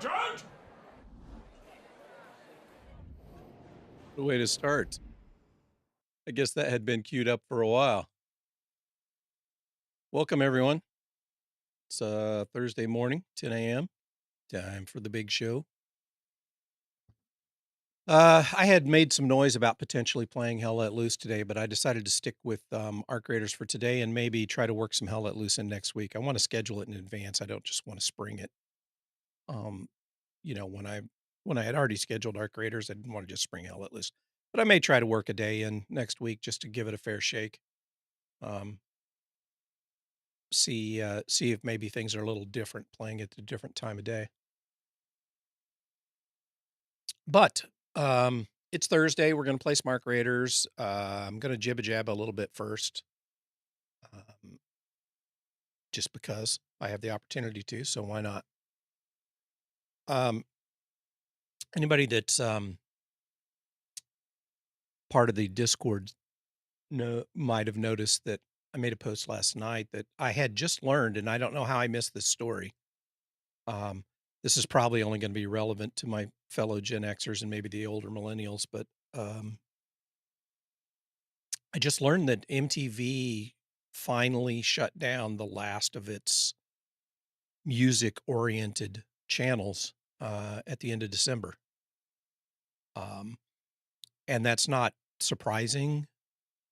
Sergeant! The way to start. I guess that had been queued up for a while. Welcome, everyone. It's Thursday morning, 10 a.m. Time for the big show. I had made some noise about potentially playing Hell Let Loose today, but I decided to stick with Arc Raiders for today and maybe try to work some Hell Let Loose in next week. I want to schedule it in advance. I don't just want to spring it. Um, when I had already scheduled Arc Raiders, I didn't want to just spring Hell Let Loose, but I may try to work a day in next week just to give it a fair shake. Um, see if maybe things are a little different playing at a different time of day. But it's Thursday. We're going to play Smart Raiders. I'm going to jibba jab a little bit first, um, just because I have the opportunity to. So why not? Um, Anybody that's part of the Discord might have noticed that I made a post last night that I had just learned, and I don't know how I missed this story. Um, this is probably only going to be relevant to my fellow Gen Xers and maybe the older millennials, but um, I just learned that MTV finally shut down the last of its music-oriented channels at the end of December. Um, and that's not surprising.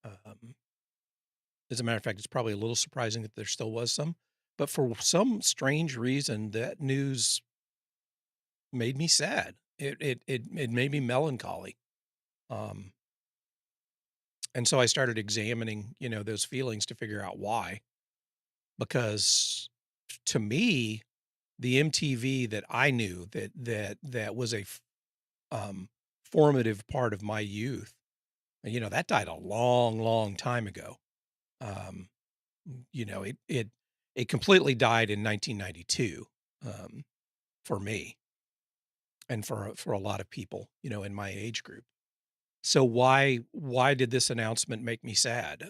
Um, as a matter of fact, it's probably a little surprising that there still was some. But for some strange reason, that news made me sad. It made me melancholy. Um, and so I started examining, those feelings to figure out why. Because to me, the MTV that I knew that was um, formative part of my youth, that died a long, long time ago. Um, it completely died in 1992 um, for me and for a lot of people, in my age group. So why did this announcement make me sad?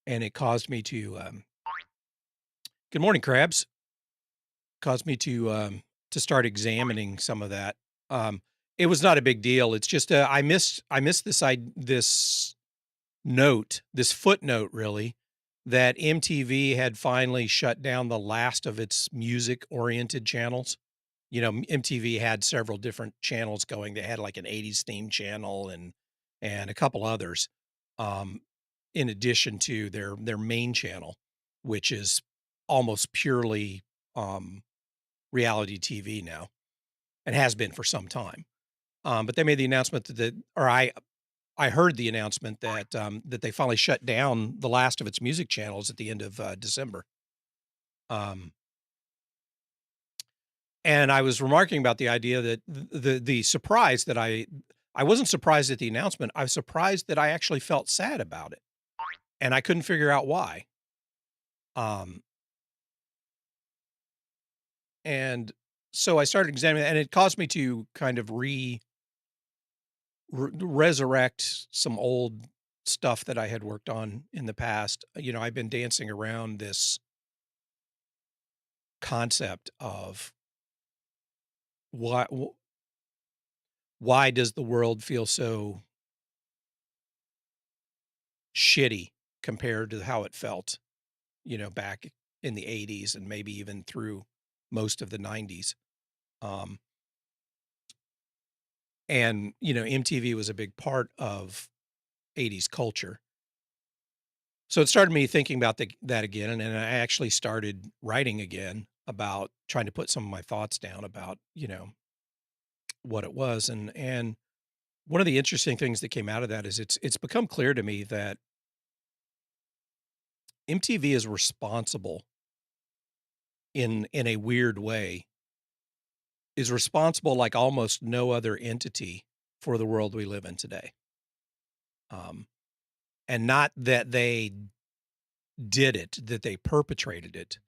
And it caused me to good morning, crabs. Caused me to start examining some of that. Um, it was not a big deal. It's just I missed this this footnote really that MTV had finally shut down the last of its music oriented channels. MTV had several different channels going. They had like an 80s theme channel and a couple others. Um, in addition to their main channel, which is almost purely um reality TV now and has been for some time. But they made the announcement I heard the announcement that they finally shut down the last of its music channels at the end of December. Um, and I was remarking about the idea that the surprise that I wasn't surprised at the announcement. I was surprised that I actually felt sad about it, and I couldn't figure out why. Um, and so I started examining, and it caused me to kind of resurrect some old stuff that I had worked on in the past. I've been dancing around this concept of why why does the world feel so shitty compared to how it felt, back in the 80s and maybe even through most of the 90s. Um, and MTV was a big part of 80s culture. So it started me thinking about that again, and I actually started writing again about trying to put some of my thoughts down about what it was, and one of the interesting things that came out of that is it's become clear to me that MTV is responsible in a weird way, is responsible like almost no other entity for the world we live in today. Um, and not that they did it, that they perpetrated it,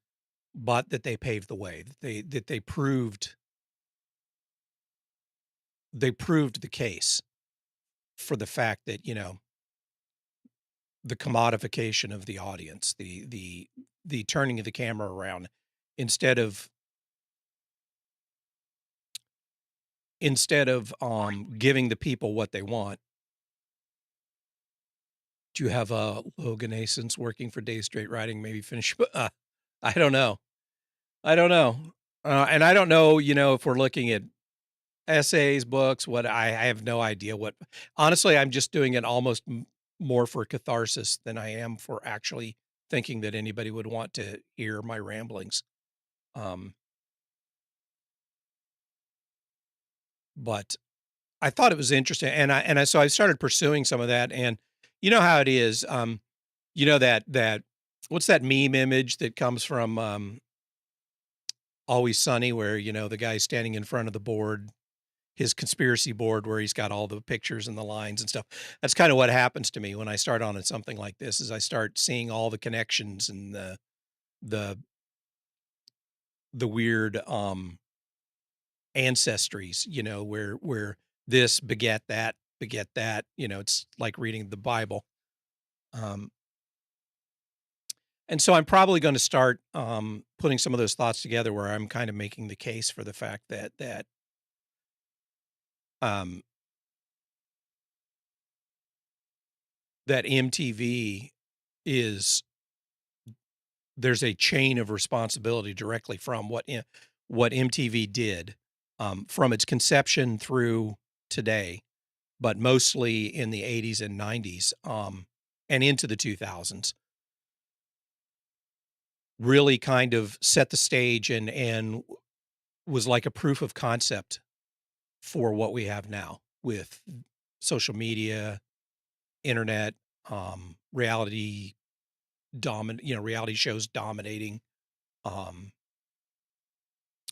but that they paved the way, that they proved the case for the fact that, the commodification of the audience, the turning of the camera around instead of instead of, giving the people what they want. Do you have, Logan Asins working for Day Straight Writing, maybe finish I don't know. I don't know. And I don't know, if we're looking at essays, books, what I have no idea what honestly, I'm just doing it almost more for catharsis than I am for actually thinking that anybody would want to hear my ramblings. Um, but I thought it was interesting, so I started pursuing some of that, and you know how it is. That what's that meme image that comes from Always Sunny, where the guy's standing in front of the board, his conspiracy board, where he's got all the pictures and the lines and stuff. That's kind of what happens to me when I start on something like this. Is I start seeing all the connections and the the weird ancestries, where this beget that. It's like reading the Bible. Um, and so I'm probably going to start putting some of those thoughts together, where I'm kind of making the case for the fact um, that MTV is there's a chain of responsibility directly from what MTV did, from its conception through today, but mostly in the '80s and '90s, and into the 2000s, really kind of set the stage and was like a proof of concept for what we have now with social media, internet, reality shows dominating, um,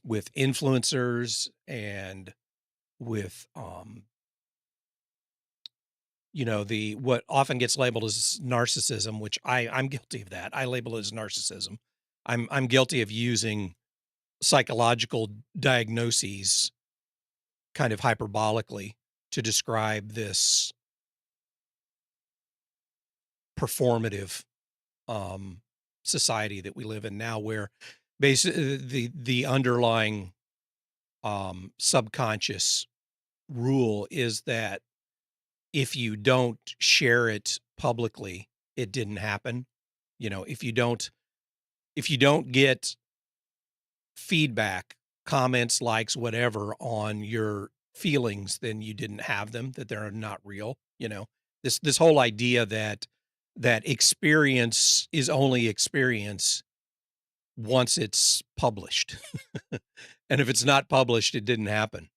with influencers and with, the what often gets labeled as narcissism, which I'm guilty of that. I label it as narcissism. I'm guilty of using psychological diagnoses kind of hyperbolically to describe this performative, um, society that we live in now, where basically the underlying, subconscious rule is that if you don't share it publicly, it didn't happen. If you don't get feedback, comments, likes, whatever on your feelings, then you didn't have them, that they're not real. This whole idea that experience is only experience once it's published. And if it's not published, it didn't happen.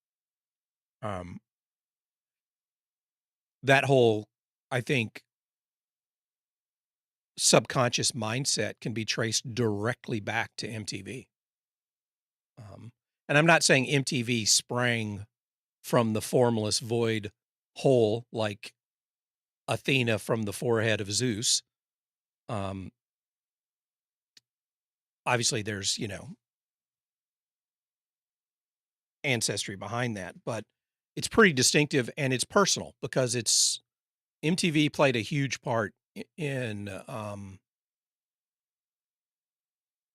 Um, that whole, I think, subconscious mindset can be traced directly back to MTV. Um, and I'm not saying MTV sprang from the formless void hole like Athena from the forehead of Zeus. Um, obviously, there's, ancestry behind that, but it's pretty distinctive and it's personal because it's MTV played a huge part in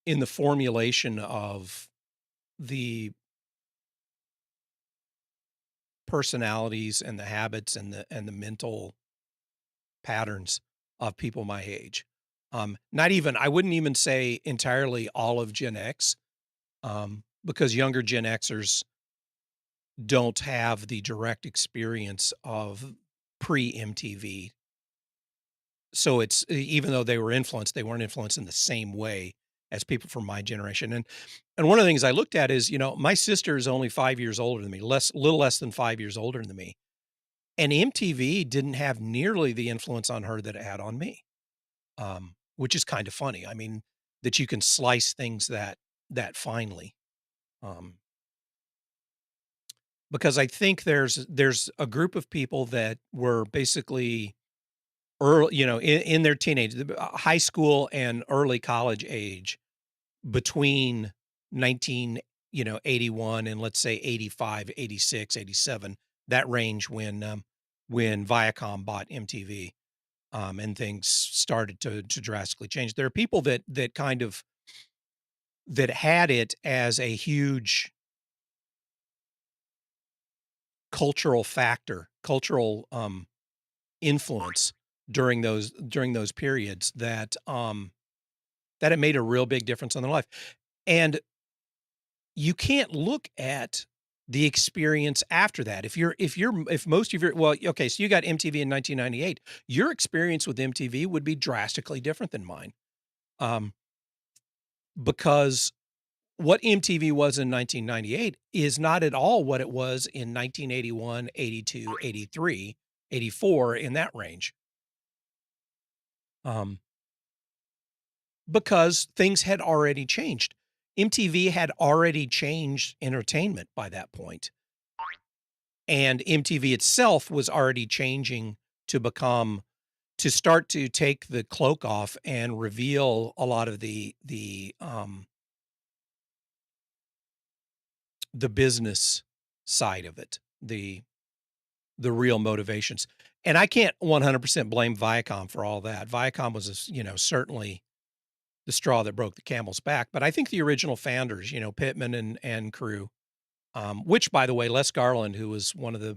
the formulation of the personalities and the habits and the mental patterns of people my age. Not even I wouldn't even say entirely all of Gen X, because younger Gen Xers don't have the direct experience of pre-MTV. So even though they were influenced, they weren't influenced in the same way as people from my generation. And one of the things I looked at is, my sister is only 5 years older than me, little less than 5 years older than me. And MTV didn't have nearly the influence on her that it had on me, which is kind of funny. I mean, that you can slice things that finely, um, because I think there's a group of people that were basically early, in their teenage, high school and early college age between 19, 81 and let's say 85, 86, 87, that range when Viacom bought MTV. And things started to drastically change. There are people that kind of that had it as a huge cultural factor, cultural, influence during those periods that, that it made a real big difference on their life. And you can't look at the experience after that. If most of your well, okay, so you got MTV in 1998. Your experience with MTV would be drastically different than mine. Um, because what MTV was in 1998 is not at all what it was in 1981, 82, 83, 84 in that range. Um, because things had already changed. MTV had already changed entertainment by that point, and MTV itself was already changing to become to start to take the cloak off and reveal a lot of the business side of it, the real motivations. And I can't 100% blame Viacom for all that. Viacom was, certainly the straw that broke the camel's back. But I think the original founders, Pittman and crew, which by the way, Les Garland, who was one of the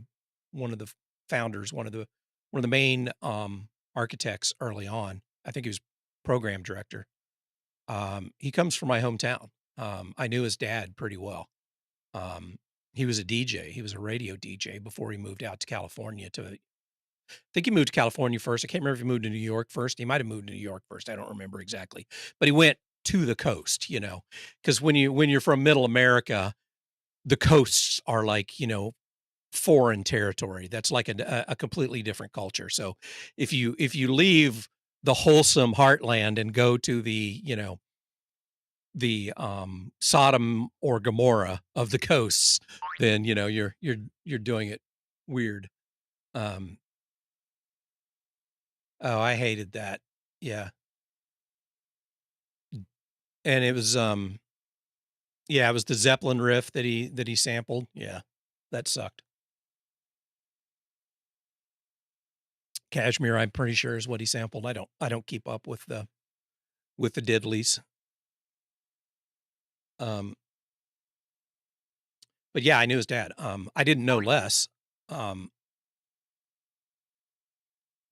founders, one of the main architects early on. I think he was program director. He comes from my hometown. I knew his dad pretty well. Um, he was a DJ. He was a radio DJ before he moved out to California to I think he moved to California first. I can't remember if he moved to New York first. He might have moved to New York first. I don't remember exactly. But he went to the coast, because when you're from middle America, the coasts are like, foreign territory. That's like a completely different culture. So if you leave the wholesome heartland and go to the Sodom or Gomorrah of the coasts, then you're doing it weird. Um, oh, I hated that. Yeah. And it was yeah, it was the Zeppelin riff that he sampled. Yeah. That sucked. Cashmere, I'm pretty sure is what he sampled. I don't keep up with the diddlies. Um, but yeah, I knew his dad. I didn't know Les. Um,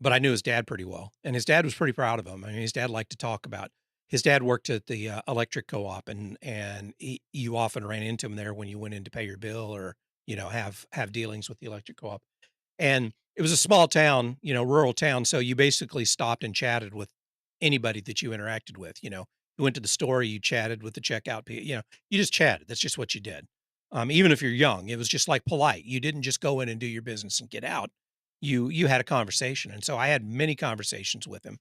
but I knew his dad pretty well, and his dad was pretty proud of him. I mean, his dad liked to talk about his dad worked at the, electric co-op, and you often ran into him there when you went in to pay your bill or, have dealings with the electric co-op. And it was a small town, rural town, so you basically stopped and chatted with anybody that you interacted with, You went to the store, you chatted with the checkout you just chatted, that's just what you did. Even if you're young, it was just, like, polite. You didn't just go in and do your business and get out. You had a conversation, and so I had many conversations with him,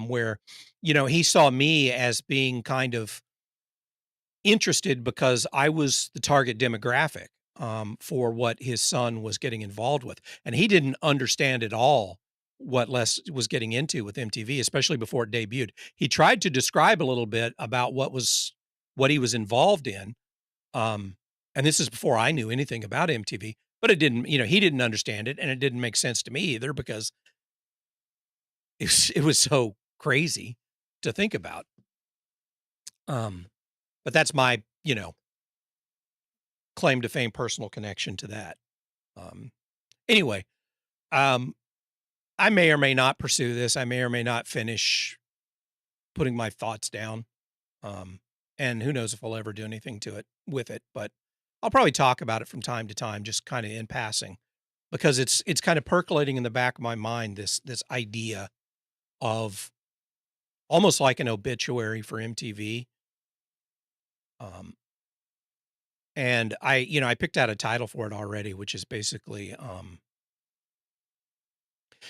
where, he saw me as being kind of interested because I was the target demographic, for what his son was getting involved with, and he didn't understand at all what Les was getting into with MTV, especially before it debuted. He tried to describe a little bit about what he was involved in, um, and this is before I knew anything about MTV, but it didn't he didn't understand it, and it didn't make sense to me either because it was so crazy to think about. Um, but that's my, claim to fame personal connection to that. Um, anyway, um, I may or may not pursue this. I may or may not finish putting my thoughts down. Um, and who knows if I'll ever do anything to it with it, but I'll probably talk about it from time to time, just kind of in passing, because it's kind of percolating in the back of my mind, this idea of almost like an obituary for MTV. Um, and I picked out a title for it already, which is basically,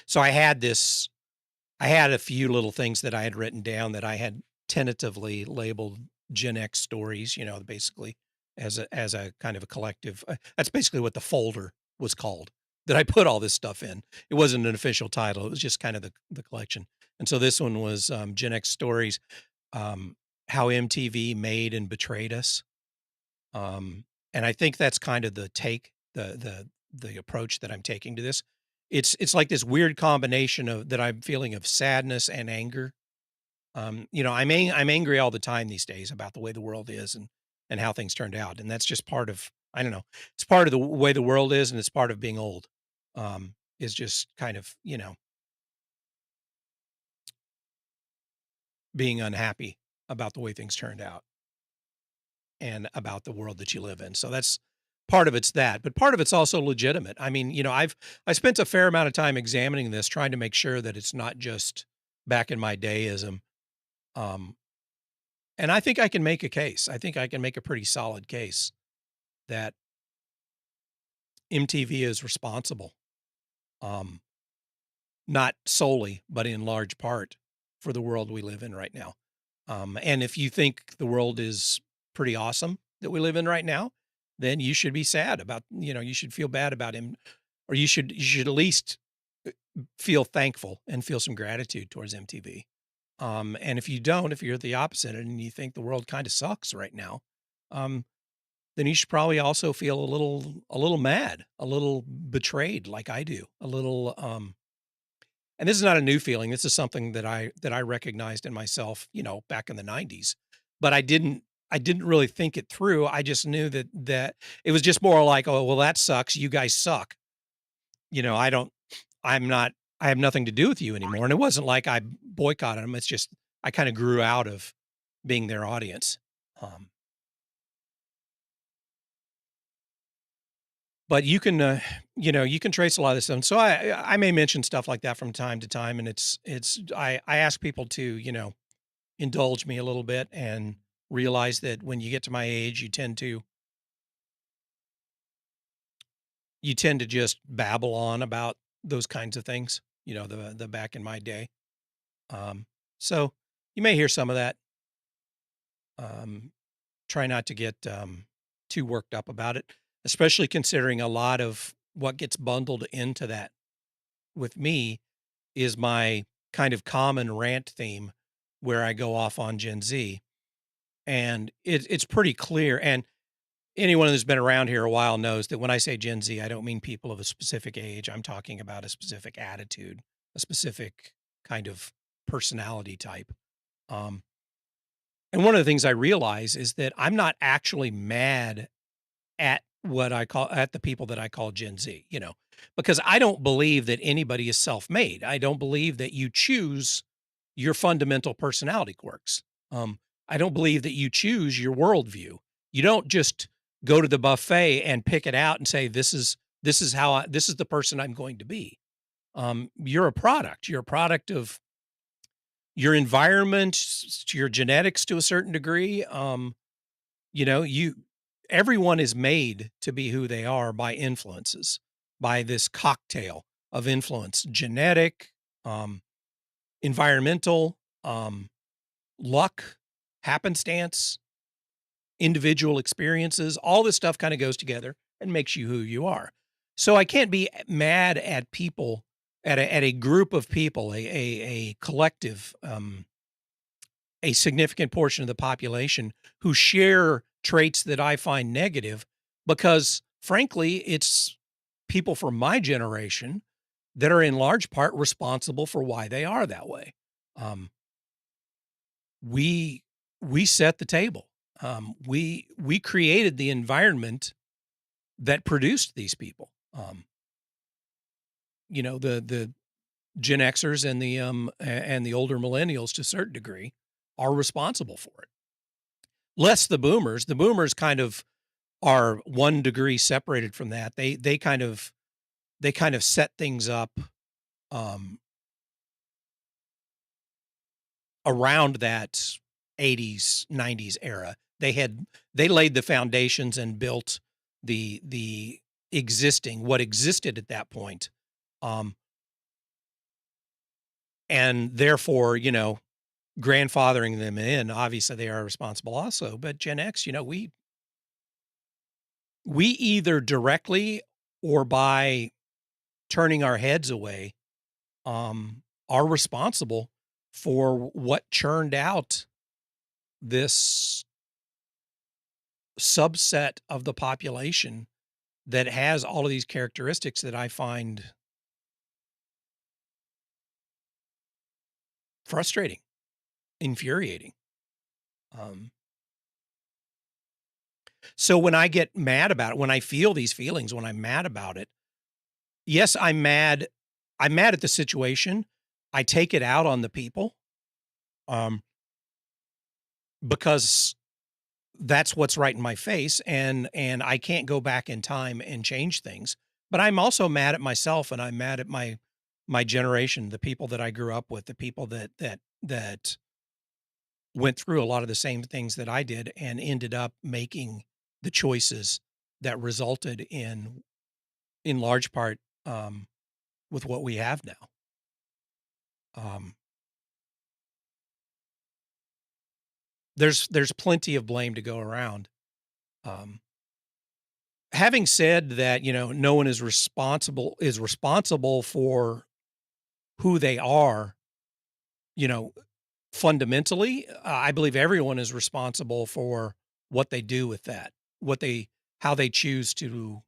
so I had a few little things that I had written down that I had tentatively labeled Gen X stories, basically as a kind of a collective. That's basically what the folder was called that I put all this stuff in. It wasn't an official title. It was just kind of the collection. And so this one was Gen X stories, um, how MTV made and betrayed us. And I think that's kind of the approach that I'm taking to this. It's like this weird combination of that I'm feeling of sadness and anger. I'm angry all the time these days about the way the world is and how things turned out, and that's just part of I don't know. It's part of the way the world is, and it's part of being old, is just kind of, being unhappy about the way things turned out and about the world that you live in. So that's part of it's that, but part of it's also legitimate. I mean, I spent a fair amount of time examining this, trying to make sure that it's not just back in my dayism. Um, and I think I can make a case. I think I can make a pretty solid case that MTV is responsible, um, not solely, but in large part for the world we live in right now. And if you think the world is pretty awesome that we live in right now, then you should be sad about, you should feel bad about him, or you should at least feel thankful and feel some gratitude towards MTV. And if you don't, if you're the opposite and you think the world kind of sucks right now, um, then you should probably also feel a little mad, a little betrayed, like I do, a little. And this is not a new feeling. This is something that I recognized in myself, back in the '90s, but I didn't really think it through. I just knew that it was just more like, oh well, that sucks. You guys suck. I don't. I'm not. I have nothing to do with you anymore. And it wasn't like I boycotted them. It's just I kind of grew out of being their audience. Um, but you can trace a lot of this stuff. And so I may mention stuff like that from time to time, and I ask people to indulge me a little bit and realize that when you get to my age, you tend to just babble on about those kinds of things, the back in my day. Um, so you may hear some of that. Um, Try not to get too worked up about it, especially considering a lot of what gets bundled into that with me is my kind of common rant theme where I go off on Gen Z. And it's pretty clear. And anyone who's been around here a while knows that when I say Gen Z, I don't mean people of a specific age. I'm talking about a specific attitude, a specific kind of personality type. Um, and one of the things I realize is that I'm not actually mad at the people that I call Gen Z, because I don't believe that anybody is self-made. I don't believe that you choose your fundamental personality quirks. Um, I don't believe that you choose your worldview. You don't just go to the buffet and pick it out and say, this is the person I'm going to be. You're a product. You're a product of your environment, your genetics to a certain degree. You everyone is made to be who they are by influences, by this cocktail of influence, genetic, um, environmental, luck, happenstance, individual experiences, all this stuff kind of goes together and makes you who you are. So I can't be mad at people, at a group of people, a collective, a significant portion of the population who share traits that I find negative, because frankly, it's people from my generation that are in large part responsible for why they are that way. Um, we we set the table. We created the environment that produced these people. The Gen Xers and the older millennials to a certain degree are responsible for it. Less the boomers. The boomers kind of are 1 degree separated from that. They kind of set things up um, around that '80s, '90s era. They laid the foundations and built the what existed at that point. Um, and therefore, grandfathering them in, obviously they are responsible also. But Gen X, we either directly or by turning our heads away, are responsible for what churned out this subset of the population that has all of these characteristics that I find frustrating, infuriating. Um, So when I get mad about it, when I feel these feelings, when I'm mad about it, yes, I'm mad. I'm mad at the situation. I take it out on the people, um, because that's what's right in my face, and I can't go back in time and change things. But I'm also mad at myself, and I'm mad at my generation, the people that I grew up with, the people that went through a lot of the same things that I did and ended up making the choices that resulted in large part, with what we have now. Um, there's plenty of blame to go around. Um, Having said that, no one is responsible for who they are, you know, fundamentally. I believe everyone is responsible for what they do with that, what they how they choose to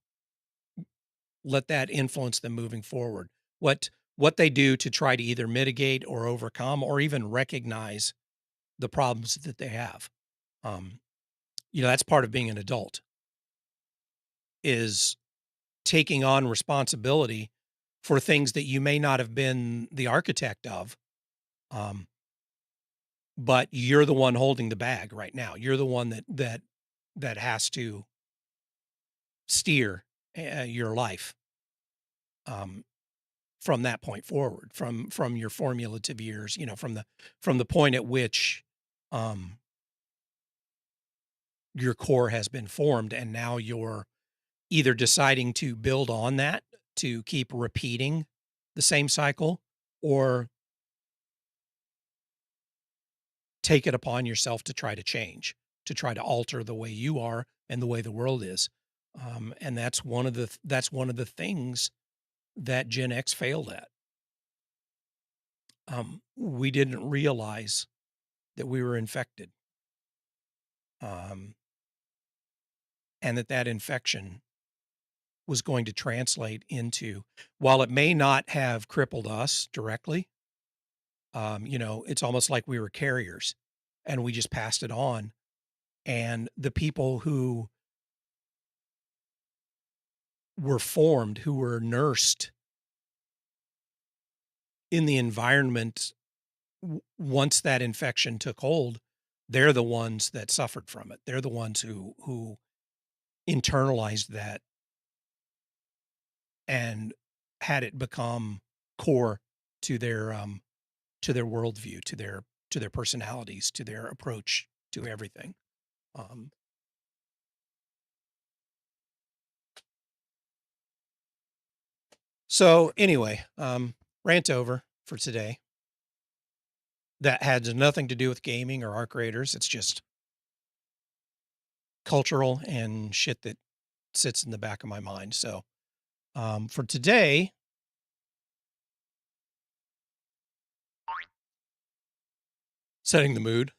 let that influence them moving forward. What they do to try to either mitigate or overcome or even recognize the problems that they have. Um, that's part of being an adult is taking on responsibility for things that you may not have been the architect of, um, but you're the one holding the bag right now. You're the one that has to steer your life, um, from that point forward, from your formulative years. From the point at which, um, your core has been formed, and now you're either deciding to build on that to keep repeating the same cycle, or take it upon yourself to try to change, to try to alter the way you are and the way the world is. And that's one of the things that Gen X failed at. We didn't realize that we were infected, um, and that infection was going to translate into, while it may not have crippled us directly, it's almost like we were carriers and we just passed it on. And the people who were formed, who were nursed in the environment, once that infection took hold, they're the ones that suffered from it. They're the ones who internalized that and had it become core to their worldview, to their personalities, to their approach to everything. Um, so anyway, rant over for today. That has nothing to do with gaming or arc raiders. It's just cultural and shit that sits in the back of my mind. So, for today, setting the mood.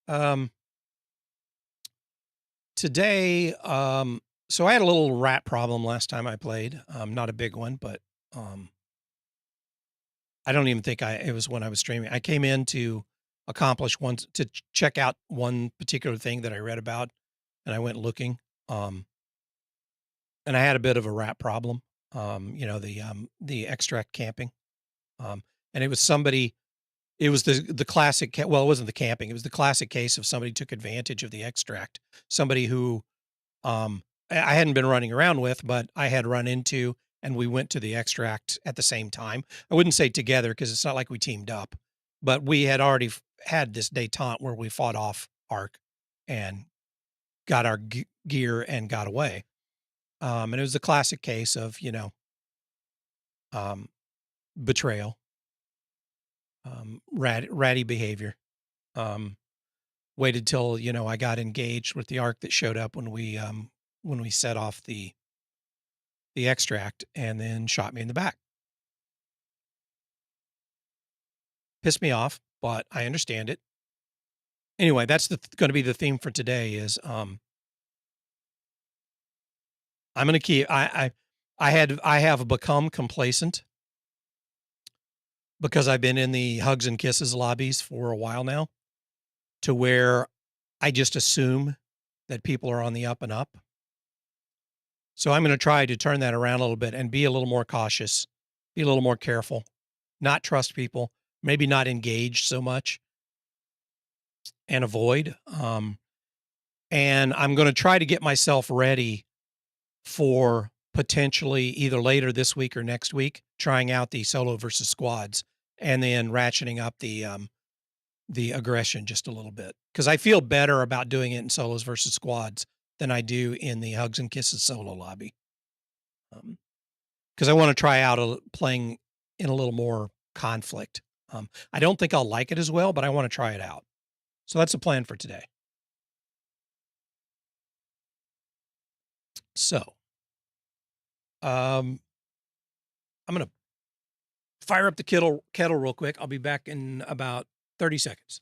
um, Today, so I had a little rat problem last time I played. Not a big one, but um, I don't even think it was when I was streaming. I came in to accomplish one to check out one particular thing that I read about, and I went looking. Um, and I had a bit of a rat problem. The extract camping. And it was somebody. It was the classic. Well, it wasn't the camping. It was the classic case of somebody took advantage of the extract. Somebody who, I hadn't been running around with, but I had run into, and we went to the extract at the same time. I wouldn't say together because it's not like we teamed up, but we had already had this detente where we fought off Arc and got our gear and got away. And it was a classic case of, um, betrayal, ratty behavior. Um, Waited till, I got engaged with the Arc that showed up when we set off the extract, and then shot me in the back. Pissed me off, but I understand it. Anyway, that's going to be the theme for today is, I'm going to keep, I have become complacent because I've been in the hugs and kisses lobbies for a while now, to where I just assume that people are on the up and up. So I'm going to try to turn that around a little bit and be a little more cautious, be a little more careful, not trust people, maybe not engage so much and avoid. And I'm going to try to get myself ready for potentially either later this week or next week, trying out the solo versus squads and then ratcheting up the aggression just a little bit. Cause I feel better about doing it in solos versus squads than I do in the hugs and kisses solo lobby. Cause I want to try out playing in a little more conflict. I don't think I'll like it as well, but I want to try it out. So that's the plan for today. So, I'm going to fire up the kettle real quick. I'll be back in about 30 seconds.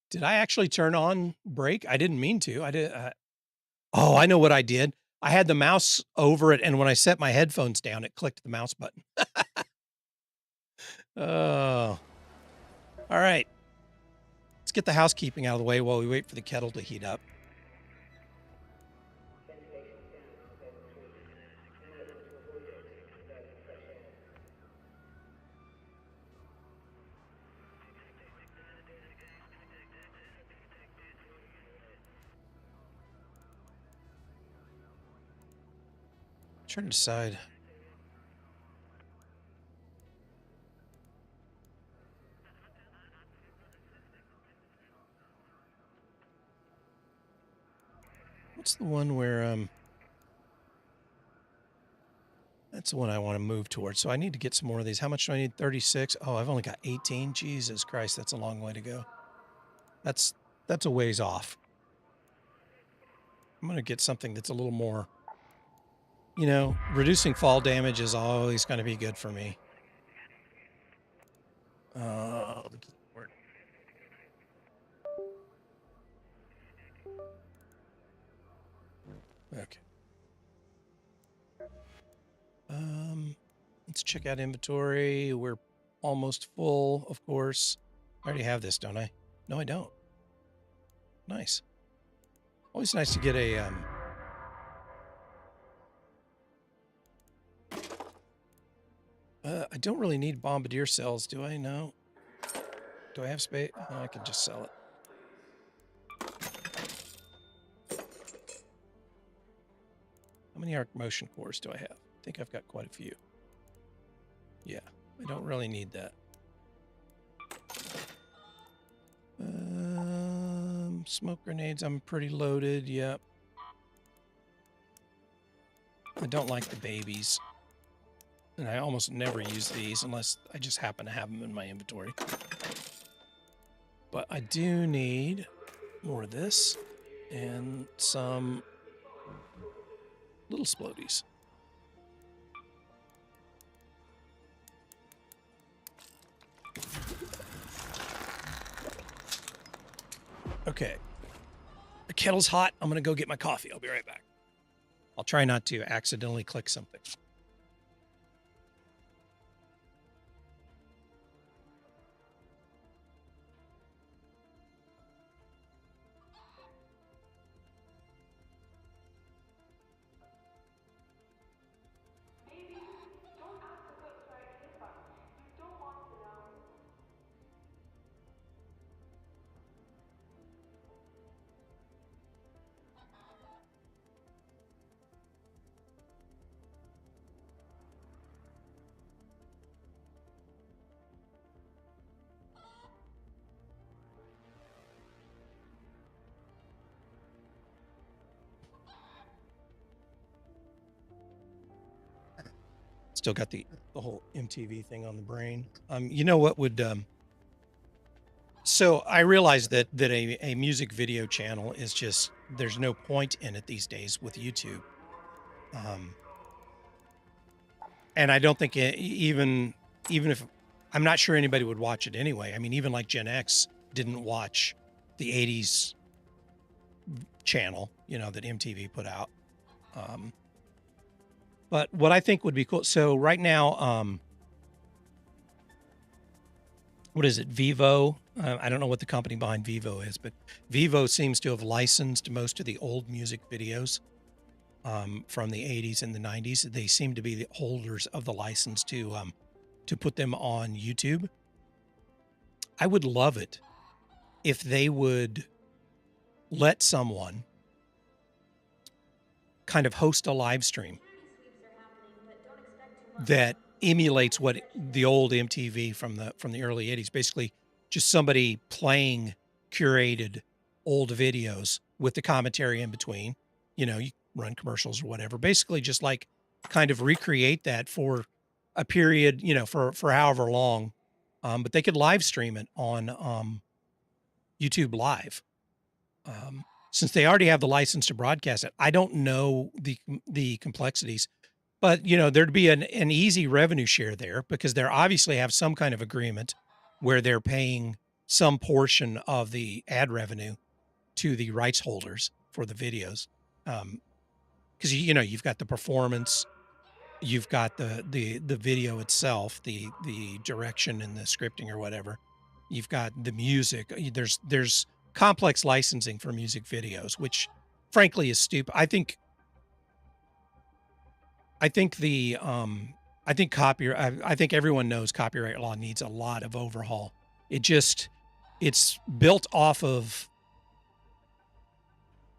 Did I actually turn on break? I didn't mean to. I did. Oh, I know what I did. I had the mouse over it, and when I set my headphones down, it clicked the mouse button. Oh, all right. Let's get the housekeeping out of the way while we wait for the kettle to heat up. I'm trying to decide. What's the one where that's the one I want to move towards. So I need to get some more of these. How much do I need? 36. Oh, I've only got 18. Jesus Christ, that's a long way to go. That's a ways off. I'm going to get something that's a little more, reducing fall damage is always going to be good for me. The keyboard. Okay. Let's check out inventory. We're almost full, of course. I already have this, don't I? No, I don't. Nice. Always nice to get a I don't really need bombardier cells, do I? No. Do I have space? Oh, I can just sell it. How many arc motion cores do I have? I think I've got quite a few. Yeah, I don't really need that. Smoke grenades, I'm pretty loaded. Yep. I don't like the babies. And I almost never use these unless I just happen to have them in my inventory. But I do need more of this and some little splodies. Okay. The kettle's hot. I'm going to go get my coffee. I'll be right back. I'll try not to accidentally click something. Still got the whole MTV thing on the brain. You know what would So I realize that a music video channel is just there's no point in it these days with YouTube. Um, and I don't think even if I'm not sure anybody would watch it anyway. I mean, even like Gen X didn't watch the 80s channel, that MTV put out. Um, but what I think would be cool. So right now, what is it? Vivo. I don't know what the company behind Vivo is, but Vivo seems to have licensed most of the old music videos from the 80s and the 90s. They seem to be the holders of the license to put them on YouTube. I would love it if they would let someone kind of host a live stream that emulates what the old MTV from the early 80s, basically just somebody playing curated old videos with the commentary in between. You run commercials or whatever, basically just like kind of recreate that for a period, for however long. But they could live stream it on YouTube Live. Since they already have the license to broadcast it, I don't know the complexities, but there'd be an easy revenue share there because they obviously have some kind of agreement where they're paying some portion of the ad revenue to the rights holders for the videos. Because you've got the performance, you've got the video itself, the direction and the scripting or whatever. You've got the music. There's complex licensing for music videos, which frankly is stupid. I think copyright. I think everyone knows copyright law needs a lot of overhaul. It's built off of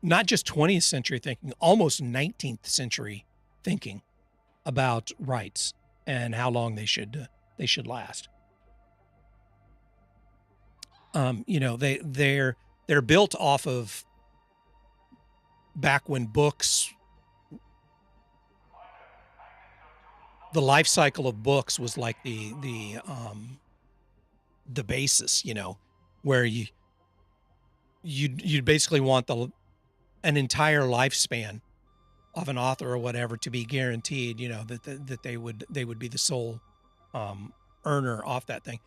not just 20th century thinking, almost 19th century thinking about rights and how long they should last. They're built off of back when books, the life cycle of books was like the basis, where you'd basically want an entire lifespan of an author or whatever to be guaranteed, that they would be the sole earner off that thing.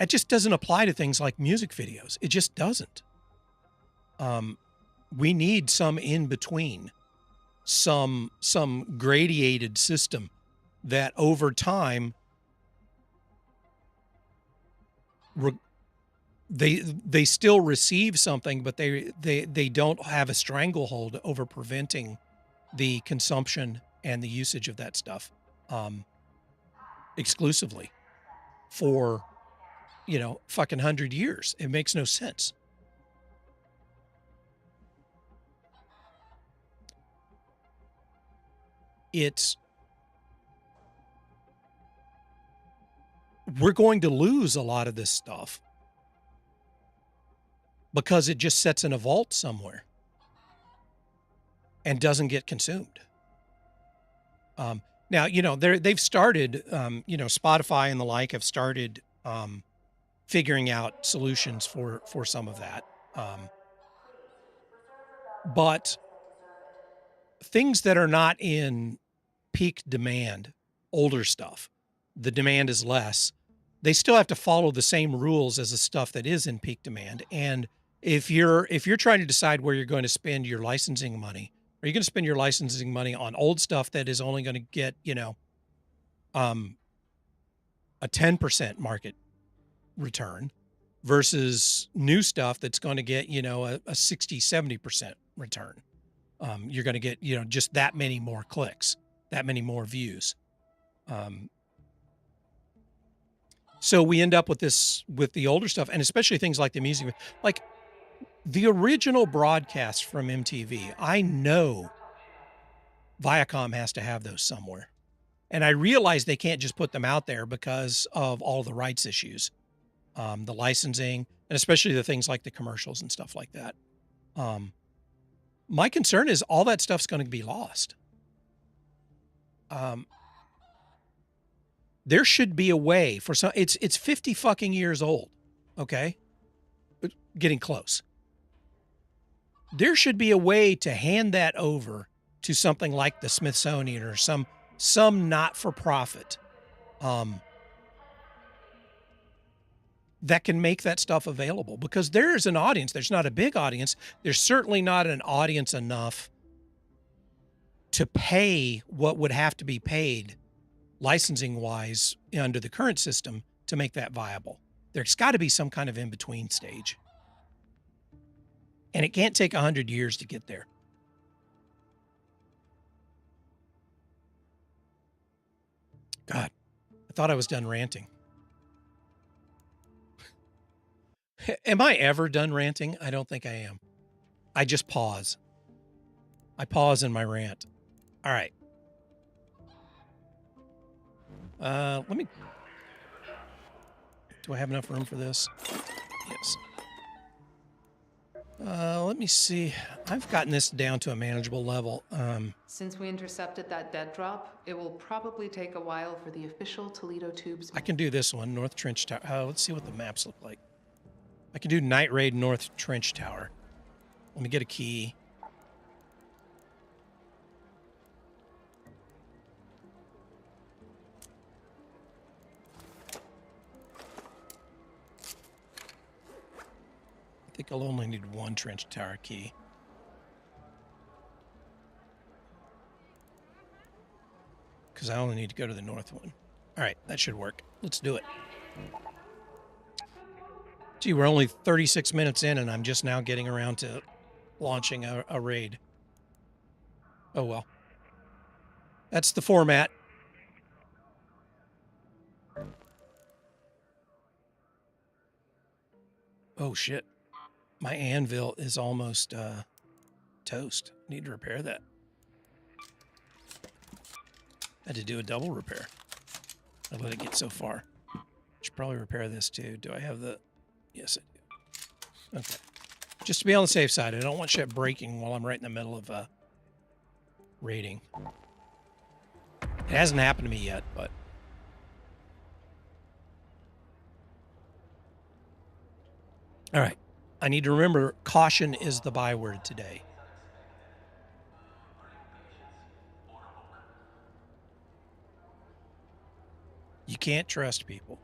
It just doesn't apply to things like music videos. It just doesn't. We need some in between, some gradiated system that over time they still receive something, but they don't have a stranglehold over preventing the consumption and the usage of that stuff exclusively for fucking 100 years. It makes no sense. We're going to lose a lot of this stuff because it just sits in a vault somewhere and doesn't get consumed. Now, they've started, Spotify and the like have started figuring out solutions for some of that. But things that are not in peak demand, older stuff, the demand is less. They still have to follow the same rules as the stuff that is in peak demand. And if you're trying to decide where you're going to spend your licensing money, are you going to spend your licensing money on old stuff that is only going to get, a 10% market return versus new stuff that's going to get, a 60, 70% return? You're going to get, just that many more clicks, that many more views. So we end up with the older stuff, and especially things like the music, like the original broadcasts from MTV. I know Viacom has to have those somewhere. And I realize they can't just put them out there because of all the rights issues, the licensing, and especially the things like the commercials and stuff like that. My concern is all that stuff's going to be lost. There should be a way for some. It's 50 fucking years old, okay? getting close. There should be a way to hand that over to something like the Smithsonian or some not-for-profit that can make that stuff available, because there's an audience. There's not a big audience. There's certainly not an audience enough to pay what would have to be paid licensing-wise under the current system to make that viable. There's got to be some kind of in-between stage. And it can't take 100 years to get there. God, I thought I was done ranting. Am I ever done ranting? I don't think I am. I just pause. I pause in my rant. All right. Let me... Do I have enough room for this? Yes. Let me see. I've gotten this down to a manageable level. Since we intercepted that dead drop, it will probably take a while for the official Toledo Tubes. I can do this one, North Trench Tower. Let's see what the maps look like. I can do Night Raid North Trench Tower. Let me get a key. I think I'll only need one trench tower key. Because I only need to go to the north one. All right, that should work. Let's do it. Gee, we're only 36 minutes in, and I'm just now getting around to launching a raid. Oh, well. That's the format. Oh, shit. My anvil is almost toast. Need to repair that. Had to do a double repair. I let it get so far. Should probably repair this too. Do I have the... Yes, I do. Okay. Just to be on the safe side. I don't want shit breaking while I'm right in the middle of raiding. It hasn't happened to me yet, but... All right. I need to remember, caution is the byword today. You can't trust people.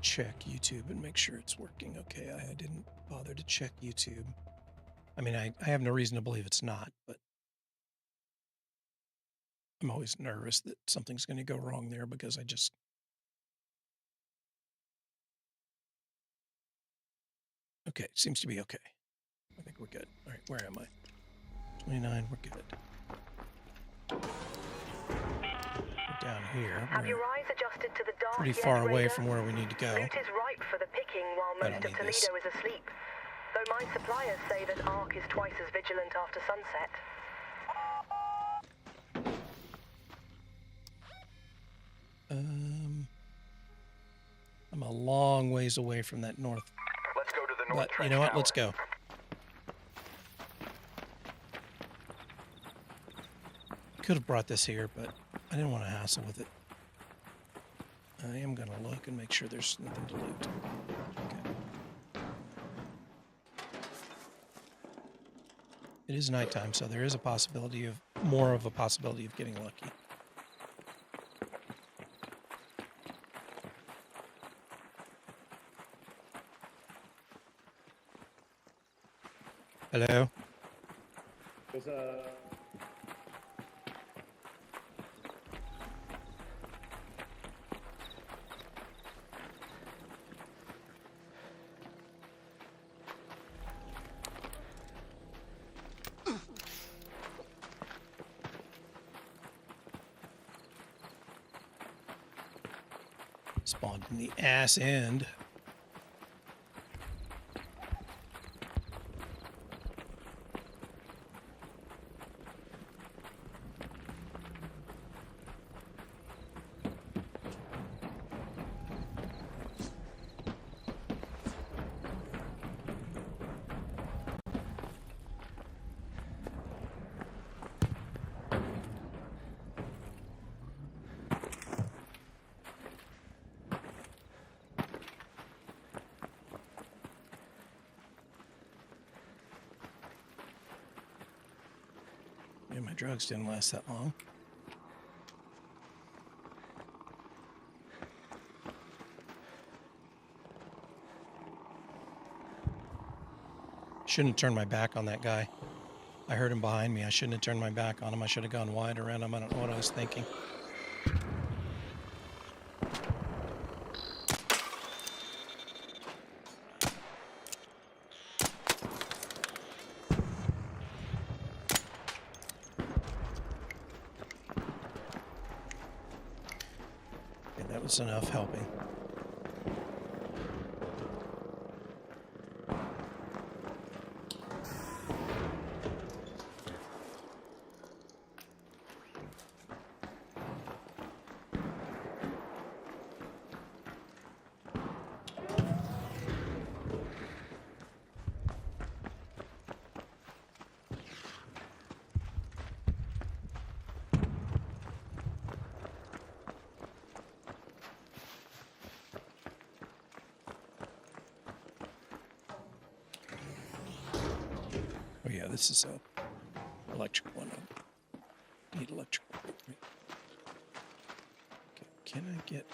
Check YouTube and make sure it's working okay. I didn't bother to check YouTube. I mean, I have no reason to believe it's not, but I'm always nervous that something's going to go wrong there because I just... Okay, seems to be okay. I think we're good. All right, where am I? 29, we're good. Down here. Have your eyes adjusted to the dark pretty far away from where we need to go. Loot is ripe for the picking while most of Toledo is asleep. Though my suppliers say that Ark is twice as vigilant after sunset. I'm a long ways away from that north. Let's go to the north. But you know what? Tower. Let's go. Could have brought this here, but I didn't want to hassle with it. I am going to look and make sure there's nothing to loot. Okay. It is nighttime, so there is a possibility of, more of a possibility of getting lucky. Hello? There's a... Spawned in the ass end. Yeah, my drugs didn't last that long. Shouldn't have turned my back on that guy. I heard him behind me. I shouldn't have turned my back on him. I should have gone wide around him. I don't know what I was thinking. Okay, that was enough helping. Oh yeah, this is a electric one. I need electrical. Okay, can I get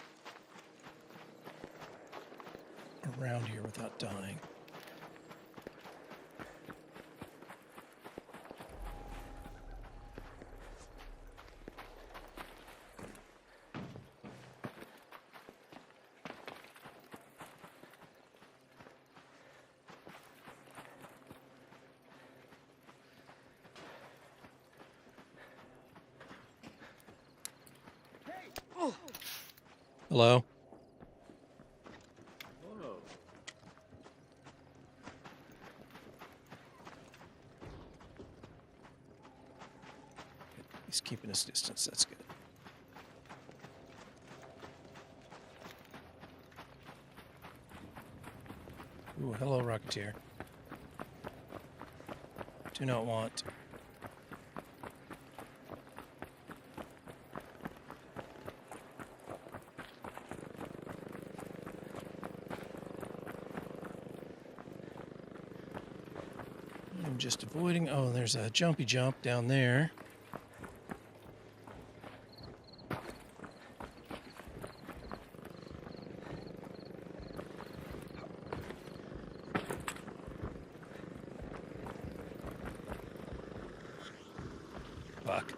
around here without dying? Hello? Whoa. He's keeping his distance. That's good. Ooh, hello, Rocketeer. Do not want. I'm just avoiding. Oh, there's a jumpy jump down there. Fuck.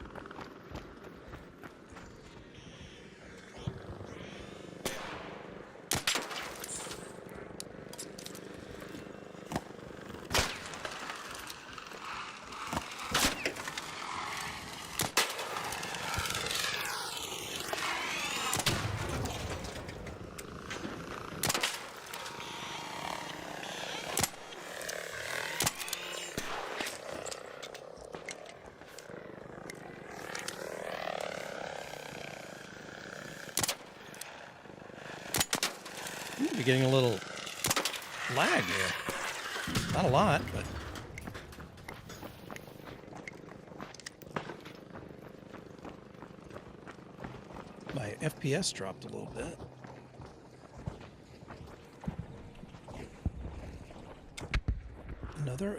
You're getting a little lag here. Not a lot, but my FPS dropped a little bit.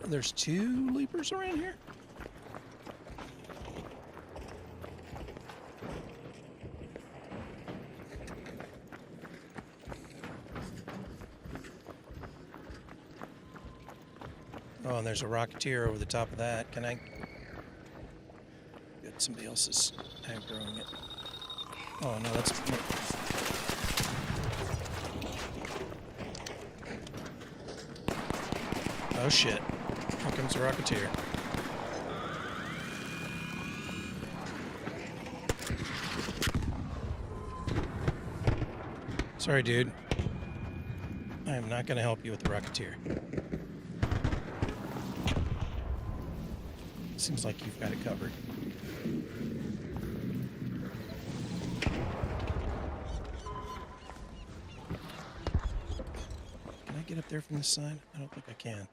There's two leapers around here? Oh, and there's a Rocketeer over the top of that. Can I get somebody else's aggroing it? Oh, no, that's... Oh, shit. Here comes the Rocketeer. Sorry, dude. I am not going to help you with the Rocketeer. Seems like you've got it covered. Can I get up there from this side? I don't think I can.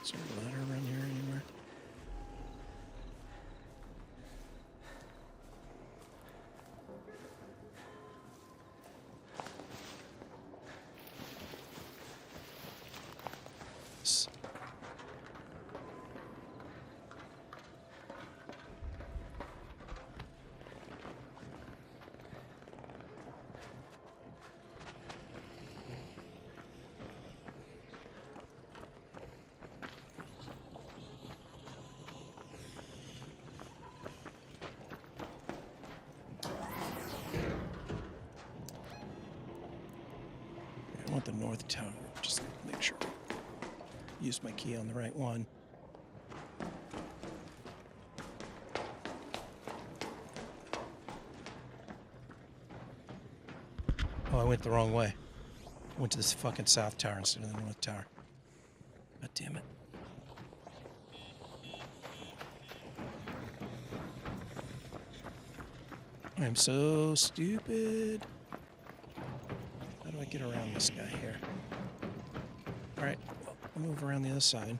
Is there a ladder around here anywhere? want the north tower. Just make sure I use my key on the right one. Oh, I went the wrong way. I went to this fucking south tower instead of the north tower. God damn it. I'm so stupid. How do I get around this guy here? Alright, well, I'll move around the other side.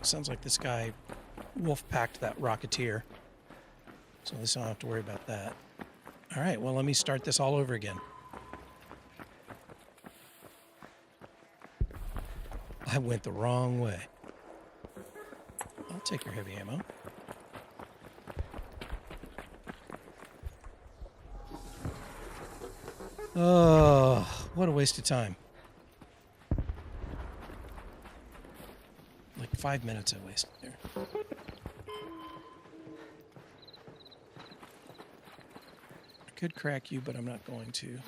Sounds like this guy wolf-packed that Rocketeer. So at least I don't have to worry about that. Alright, well, let me start this all over again. I went the wrong way. I'll take your heavy ammo. Oh, what a waste of time. Like 5 minutes I wasted there. I could crack you, but I'm not going to.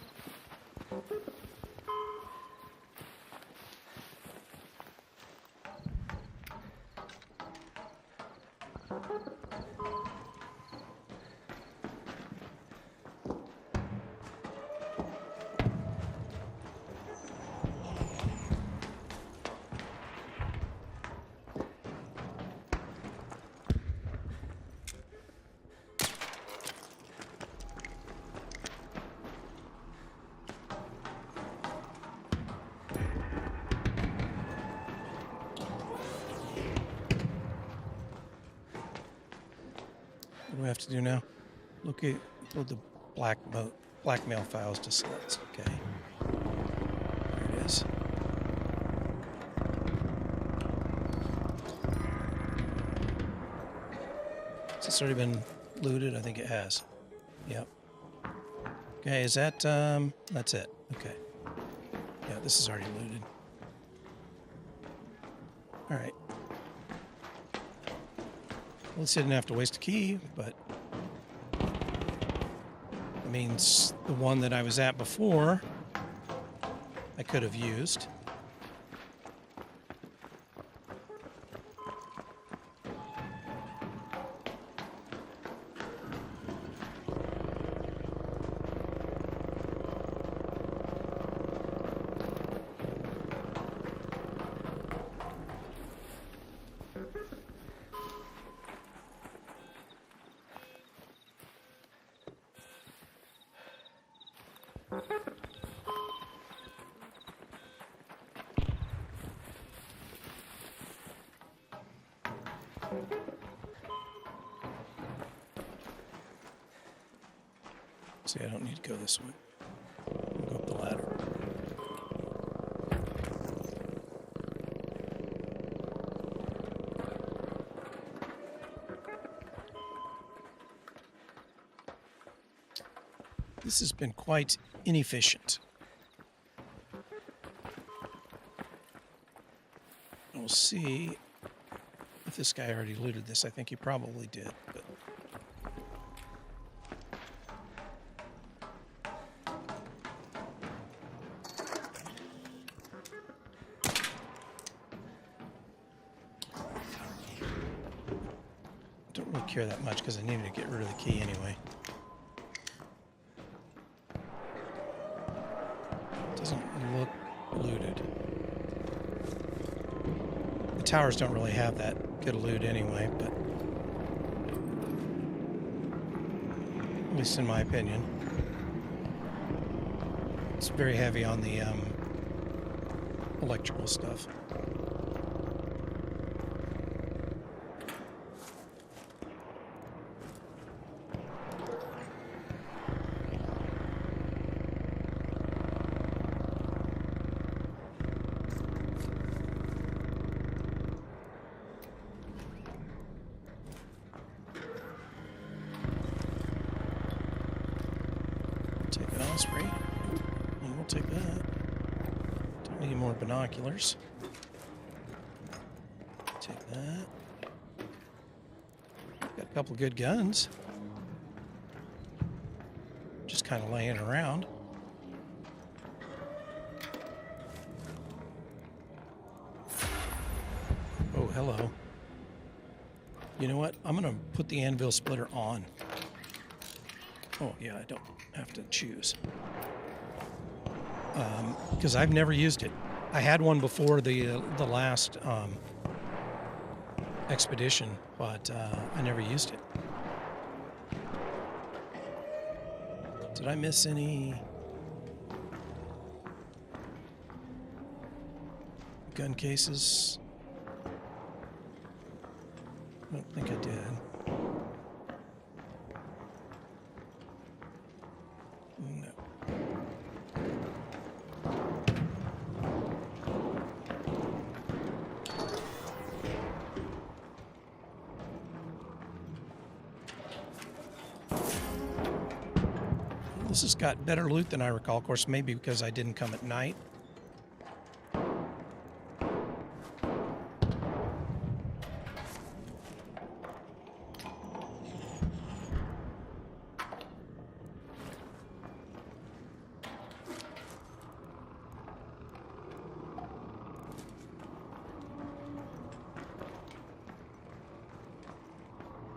What do we have to do now? Locate, upload the blackmail files to slots. Okay. There it is. Has this already been looted? I think it has. Yep. Okay, is that, that's it. Okay. Yeah, this is already looted. Alright. At least I didn't have to waste a key, but it means the one that I was at before I could have used. See, I don't need to go this way. I'll go up the ladder. This has been quite inefficient. We'll see if this guy already looted this. I think he probably did, but don't really care that much because I needed to get rid of the key anyway. Doesn't look looted. The towers don't really have that good a loot anyway, but at least in my opinion. It's very heavy on the electrical stuff. Take that osprey. And we'll take that. Don't need more binoculars. Take that. Got a couple good guns. just kind of laying around. Oh, hello. You know what? I'm going to put the anvil splitter on. Oh, yeah, I don't have to choose. Because I've never used it. I had one before the last expedition, but I never used it. Did I miss any gun cases? I don't think I did. No. This has got better loot than I recall. Of course, maybe because I didn't come at night.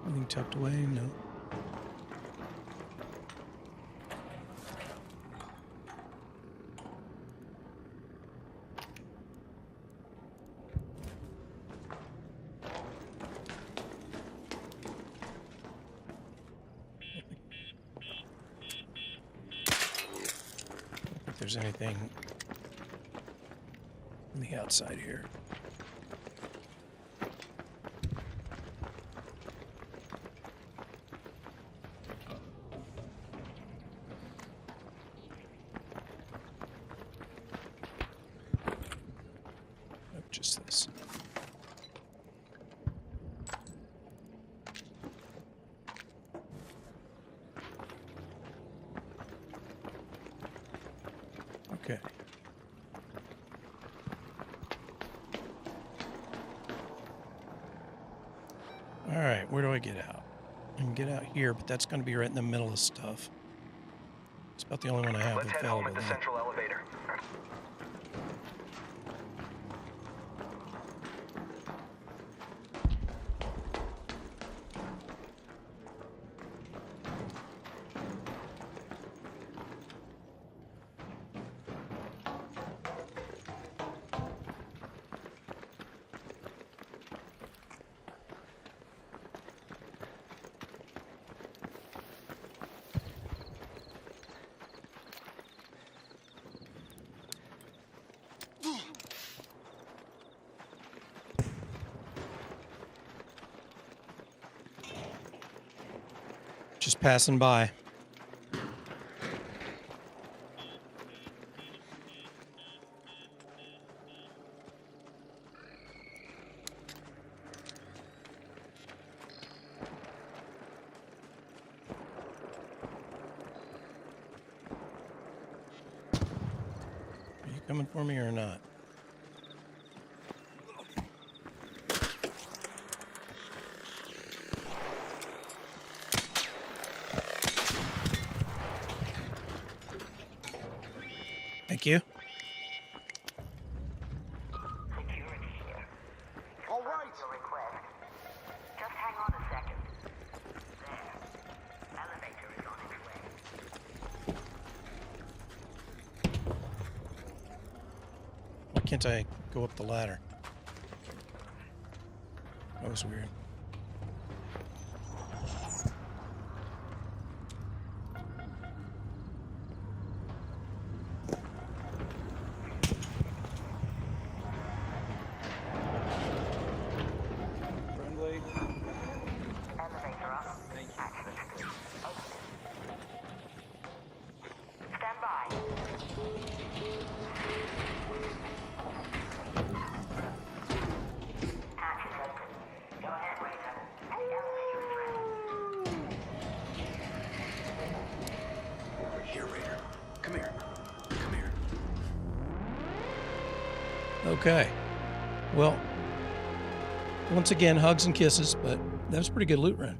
Anything tucked away? No. There's anything on the outside here. Nope, just this. Okay. All right, where do I get out? I can get out here, but that's going to be right in the middle of stuff. It's about the only one I have Let's head home available. at the There. central elevator. Just passing by. Are you coming for me or not? Thank you. Security here. All right. Your request. Just hang on a second. There. Elevator is on its way. Why can't I go up the ladder? That was weird. Friendly. Elevator up. Access good. Open it. Stand by. Hatch is open. Go ahead, Razor. The elevator is ready. Here, Raider. Come here. Come here. Okay. Well, once again, hugs and kisses, but that was a pretty good loot run.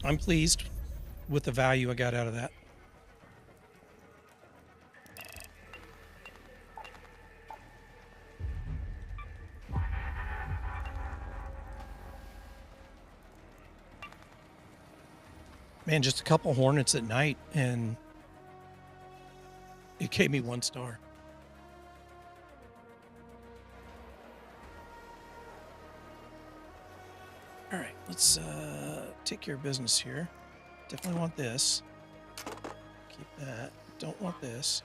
I'm pleased with the value I got out of that. Man, just a couple hornets at night, and it gave me 1 star. All right, let's take care of business here. Definitely want this. Keep that. Don't want this.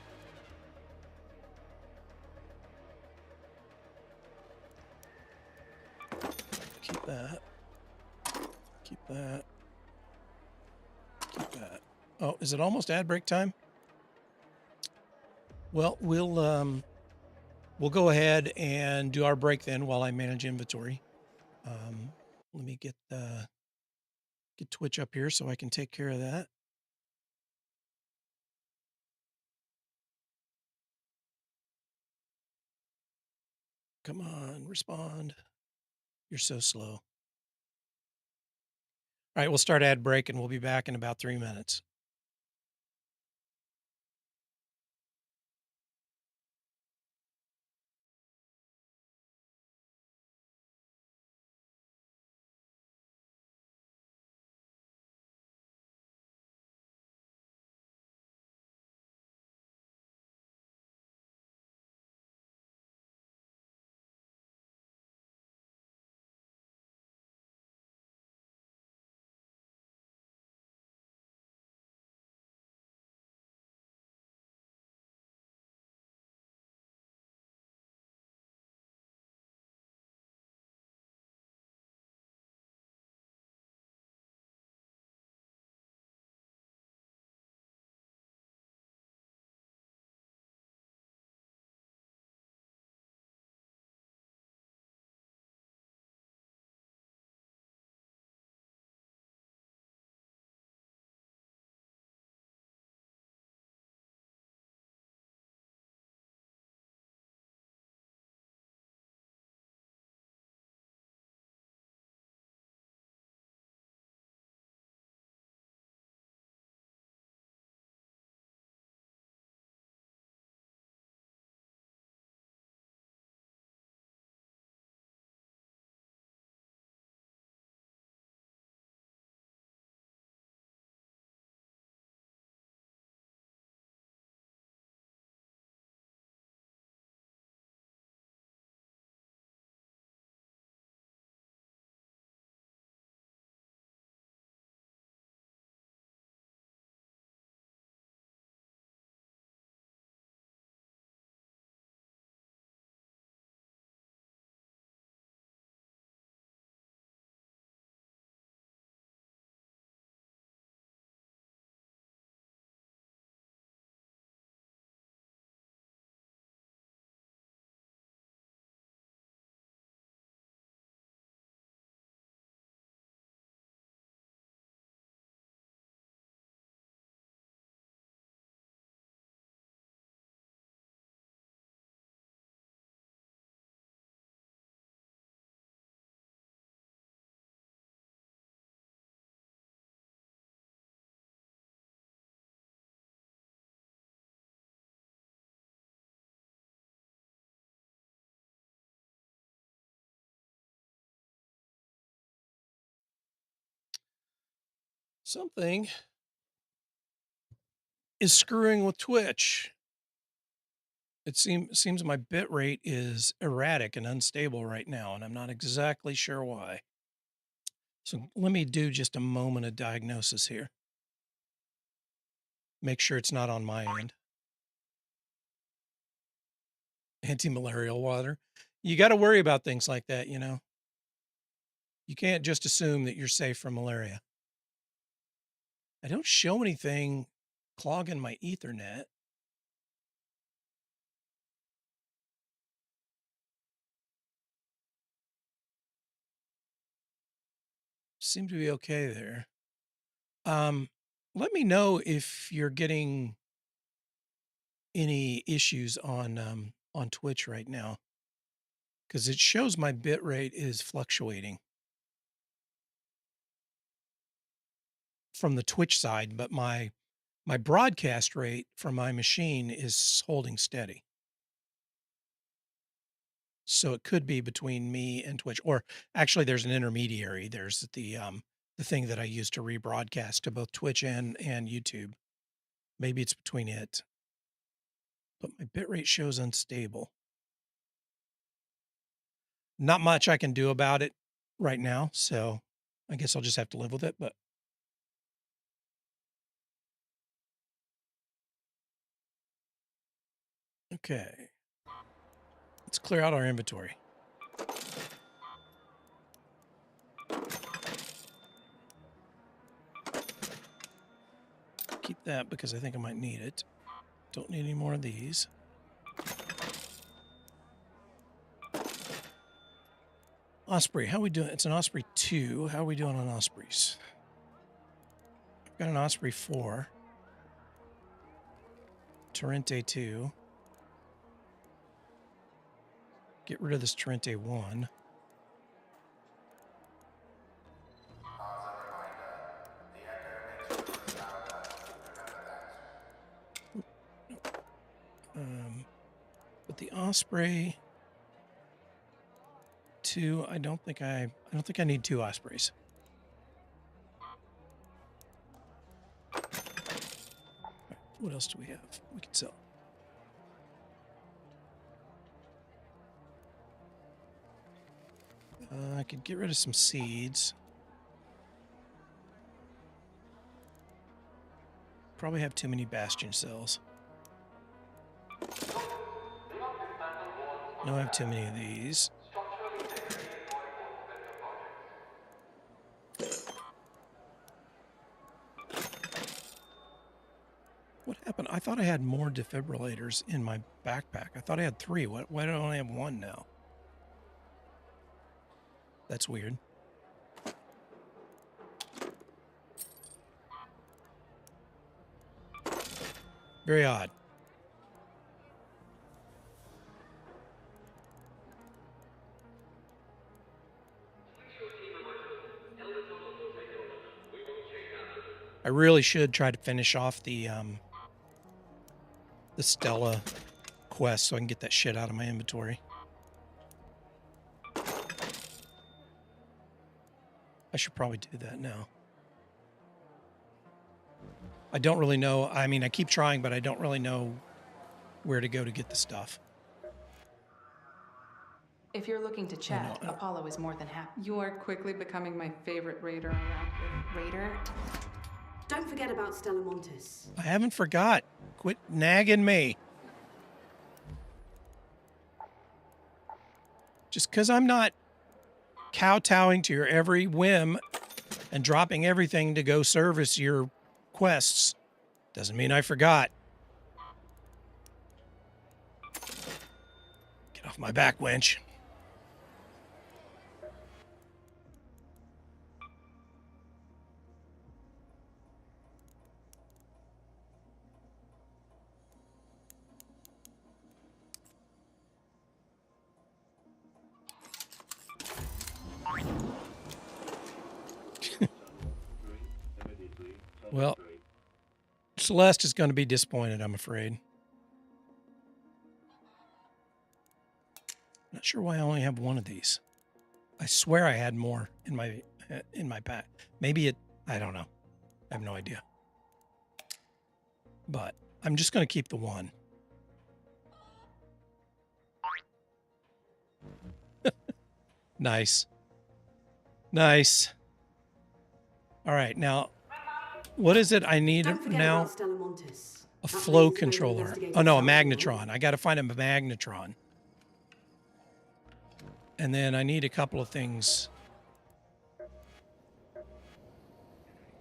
Keep that. Keep that. Keep that. Oh, is it almost ad break time? Well, we'll go ahead and do our break then while I manage inventory. Let me get Twitch up here so I can take care of that. Come on, respond. You're so slow. All right, we'll start ad break and we'll be back in about 3 minutes. Something is screwing with Twitch. It seems my bit rate is erratic and unstable right now, and I'm not exactly sure why. So let me do just a moment of diagnosis here. Make sure it's not on my end. Anti-malarial water. You got to worry about things like that, you know. You can't just assume that you're safe from malaria. I don't show anything clogging my Ethernet. Seem to be okay there. Let me know if you're getting any issues on Twitch right now, because it shows my bit rate is fluctuating. from the Twitch side, but my broadcast rate from my machine is holding steady. So it could be between me and Twitch, or actually there's an intermediary. There's the thing that I use to rebroadcast to both Twitch and YouTube. Maybe it's between it, but my bitrate shows unstable. Not much I can do about it right now, so I guess I'll just have to live with it, but okay. Let's clear out our inventory. Keep that because I think I might need it. Don't need any more of these. Osprey, how we doing? It's an Osprey 2. How are we doing on Ospreys? I've got an Osprey 4. Torrente 2. Get rid of this Torrente 1. But the Osprey 2, I don't think I need 2 Ospreys. What else do we have we can sell? I could get rid of some seeds. Probably have too many bastion cells. No, I have too many of these. What happened? I thought I had more defibrillators in my backpack. I thought I had 3. Why do I only have 1 now? That's weird. Very odd. I really should try to finish off the Stella quest so I can get that shit out of my inventory. I should probably do that now. I don't really know. I mean, I keep trying, but I don't really know where to go to get the stuff. If you're looking to chat, Apollo is more than happy. You are quickly becoming my favorite raider around here. Raider? Don't forget about Stella Montes. I haven't forgot. Quit nagging me. Just because I'm not kowtowing to your every whim and dropping everything to go service your quests doesn't mean I forgot. Get off my back, wench. Well, Celeste is going to be disappointed, I'm afraid. Not sure why I only have 1 of these. I swear I had more in my pack. Maybe it, I don't know. I have no idea. But I'm just going to keep the 1. Nice. Nice. All right, now what is it I need now? A flow controller. Oh no, a magnetron. I got to find a magnetron. And then I need a couple of things.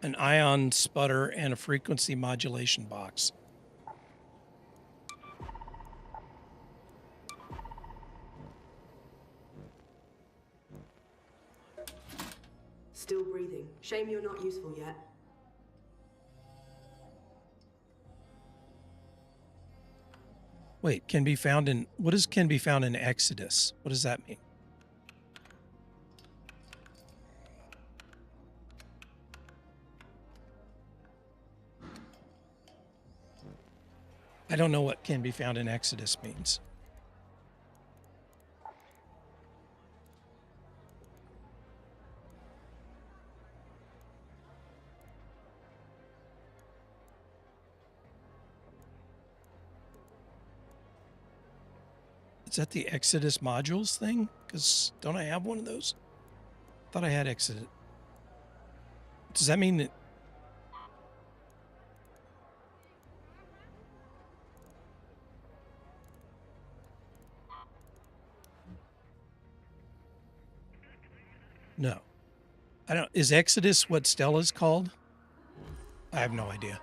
An ion sputter and a frequency modulation box. Still breathing. Shame you're not useful yet. Wait, can be found in, what is can be found in Exodus? What does that mean? I don't know what can be found in Exodus means. Is that the Exodus modules thing? Because don't I have one of those? Thought I had Exodus. Does that mean that? No. I don't. Is Exodus what Stella's called? I have no idea.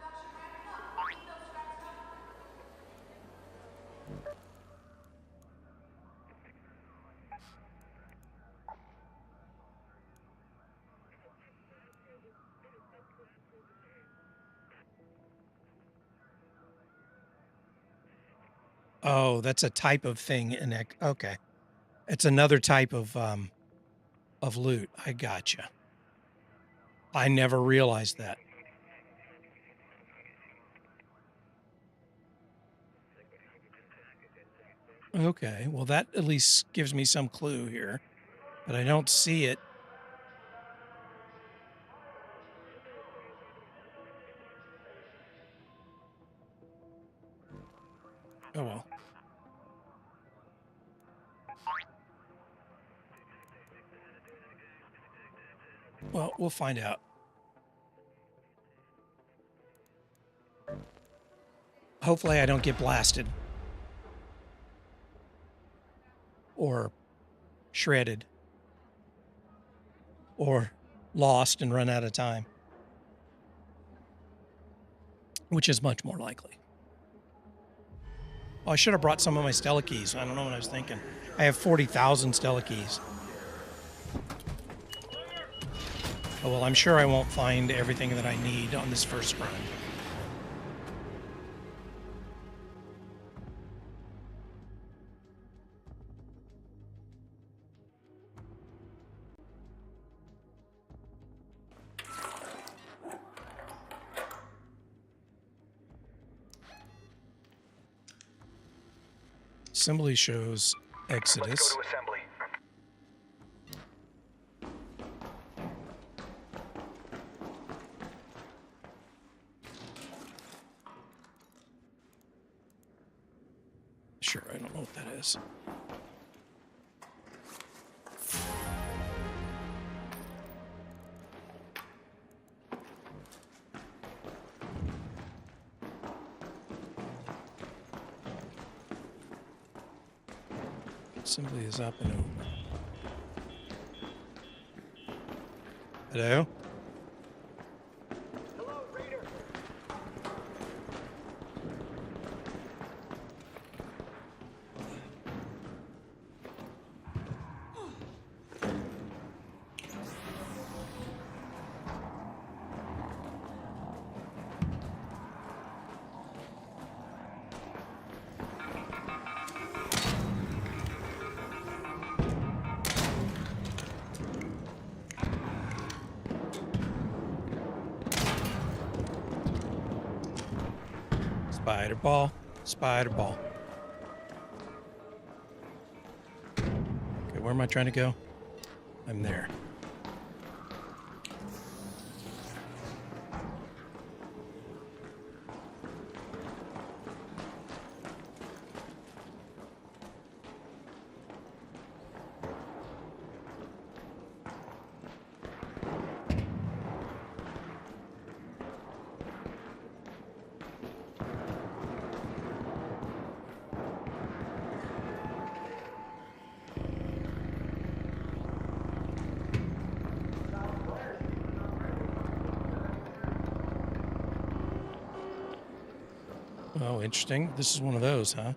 Oh, that's a type of thing in okay. It's another type of loot. I gotcha. I never realized that. Okay, well that at least gives me some clue here, but I don't see it. Oh well. Well, we'll find out. Hopefully I don't get blasted. Or shredded. Or lost and run out of time. Which is much more likely. Oh, I should have brought some of my Stella keys. I don't know what I was thinking. I have 40,000 Stella keys. Oh, well, I'm sure I won't find everything that I need on this first run. Assembly shows Exodus. Let's go to assembly. Sure, I don't know what that is. Assembly is up and over. Hello? Hello, Raider. Spider ball, spider ball. Okay, where am I trying to go? I'm there. Oh, interesting. This is one of those, huh?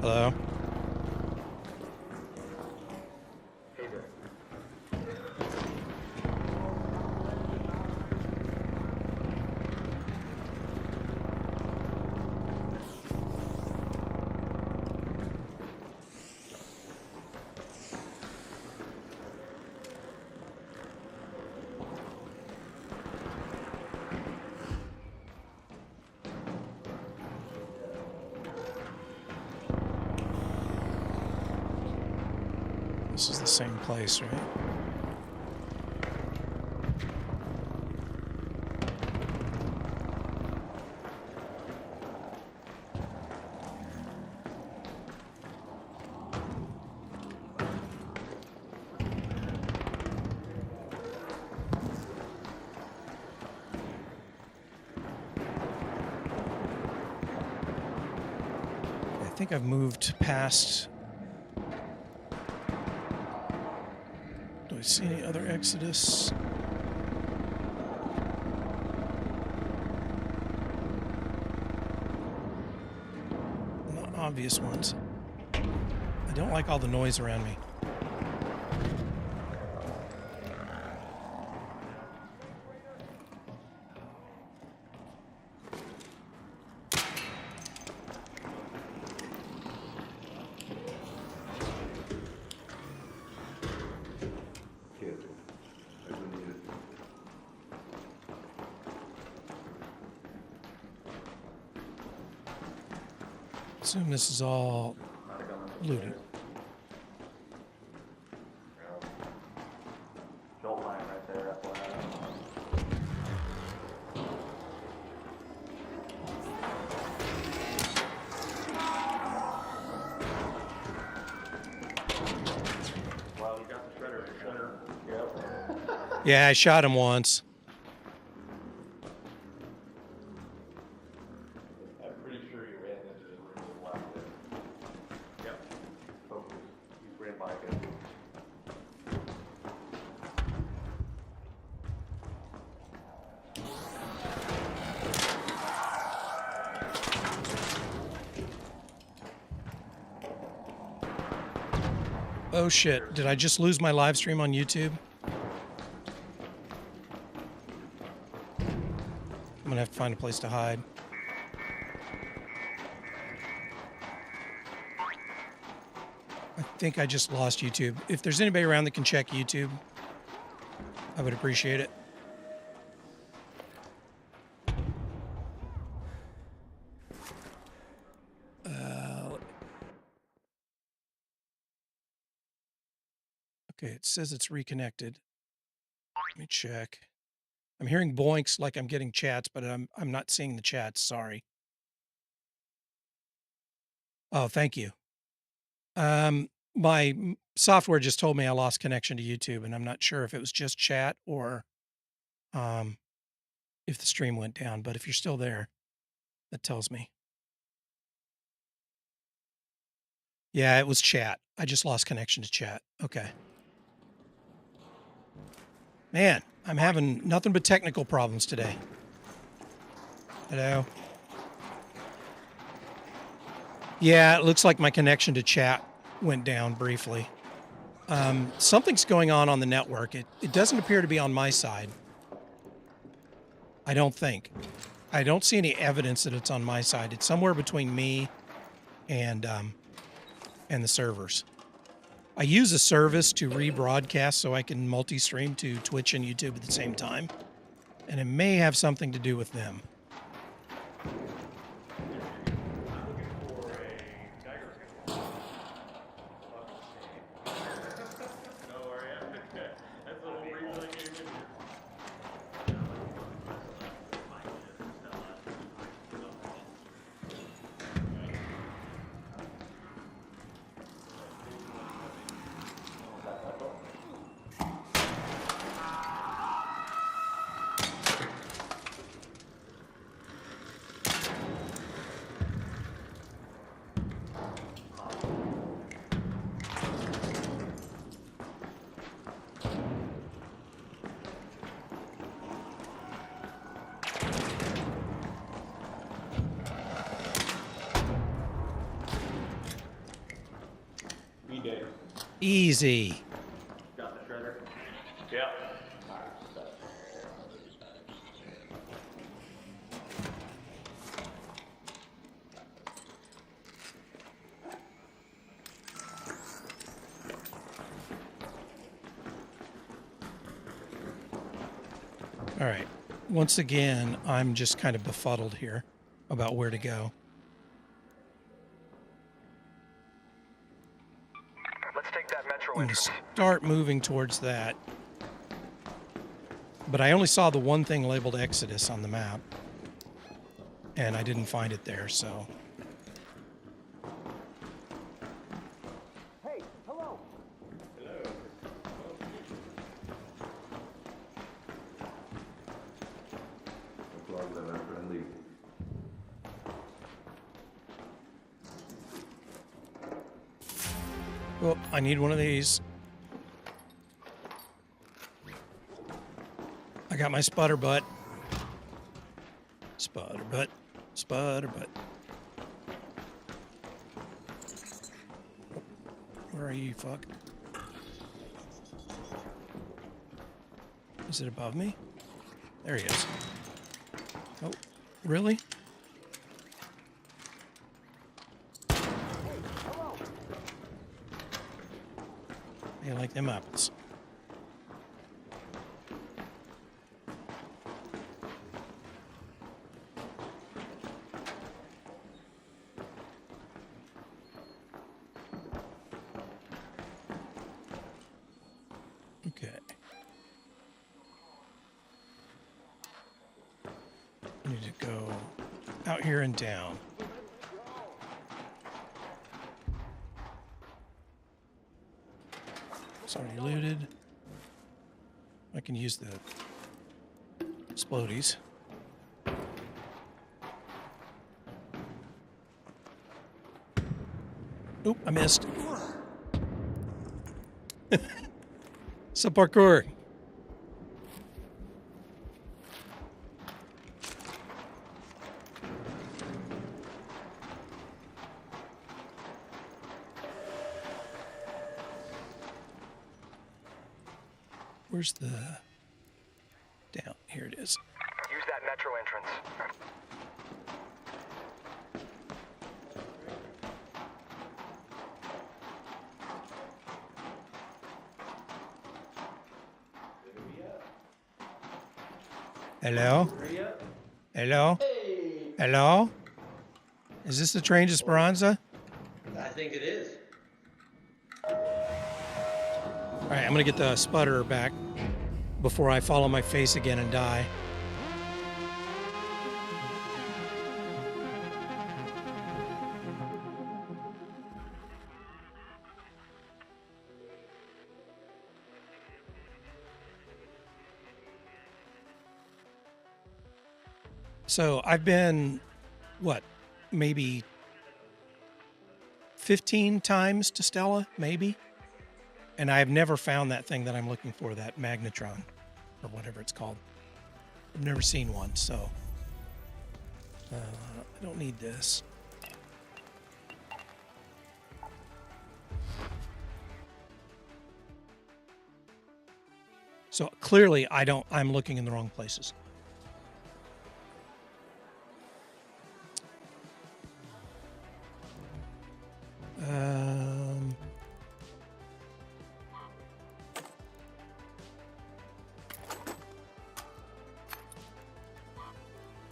Hello? Hey there. this is the same place, right? I think I've moved past. Do I see any other Exodus? Not obvious ones. I don't like all the noise around me. Assume this is all looted. Jolt line right there, Well, you got the shredder. Yep. Yeah, I shot him once. I'm pretty sure you ran into the room and left it. Yep. Focus. You ran by it. Oh shit, did I just lose my live stream on YouTube? I'm gonna have to find a place to hide. I think I just lost YouTube. If there's anybody around that can check YouTube, I would appreciate it. Okay, it says it's reconnected. Let me check. I'm hearing boinks like I'm getting chats, but I'm not seeing the chats. Sorry. Oh, thank you. My software just told me I lost connection to YouTube, and I'm not sure if it was just chat or if the stream went down. But if you're still there, that tells me. Yeah, it was chat. I just lost connection to chat. Okay. Man, I'm having nothing but technical problems today. Hello? Yeah, it looks like my connection to chat went down briefly. Something's going on the network. It doesn't appear to be on my side. I don't think. I don't see any evidence that it's on my side. It's somewhere between me and the servers. I use a service to rebroadcast so I can multi-stream to Twitch and YouTube at the same time. And it may have something to do with them. Easy. Got the shredder? Yep. All right. Once again, I'm just kind of befuddled here about where to go. Let's take that metro metro I'm going to entrance. start moving towards that. But I only saw the one thing labeled Exodus on the map. And I didn't find it there, so. Hey, hello. Applause that are friendly. Oh, I need one of these. I got my sputter butt. Sputter butt. Sputter butt. Where are you, fuck? Is it above me? There he is. Oh, really? I like them apples. Okay. I need to go out here and down. It's already looted. I can use the explodies. Oop, I missed. Some parkour. Where's the... down. Here it is. Use that metro entrance. Hello? Hello? Hello? Is this the train to Speranza? I think it is. All right, I'm gonna get the sputterer back before I fall on my face again and die. So I've been, what, maybe 15 times to Stella, maybe? And I've never found that thing that I'm looking for, that magnetron, or whatever it's called. I've never seen one, so I don't need this. So clearly I'm looking in the wrong places.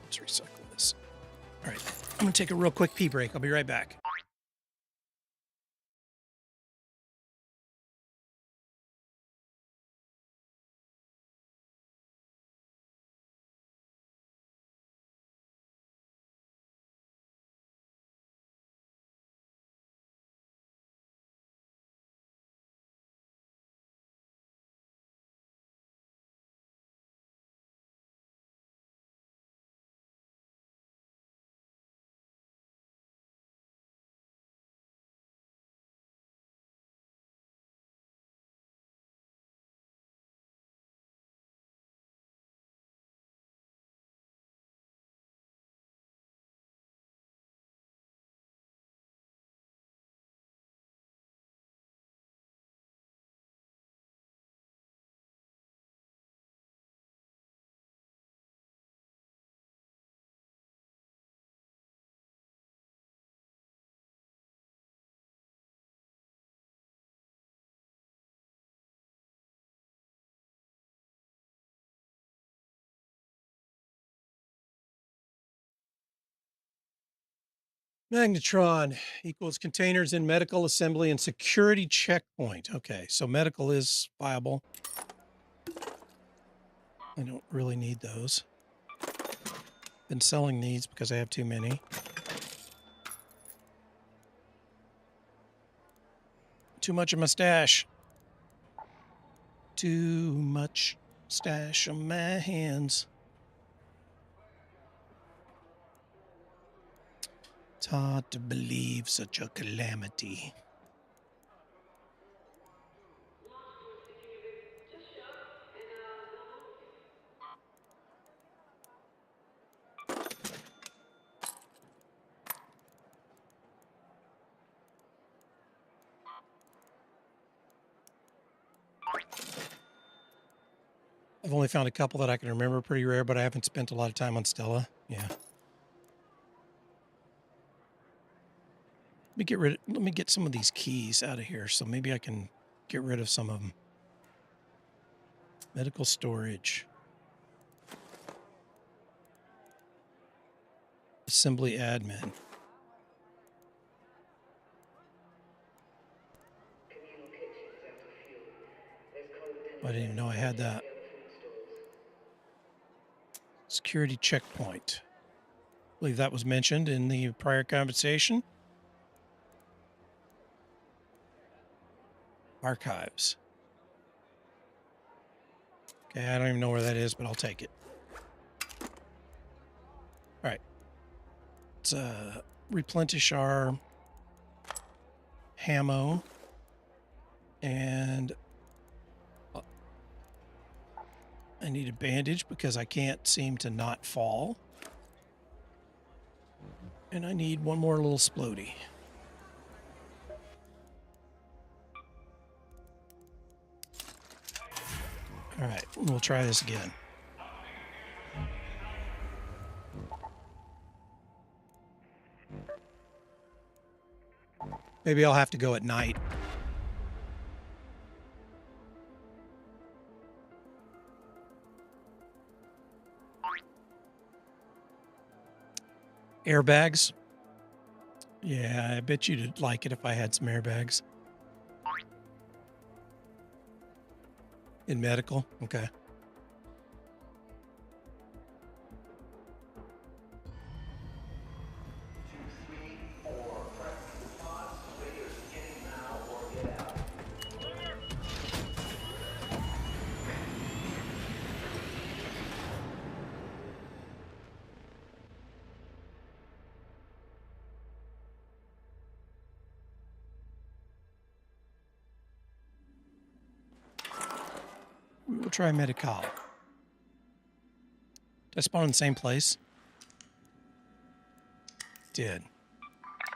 Let's recycle this. All right, I'm gonna take a real quick pee break. I'll be right back. Magnetron equals containers in medical assembly and security checkpoint. Okay, so medical is viable. I don't really need those. Been selling these because I have too many. Too much of my stash. Too much stash on my hands. It's hard to believe such a calamity. I've only found a couple that I can remember, pretty rare, but I haven't spent a lot of time on Stella. Yeah. Let me get some of these keys out of here, so maybe I can get rid of some of them. Medical storage. Assembly admin. I didn't even know I had that. Security checkpoint. I believe that was mentioned in the prior conversation. Archives. Okay, I don't even know where that is, but I'll take it. All right. Let's replenish our ammo. And I need a bandage because I can't seem to not fall. And I need one more little splody. All right, we'll try this again. Maybe I'll have to go at night. Airbags. Yeah, I bet you'd like it if I had some airbags. In medical? Okay. We'll try medical. Did I spawn in the same place? Did.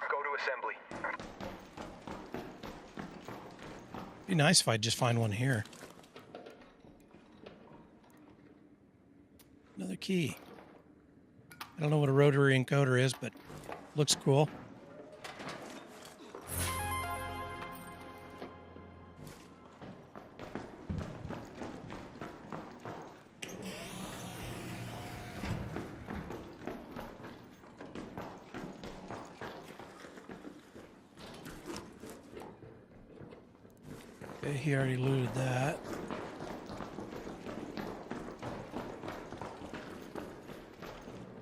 Go to assembly. Be nice if I'd just find one here. Another key. I don't know what a rotary encoder is, but looks cool. Okay, he already looted that.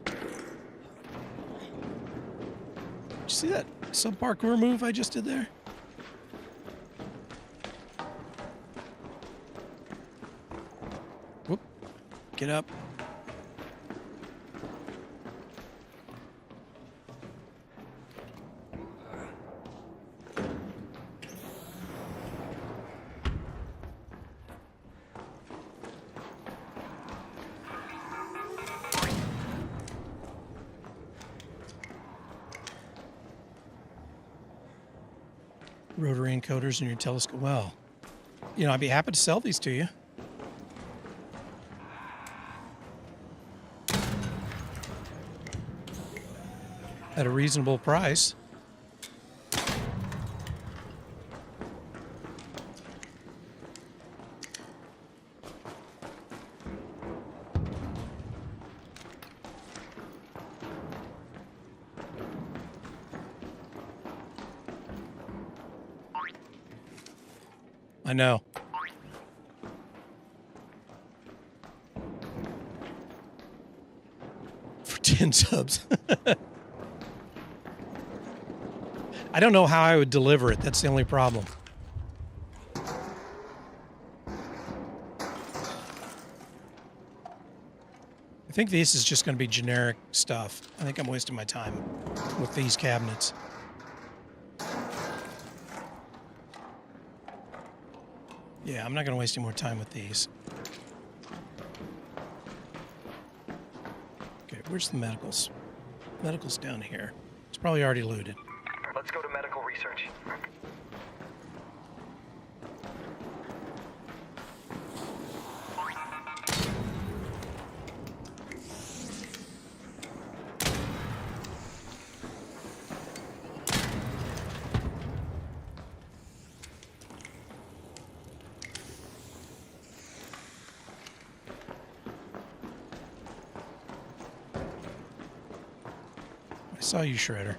Did you see that sub-parkour move I just did there? Whoop. Get up. Rotary encoders in your telescope. Well, you know, I'd be happy to sell these to you. At a reasonable price. I know. For 10 subs. I don't know how I would deliver it. That's the only problem. I think this is just going to be generic stuff. I think I'm wasting my time with these cabinets. Yeah, I'm not going to waste any more time with these. Okay, where's the medicals? Medicals down here. It's probably already looted. Let's go to medical research. I saw you, Shredder.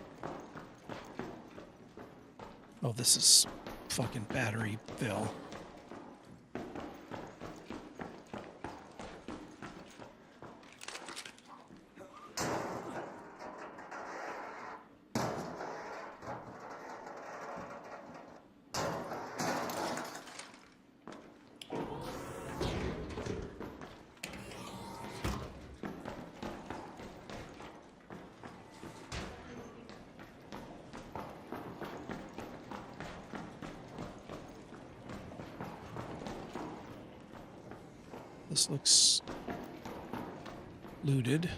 Oh, this is fucking battery fill. This looks looted.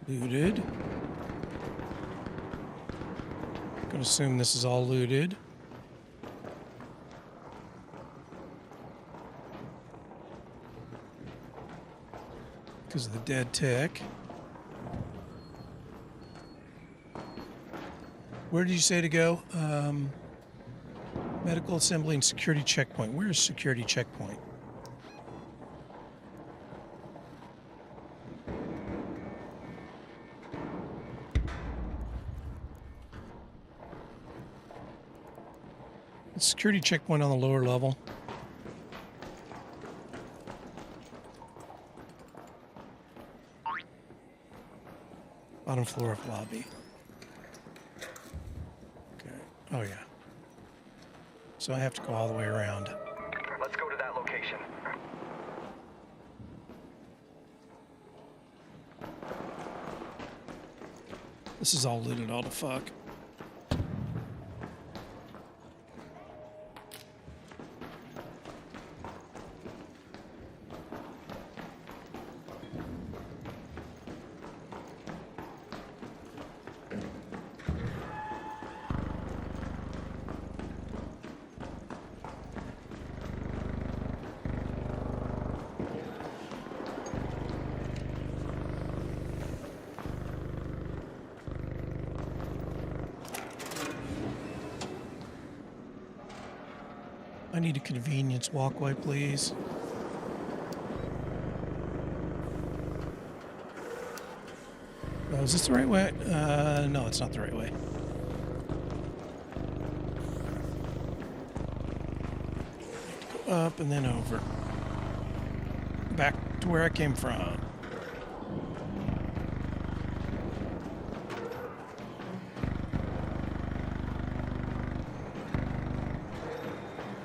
Looted. Gonna assume this is all looted. Because of the dead tech. Where did you say to go? Medical assembly and security checkpoint. Where is security checkpoint? Security checkpoint on the lower level. Bottom floor of lobby. Okay. Oh, yeah. So I have to go all the way around. Let's go to that location. This is all looted all the fuck. I need a convenience walkway, please. Oh, is this the right way? No, it's not the right way. Go up and then over. Back to where I came from.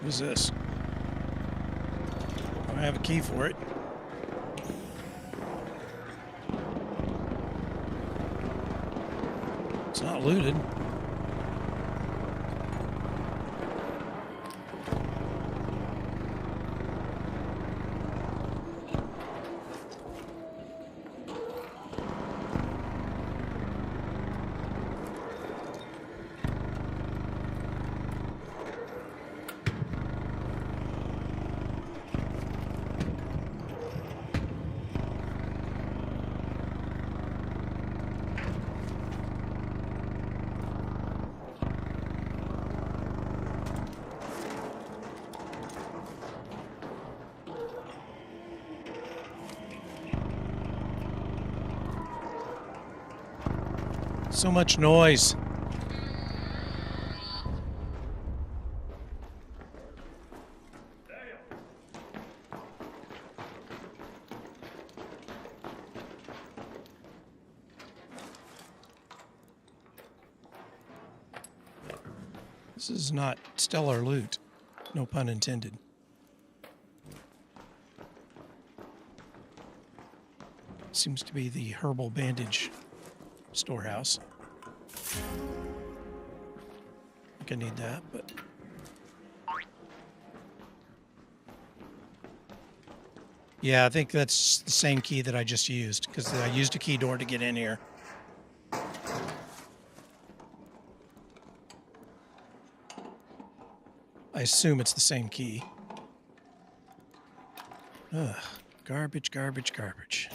What is this? I have a key for it. It's not looted. So much noise. This is not stellar loot. No pun intended. Seems to be the herbal bandage storehouse. I think I need that, but... Yeah, I think that's the same key that I just used, because I used a key door to get in here. I assume it's the same key. Ugh, garbage, garbage, garbage.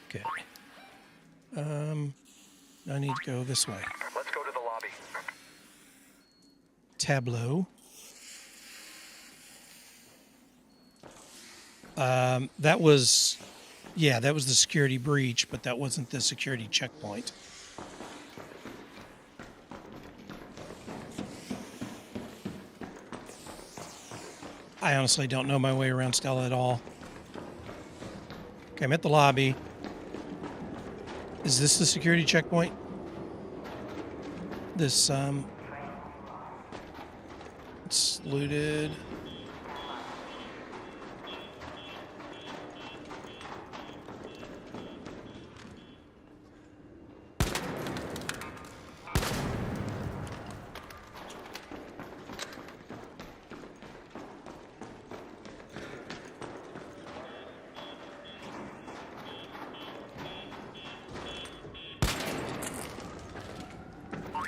Okay. I need to go this way. Let's go to the lobby. Tableau. That was the security breach, but that wasn't the security checkpoint. I honestly don't know my way around Stella at all. Okay, I'm at the lobby. Is this the security checkpoint? This, it's looted.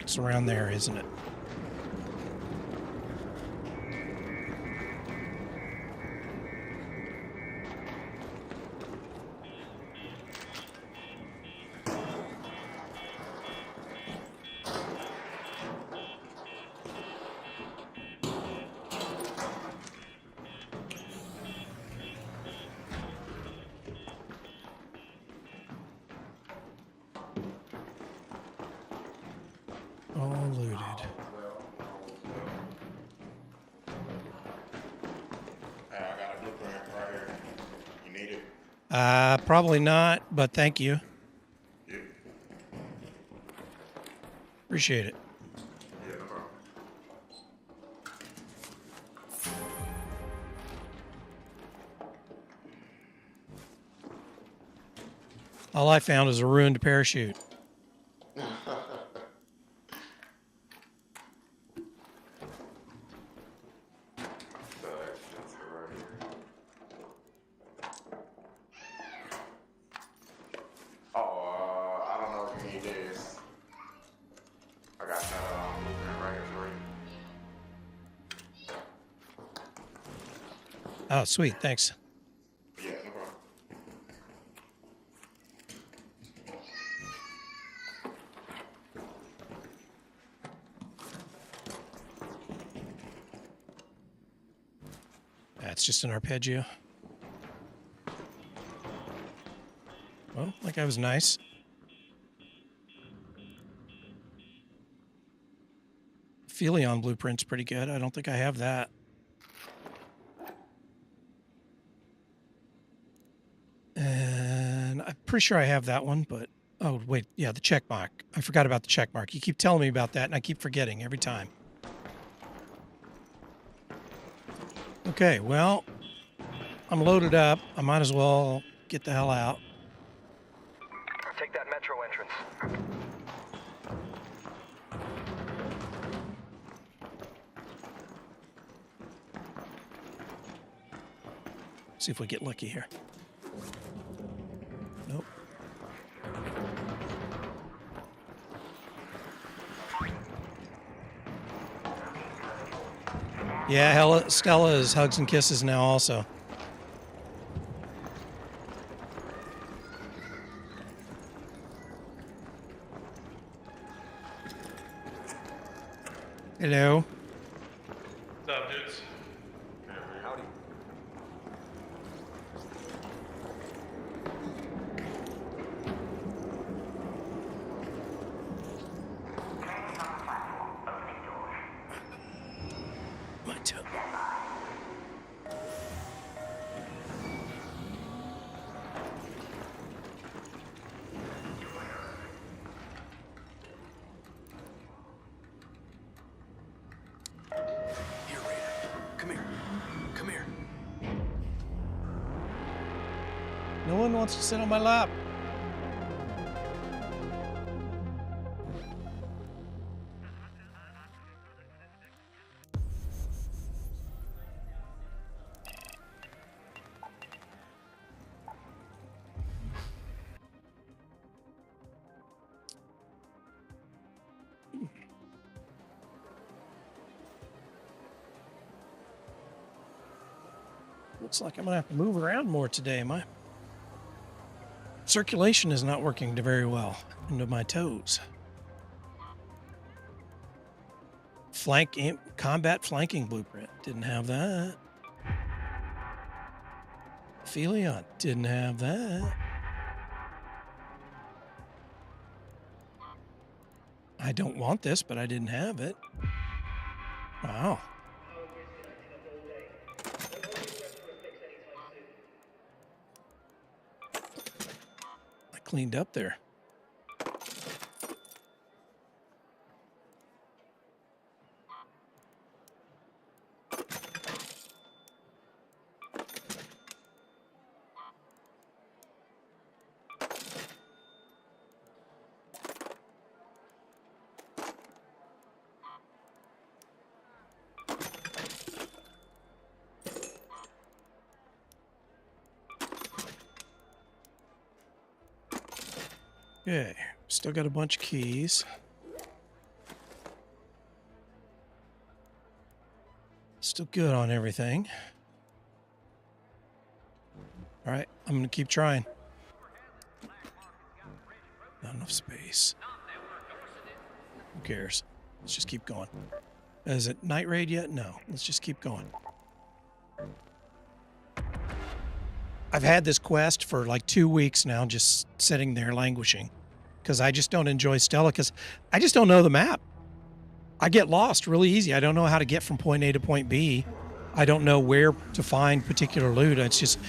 It's around there, isn't it? All looted. Hey, I got a blueprint right here. You need it? Probably not, but thank you. Yeah. Appreciate it. Yeah, no problem. All I found was a ruined parachute. I don't know if you need this. I got that blueprint right here for you. Oh, sweet. Thanks. Yeah, no problem. That's just an arpeggio. Well, that guy was nice. Phelion blueprint's pretty good. I don't think I have that. And I'm pretty sure I have that one, but... Oh, wait. Yeah, the check mark. I forgot about the check mark. You keep telling me about that, and I keep forgetting every time. Okay, well, I'm loaded up. I might as well get the hell out. Take that metro entrance. See if we get lucky here. Nope. Yeah, Stella is hugs and kisses now also. Hello. What's up, dudes? Howdy. My toe. Here, Raider. Come here. Come here. No one wants to sit on my lap. Looks like I'm gonna have to move around more today. My circulation is not working very well into my toes. Combat flanking blueprint. Didn't have that. Philion. Didn't have that. I don't want this, but I didn't have it. Wow. I cleaned up there. Okay, still got a bunch of keys. Still good on everything. All right, I'm gonna keep trying. Not enough space. Who cares? Let's just keep going. Is it night raid yet? No, let's just keep going. I've had this quest for like 2 weeks now, just sitting there languishing. Because I just don't enjoy Stella, because I just don't know the map. I get lost really easy. I don't know how to get from point A to point B. I don't know where to find particular loot. It's just,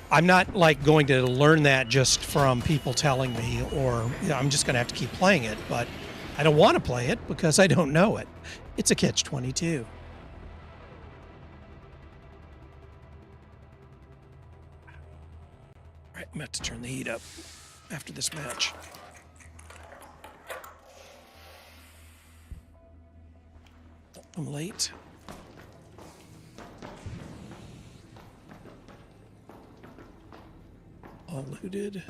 I'm not like going to learn that just from people telling me, or you know, I'm just going to have to keep playing it. But I don't want to play it because I don't know it. It's a catch-22. All right, I'm going to have to turn the heat up after this match. I'm late. All looted.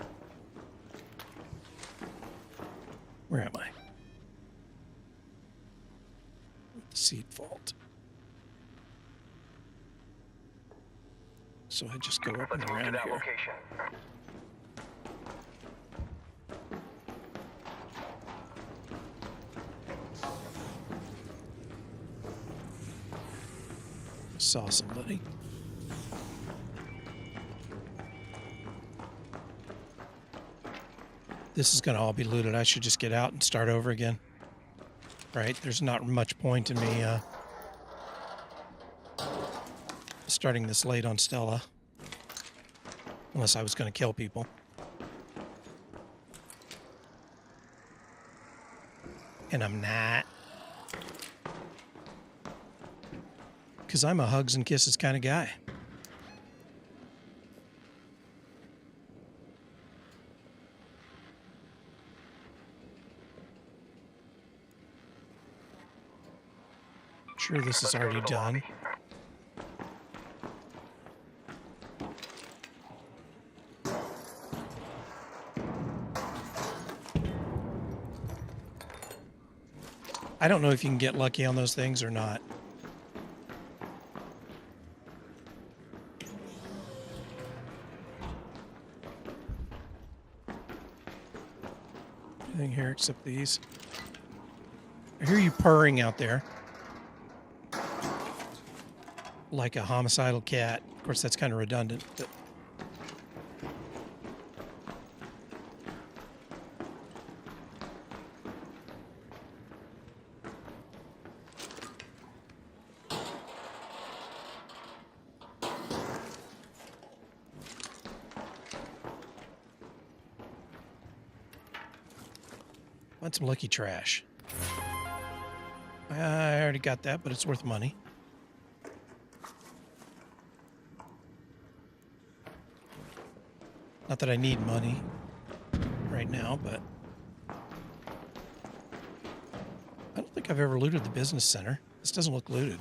Where am I? The seed vault. So I just go up and Let's move to around that here. location. Saw somebody. This is going to all be looted. I should just get out and start over again. Right? There's not much point in me starting this late on Stella. Unless I was going to kill people. And I'm not. Because I'm a hugs and kisses kind of guy. Sure, this is already done. I don't know if you can get lucky on those things or not. Anything here except these? I hear you purring out there. like a homicidal cat. Of course, that's kind of redundant, but want some lucky trash. I already got that, but it's worth money. Not that I need money right now, but I don't think I've ever looted the business center. This doesn't look looted.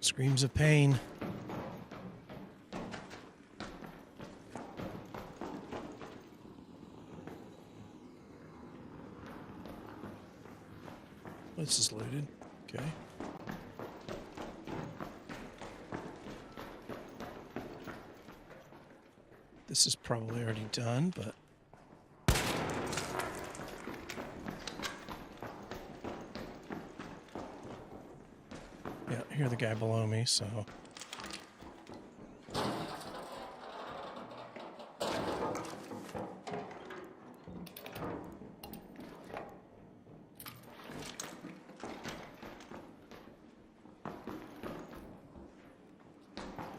Screams of pain. This is looted. Okay. This is probably already done, but yeah, I hear the guy below me, so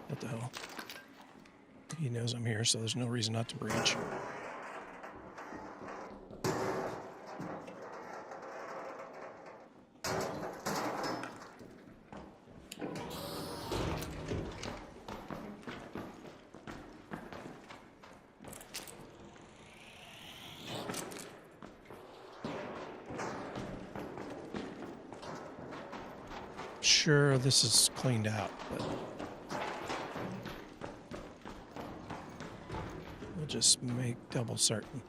what the hell? He knows I'm here, so there's no reason not to breach. Sure, this is cleaned out, but we'll just make double certain.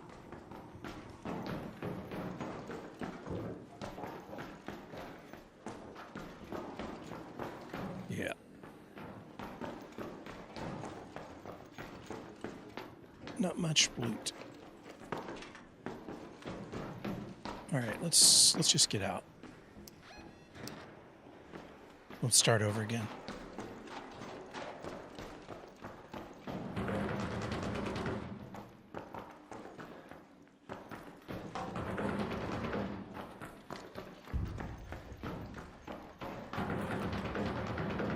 Yeah. Not much loot. All right, let's just get out. Let's start over again.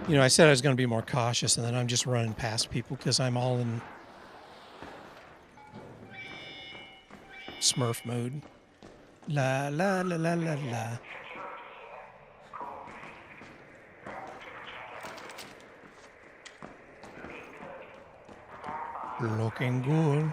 You know, I said I was going to be more cautious, and then I'm just running past people because I'm all in Smurf mode. La la la la la la. Looking good.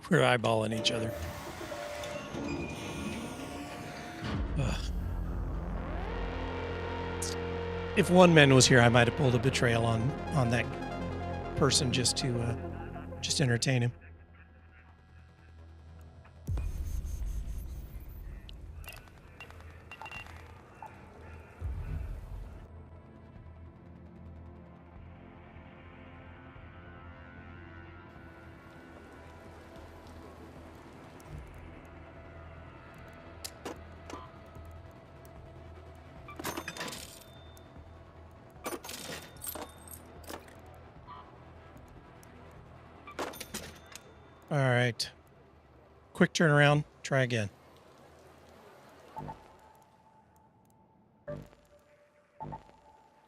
We're eyeballing each other. Ugh. If one man was here, I might have pulled a betrayal on that person just to just entertain him. All right. Quick turnaround. Try again.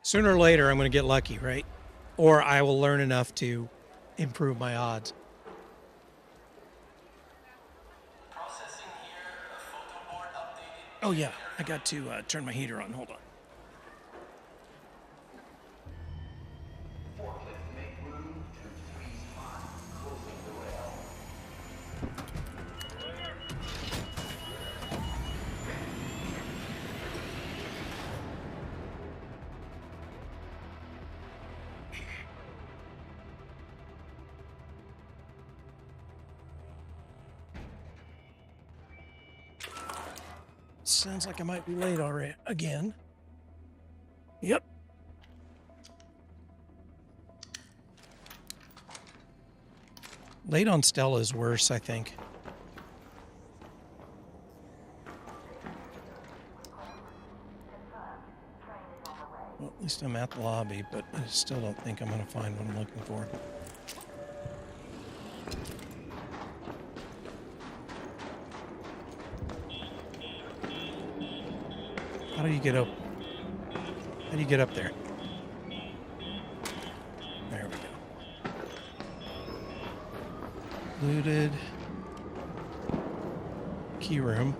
Sooner or later, I'm going to get lucky, right? Or I will learn enough to improve my odds. Processing here, the photo board updated Oh yeah, I got to turn my heater on. Hold on. Sounds like I might be late already again. Yep. Late on Stella is worse, I think. Well, at least I'm at the lobby, but I still don't think I'm going to find what I'm looking for. How do you get up? How do you get up there? There we go. Looted. Key room.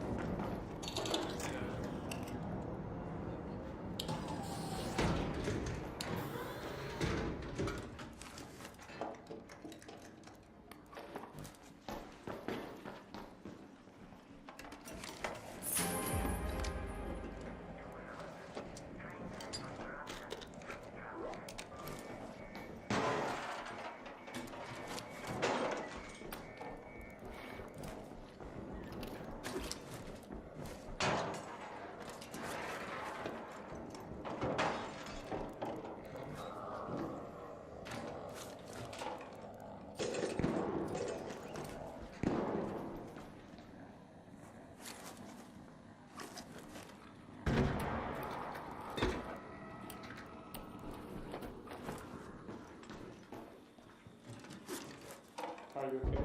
Are you okay?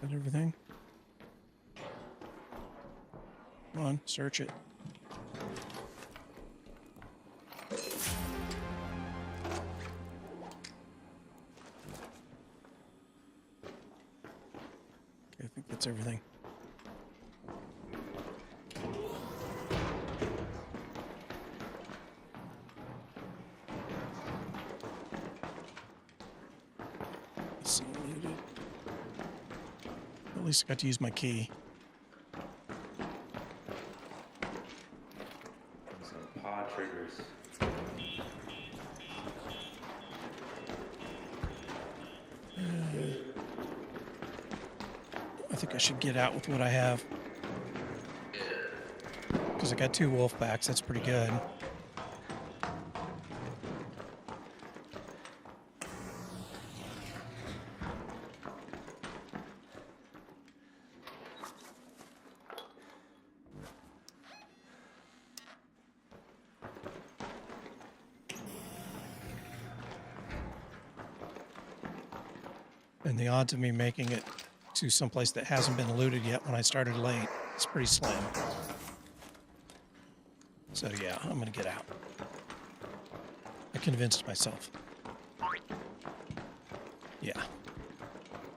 Got everything? Come on, search it. I think that's everything. So looted. At least I got to use my key. Some pod triggers. I think I should get out with what I have. Because I got 2 wolf packs, that's pretty good. And the odds of me making it to someplace that hasn't been looted yet when I started late, it's pretty slim. So yeah, I'm gonna get out. I convinced myself. Yeah.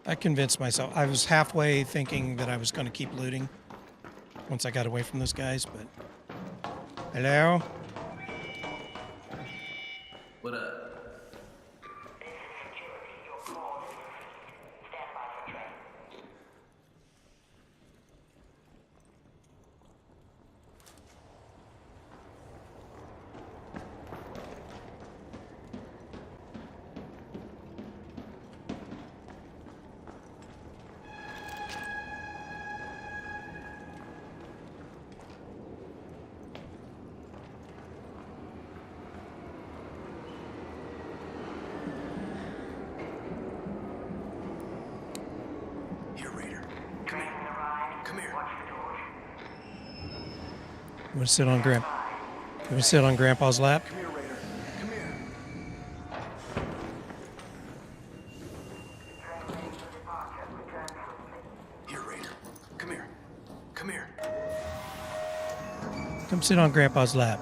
I convinced myself. I was halfway thinking that I was gonna keep looting once I got away from those guys, but... Hello? What up? You want to sit on You want to sit on Grandpa's lap? Come here, Raider. Come here. sit on Grandpa's lap.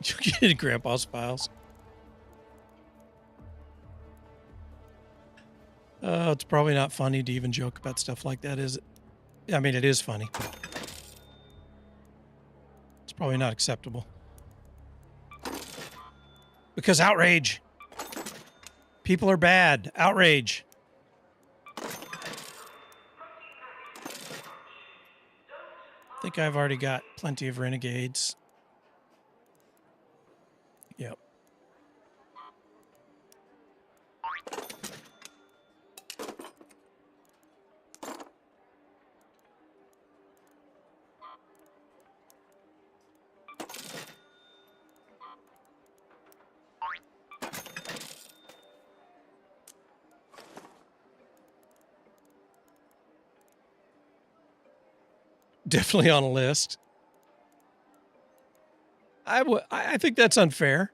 You get into Grandpa's files. It's probably not funny to even joke about stuff like that, is it? I mean, it is funny. It's probably not acceptable. Because outrage. People are bad. Outrage. I think I've already got plenty of renegades. Yep. Definitely on a list. I think that's unfair.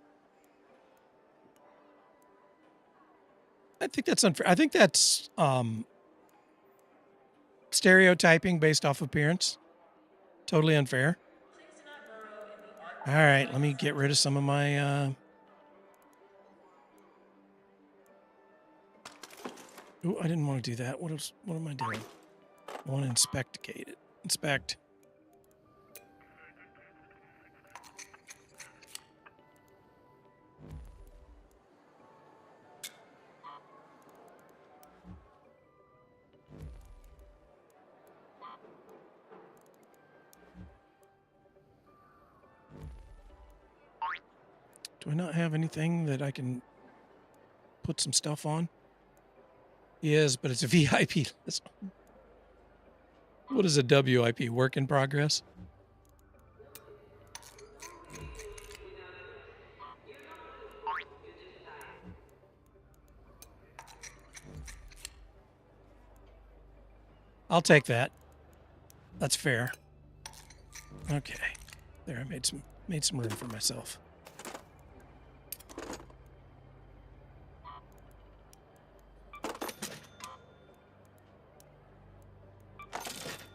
I think that's unfair. I think that's stereotyping based off appearance. Totally unfair. All right, let me get rid of some of my Ooh, I didn't want to do that. What am I doing? I want to inspecticate it. Inspect. Do I not have anything that I can put some stuff on? Yes, but it's a VIP list. What is a WIP? Work in progress? I'll take that. That's fair. Okay. There, I made some room for myself.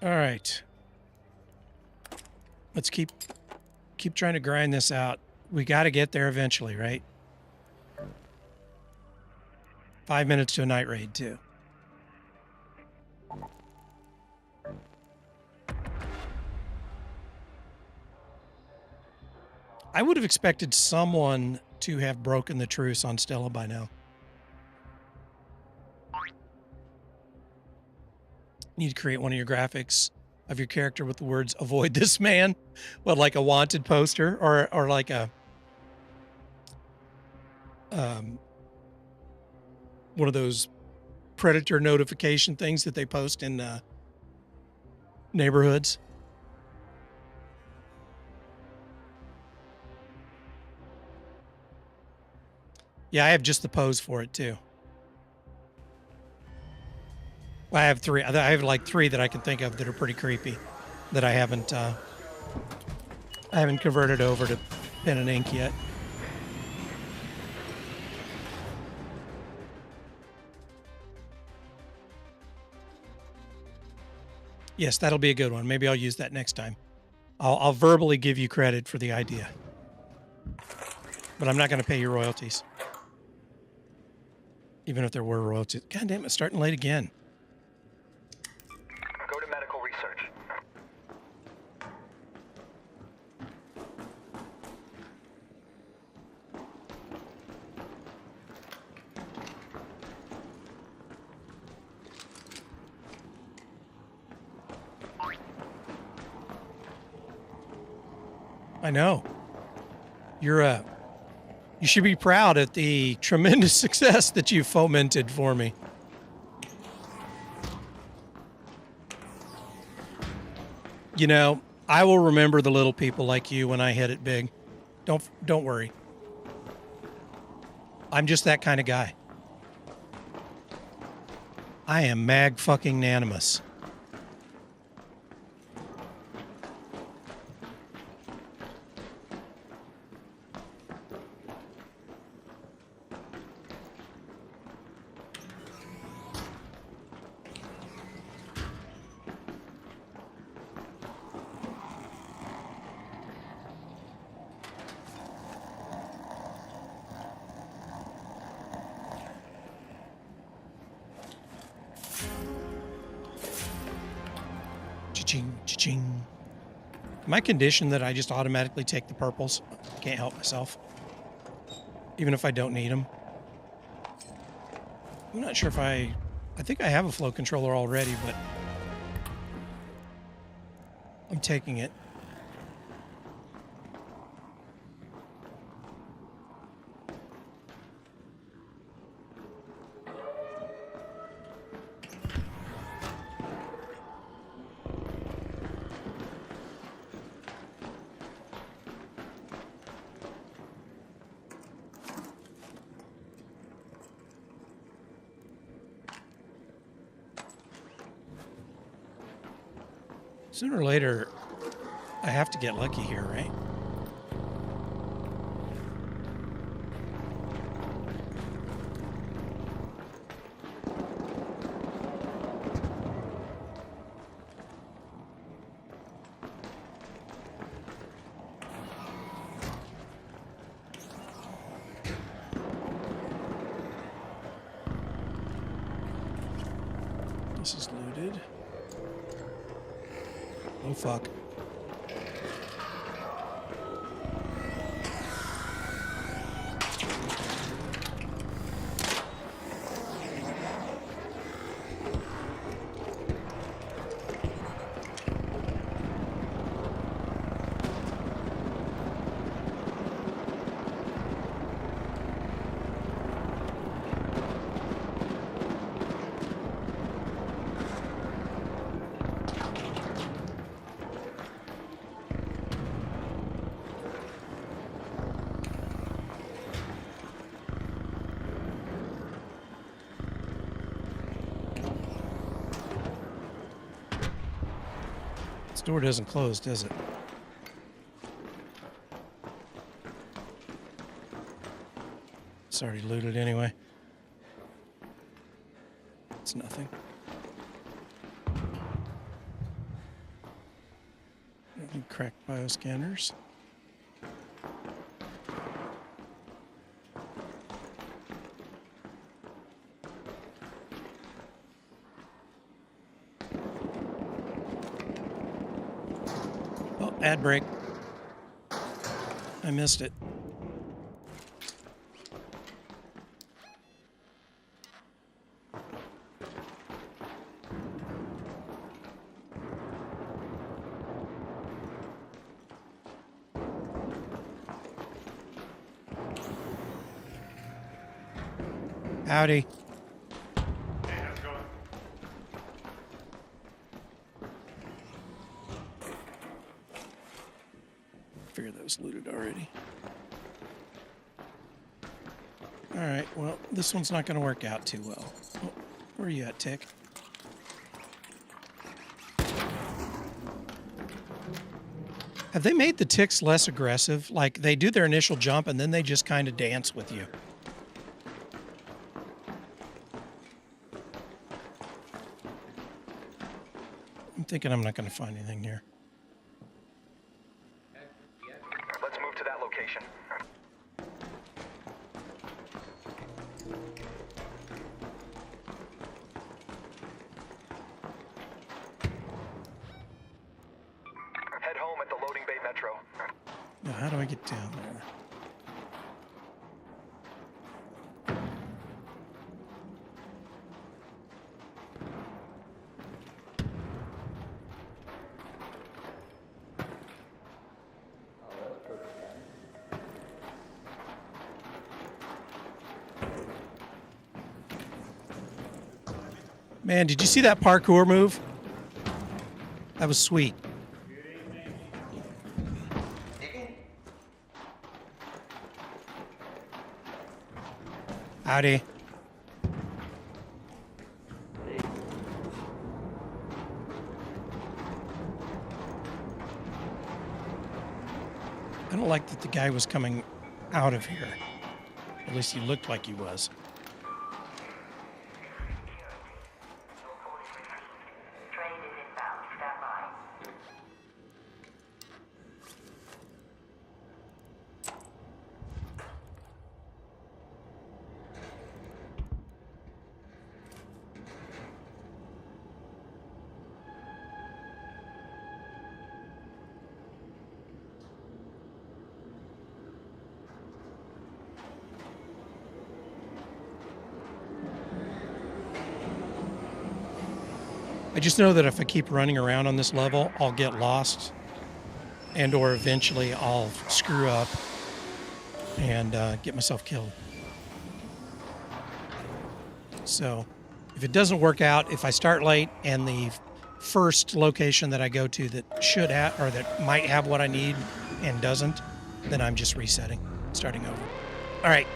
All right. Let's keep trying to grind this out. We got to get there eventually, right? 5 minutes to a night raid, too. I would have expected someone to have broken the truce on Stella by now. You need to create one of your graphics of your character with the words "avoid this man," well, like a wanted poster or like a one of those predator notification things that they post in neighborhoods. Yeah, I have just the pose for it too. I have three. I have like three that I can think of that are pretty creepy, that I haven't converted over to pen and ink yet. Yes, that'll be a good one. Maybe I'll use that next time. I'll verbally give you credit for the idea, but I'm not going to pay you royalties, even if there were royalties. God damn, it's starting late again. Go to medical research. I know. You should be proud at the tremendous success that you've fomented for me. You know, I will remember the little people like you when I hit it big. Don't worry. I'm just that kind of guy. I am mag-fucking-nanimous. Cha-ching, cha-ching. Am I conditioned that I just automatically take the purples? Can't help myself. Even if I don't need them. I'm not sure if I think I have a flow controller already, but I'm taking it. Sooner or later, I have to get lucky here, right? This is looted. Oh, fuck. This door doesn't close, does it? It's already looted anyway. It's nothing. Cracked bioscanners. Oh, ad break. I missed it. Howdy. Hey, how's it going? Figure that was looted already. All right, well, this one's not going to work out too well. Oh, where are you at, Tick? Have they made the ticks less aggressive? Like, they do their initial jump and then they just kind of dance with you. I'm thinking I'm not going to find anything here. Let's move to that location. Head home at the loading bay metro. Now, how do I get down there? Man, did you see that parkour move? That was sweet. Howdy. I don't like that the guy was coming out of here. At least he looked like he was. I just know that if I keep running around on this level, I'll get lost and or eventually I'll screw up and get myself killed. So if it doesn't work out, if I start late and the first location that I go to that should have or that might have what I need and doesn't, then I'm just resetting, starting over. All right,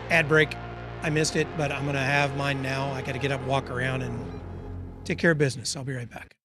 ad break. I missed it, but I'm going to have mine now. I got to get up, walk around, and take care of business. I'll be right back.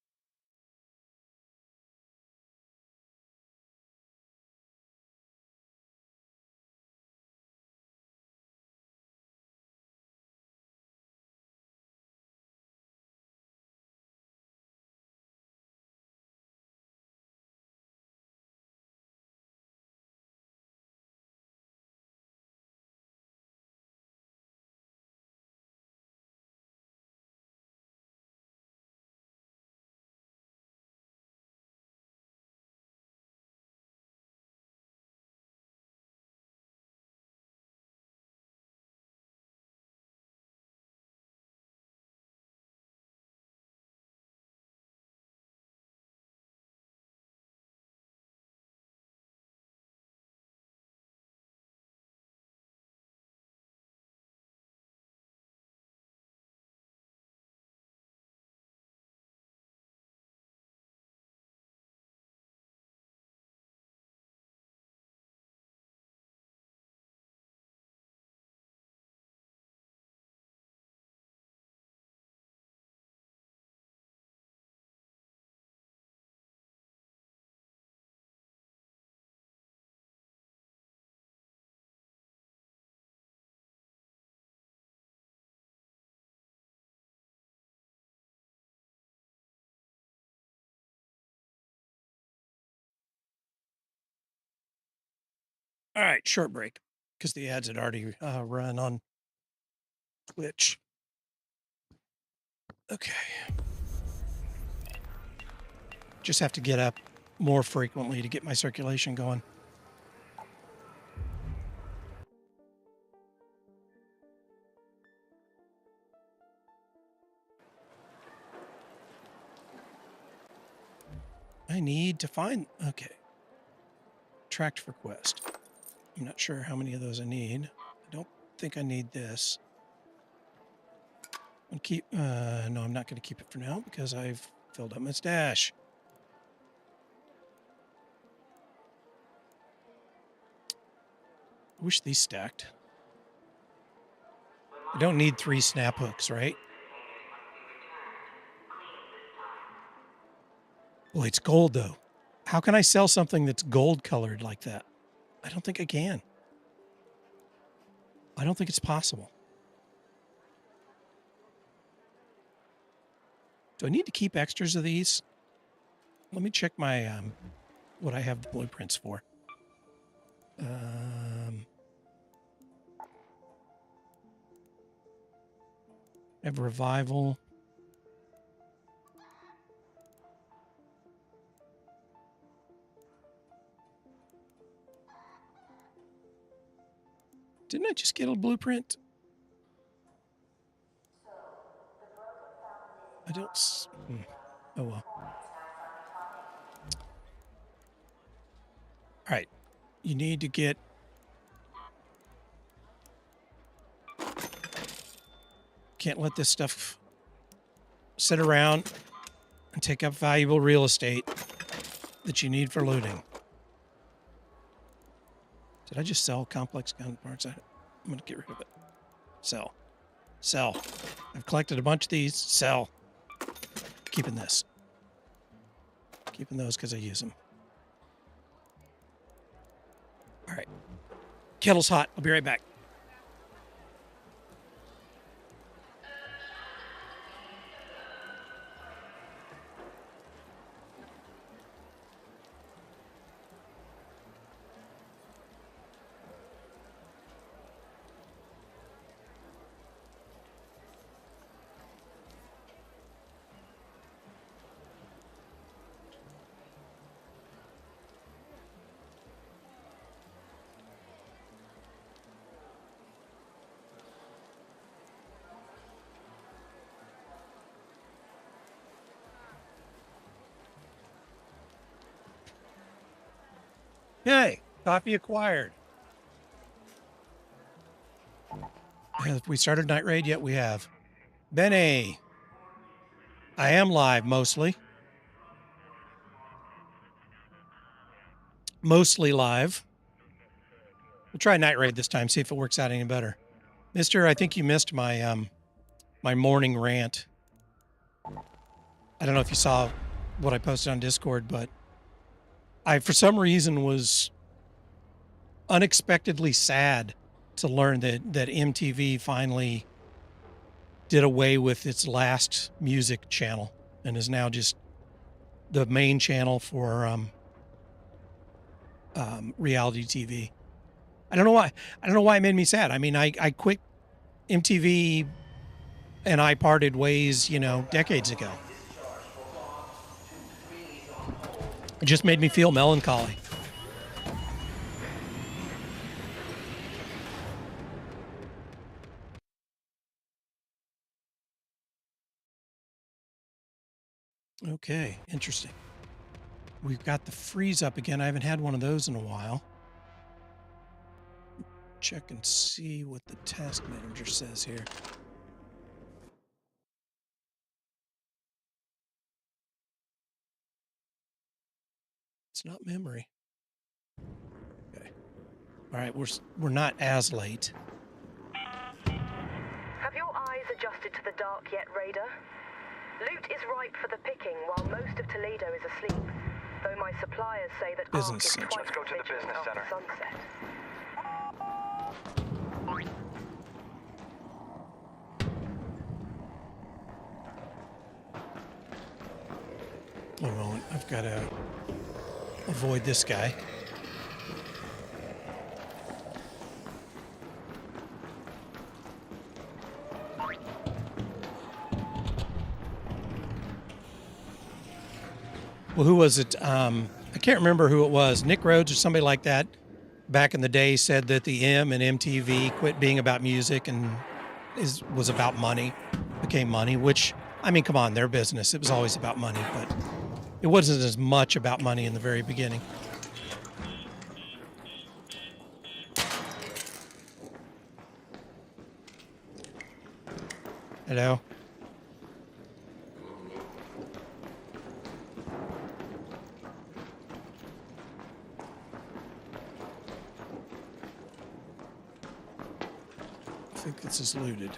All right, short break because the ads had already run on Twitch. Okay. Just have to get up more frequently to get my circulation going. I need to find, okay. Tracked for quest. I'm not sure how many of those I need. I don't think I need this. I'll keep, no, I'm not going to keep it for now because I've filled up my stash. I wish these stacked. I don't need 3 snap hooks, right? Boy, it's gold though. How can I sell something that's gold colored like that? I don't think I can. I don't think it's possible. Do I need to keep extras of these? Let me check my, what I have the blueprints for. I have revival. Didn't I just get a blueprint? I don't. Oh well. All right. You need to get. Can't let this stuff sit around and take up valuable real estate that you need for looting. Did I just sell complex gun parts? I'm going to get rid of it. Sell. Sell. I've collected a bunch of these. Sell. Keeping this. Keeping those because I use them. All right. Kettle's hot. I'll be right back. Hey, coffee acquired. Have we started Night Raid yet? We have. Benny. I am live mostly. Mostly live. We'll try Night Raid this time, see if it works out any better. Mister, I think you missed my my morning rant. I don't know if you saw what I posted on Discord, but I, for some reason, was unexpectedly sad to learn that MTV finally did away with its last music channel and is now just the main channel for reality TV. I don't know why. I don't know why it made me sad. I mean, I quit MTV and I parted ways, you know, decades ago. It just made me feel melancholy. Okay, interesting. We've got the freeze up again. I haven't had one of those in a while. Check and see what the task manager says here. It's not memory. Okay. All right, we're not as late. Have your eyes adjusted to the dark yet, Raider? Loot is ripe for the picking while most of Toledo is asleep. Though my suppliers say that Ark Business is center. twice Let's go to the vigilant business after center. sunset. One moment. I've got to avoid this guy. Well, who was it? I can't remember who it was. Nick Rhodes or somebody like that back in the day said that the M and MTV quit being about music and was about money, became money, which, I mean, come on, their business. It was always about money, but it wasn't as much about money in the very beginning. Hello? I think this is looted.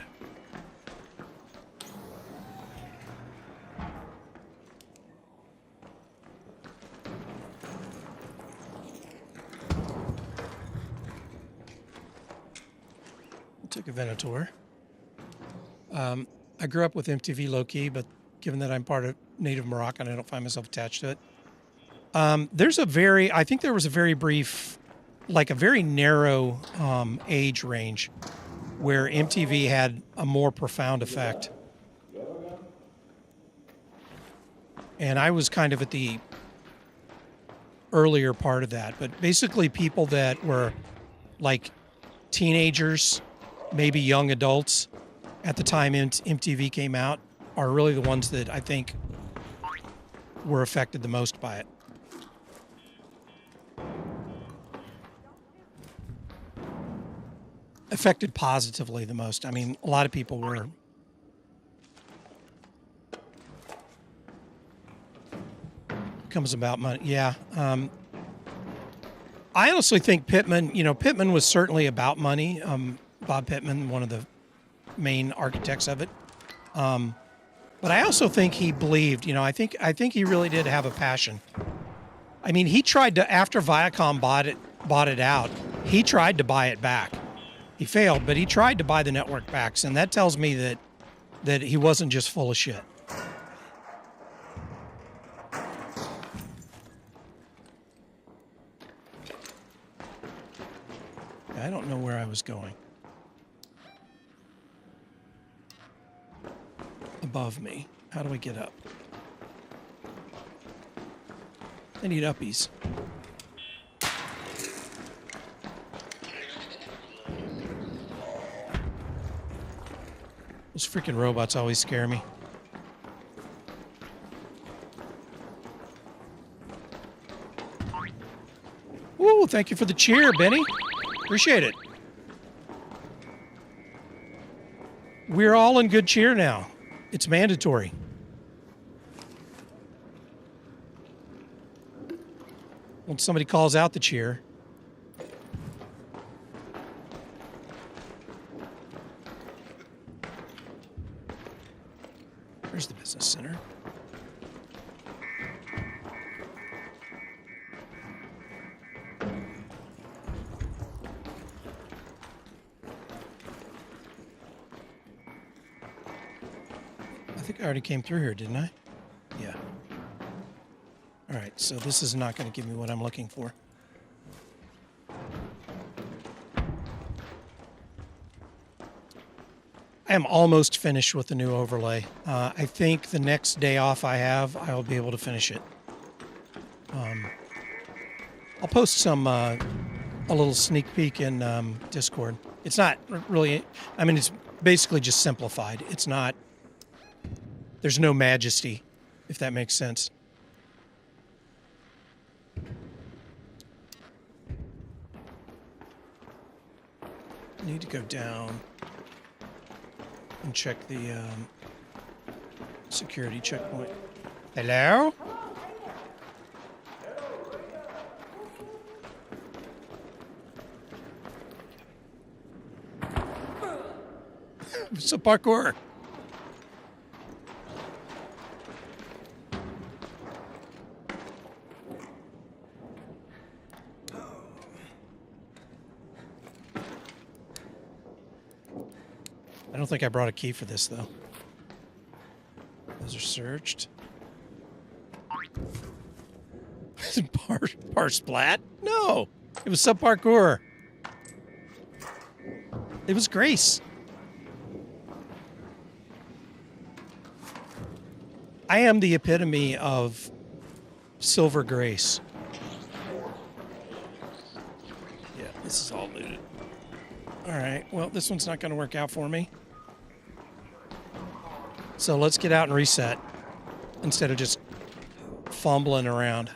Took a Venator. I grew up with MTV low-key, but given that I'm part of native Moroccan, I don't find myself attached to it. I think there was a very brief, like a very narrow age range where MTV had a more profound effect. And I was kind of at the earlier part of that, but basically people that were like teenagers, maybe young adults at the time MTV came out are really the ones that I think were affected the most by it. Affected positively the most. I mean, a lot of people were. Comes about money. Yeah. I honestly think Pittman was certainly about money. Bob Pittman, one of the main architects of it. But I also think he believed, you know, I think he really did have a passion. I mean, he tried to, after Viacom bought it out, he tried to buy it back. He failed, but he tried to buy the network back, and that tells me that he wasn't just full of shit. I don't know where I was going. Above me. How do I get up? I need uppies. Those freaking robots always scare me. Ooh, thank you for the cheer, Benny. Appreciate it. We're all in good cheer now. It's mandatory. Once somebody calls out the cheer. Where's the business center? I think I already came through here, didn't I? Yeah. All right, so this is not going to give me what I'm looking for. I am almost finished with the new overlay. I think the next day off I have, I'll be able to finish it. I'll post some, a little sneak peek in Discord. It's not really, I mean, it's basically just simplified. It's not, there's no majesty, if that makes sense. I need to go down and check the security checkpoint. Hello? What's up, parkour? I don't think I brought a key for this, though. Those are searched. Par splat? No! It was sub parkour. It was grace. I am the epitome of silver grace. Yeah, this is all looted. All right, well, this one's not going to work out for me. So let's get out and reset instead of just fumbling around.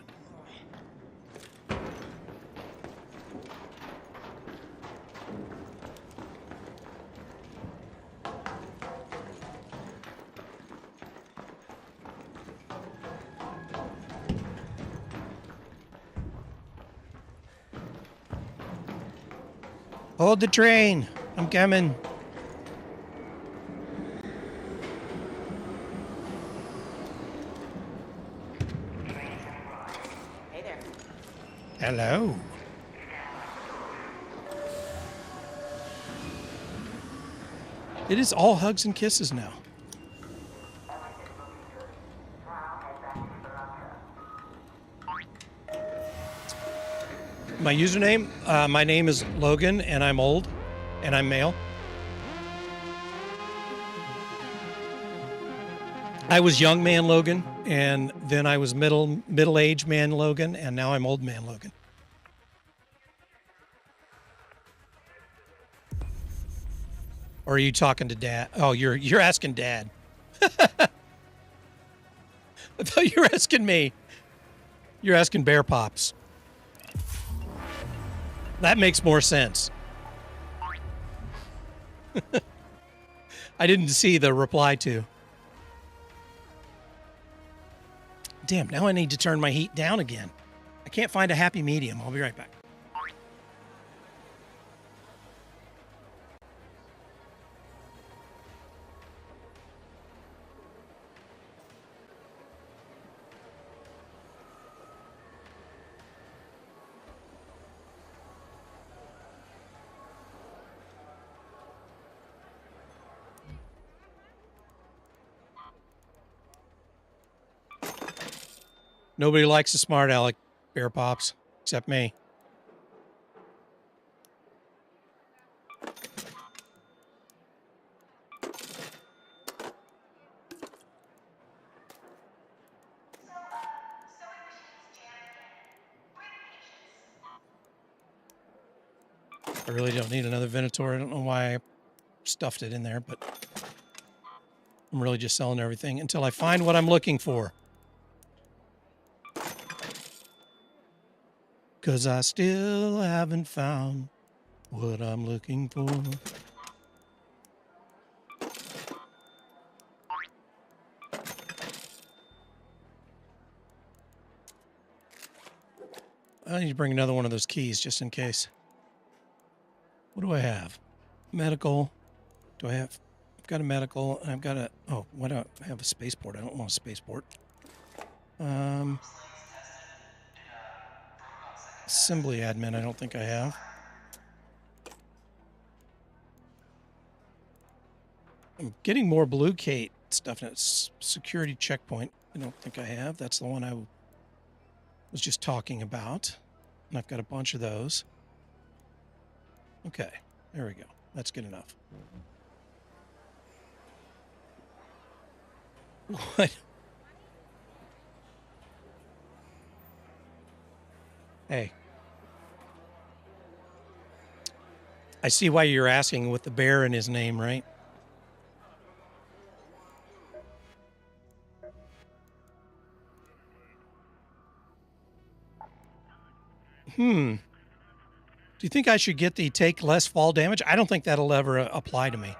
Hold the train. I'm coming. Hey there. Hello. It is all hugs and kisses now. My username, my name is Logan, and I'm old, and I'm male. I was young man Logan, and then I was middle-aged man Logan, and now I'm old man Logan. Or are you talking to Dad? Oh, you're asking Dad. I thought you were asking me. You're asking Bear Pops. That makes more sense. I didn't see the reply to. Damn, now I need to turn my heat down again. I can't find a happy medium. I'll be right back. Nobody likes a smart aleck, Bear Pops, except me. I really don't need another Venator. I don't know why I stuffed it in there, but I'm really just selling everything until I find what I'm looking for. Because I still haven't found what I'm looking for. I need to bring another one of those keys just in case. What do I have? Medical. Do I have? I've got a medical, and I've got a. Oh, why don't I have a spaceport? I don't want a spaceport. Assembly admin. I don't think I have. I'm getting more Blue Kate stuff. And it's security checkpoint. I don't think I have. That's the one I was just talking about. And I've got a bunch of those. Okay, there we go. That's good enough. What? Hey. I see why you're asking with the bear in his name, right? Do you think I should get the take less fall damage? I don't think that'll ever apply to me.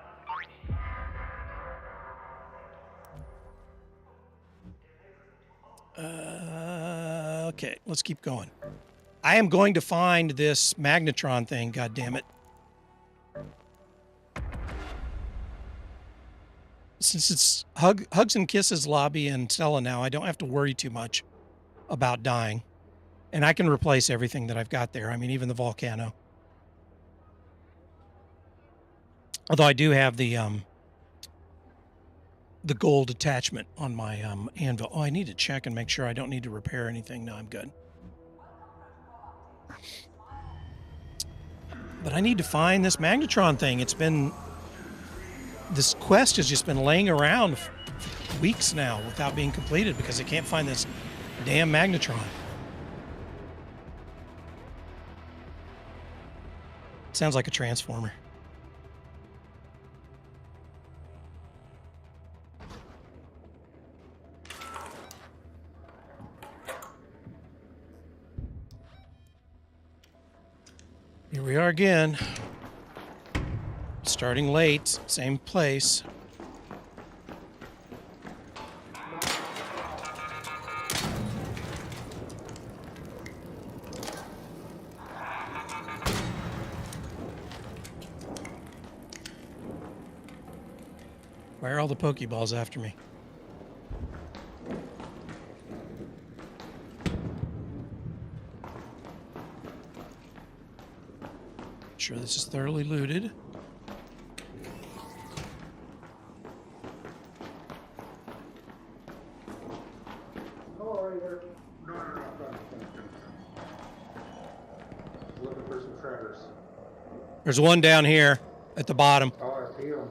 Okay, let's keep going. I am going to find this magnetron thing, God damn it. Since it's Hugs and Kisses lobby and Stella now, I don't have to worry too much about dying. And I can replace everything that I've got there. I mean, even the Volcano. Although I do have the gold attachment on my anvil. Oh, I need to check and make sure I don't need to repair anything. No, I'm good. But I need to find this magnetron thing. This quest has just been laying around for weeks now without being completed because I can't find this damn magnetron. Sounds like a transformer. Here we are again. Starting late, same place. Why are all the Pokeballs after me? Sure this is thoroughly looted. Looking for some treasures. There's one down here at the bottom. Oh, I see them.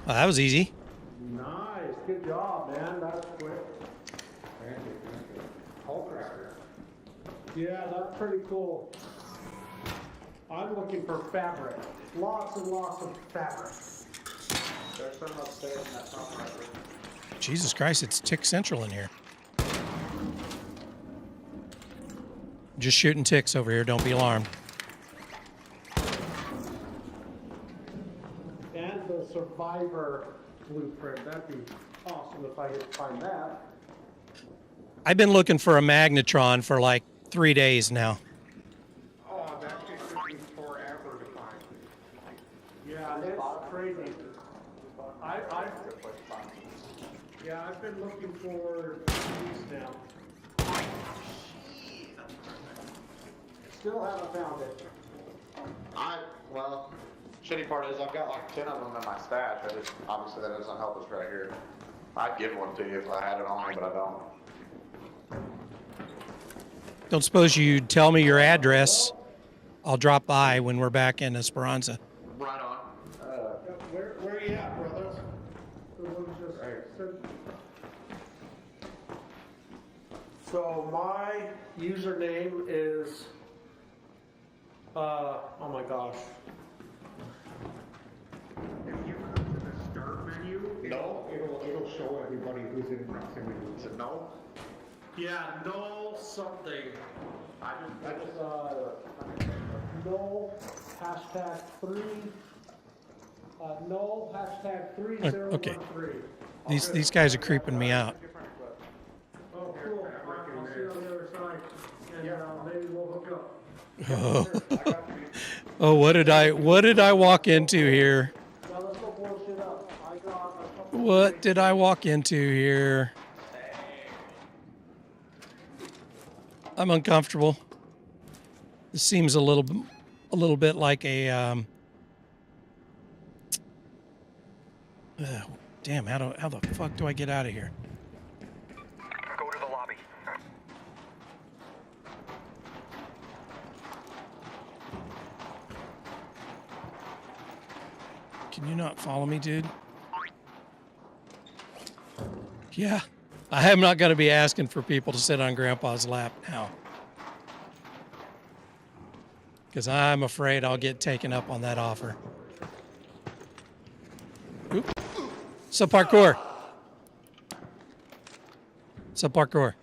Oh, that was easy. Nice, good job, man. That's quick. Thank you. Hulk Rider. Yeah, that's pretty cool. I'm looking for fabric. Lots and lots of fabric. There's some upstairs in that top right. Jesus Christ, it's Tick Central in here. Just shooting ticks over here, don't be alarmed. And the survivor blueprint. That'd be awesome if I could find that. I've been looking for a magnetron for like 3 days now. Oh, that shit took me forever to find. Yeah, it's crazy. I've been looking for these now. Still haven't found it. Well, Shitty part is I've got like 10 of them in my stash. I just, obviously that doesn't help us right here. I'd give one to you if I had it on me, but I don't. Don't suppose you'd tell me your address. I'll drop by when we're back in Esperanza. Right on. Where are you at, brothers? So my username is, oh my gosh. If you come to the start menu, it'll show everybody who's in proximity. Is it no? Yeah, no something. No hashtag 3. No hashtag 3013. Okay. These guys are creeping me out. Oh, cool. I'll see you on the other side, and maybe we'll hook up. Oh, what did I walk into here? Now let's go blow shit up. I got a couple. What did I walk into here? I'm uncomfortable. This seems a little bit like a damn, how the fuck do I get out of here? Go to the lobby. Can you not follow me, dude? Yeah. I am not going to be asking for people to sit on Grandpa's lap now. Because I'm afraid I'll get taken up on that offer. Oop. Sub parkour. Sub parkour.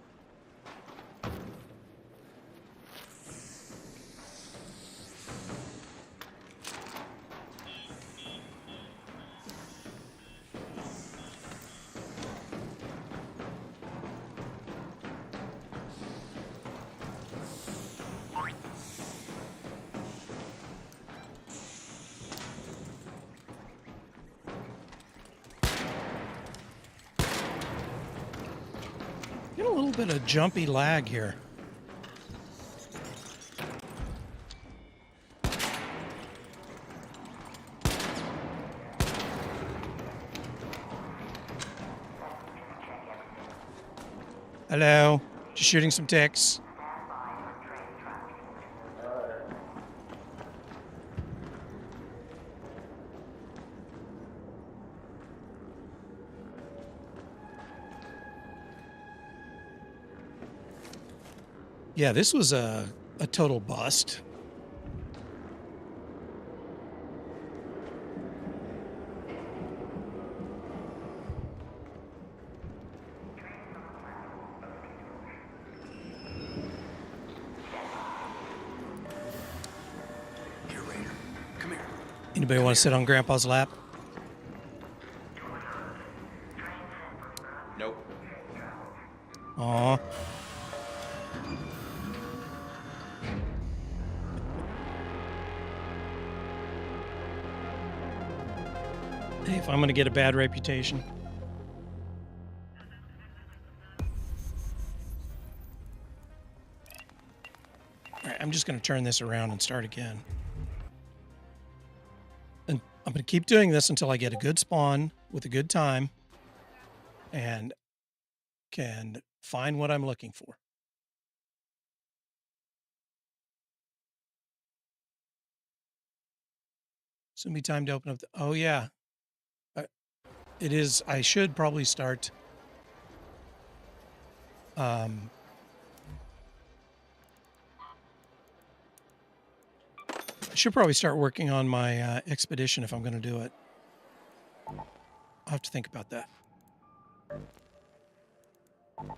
Get a little bit of jumpy lag here. Hello, just shooting some ticks. Yeah, this was a total bust. Here, Rainer. Come here. Anybody want to sit on Grandpa's lap? Nope. Aw. If I'm going to get a bad reputation. All right, I'm just going to turn this around and start again. And I'm going to keep doing this until I get a good spawn with a good time and can find what I'm looking for. Soon be time to open up the, oh yeah. It is, I should probably start I should probably start working on my expedition if I'm going to do it. I'll have to think about that. All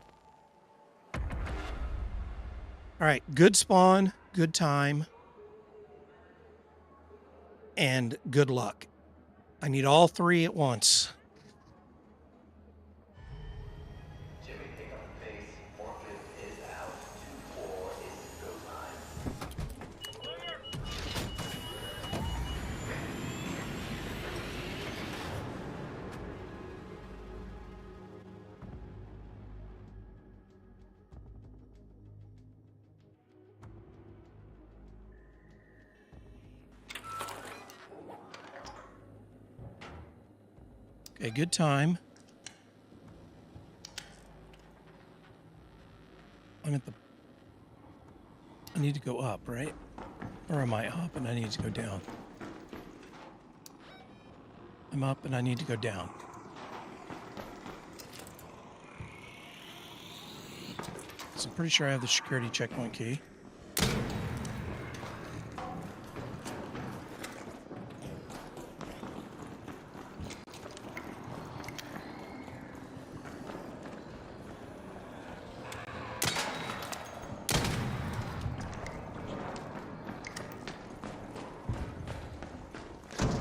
right, good spawn, good time, and good luck. I need all three at once. Okay, good time. I'm at the... I need to go up, right? Or am I up and I need to go down? I'm up and I need to go down. So I'm pretty sure I have the security checkpoint key.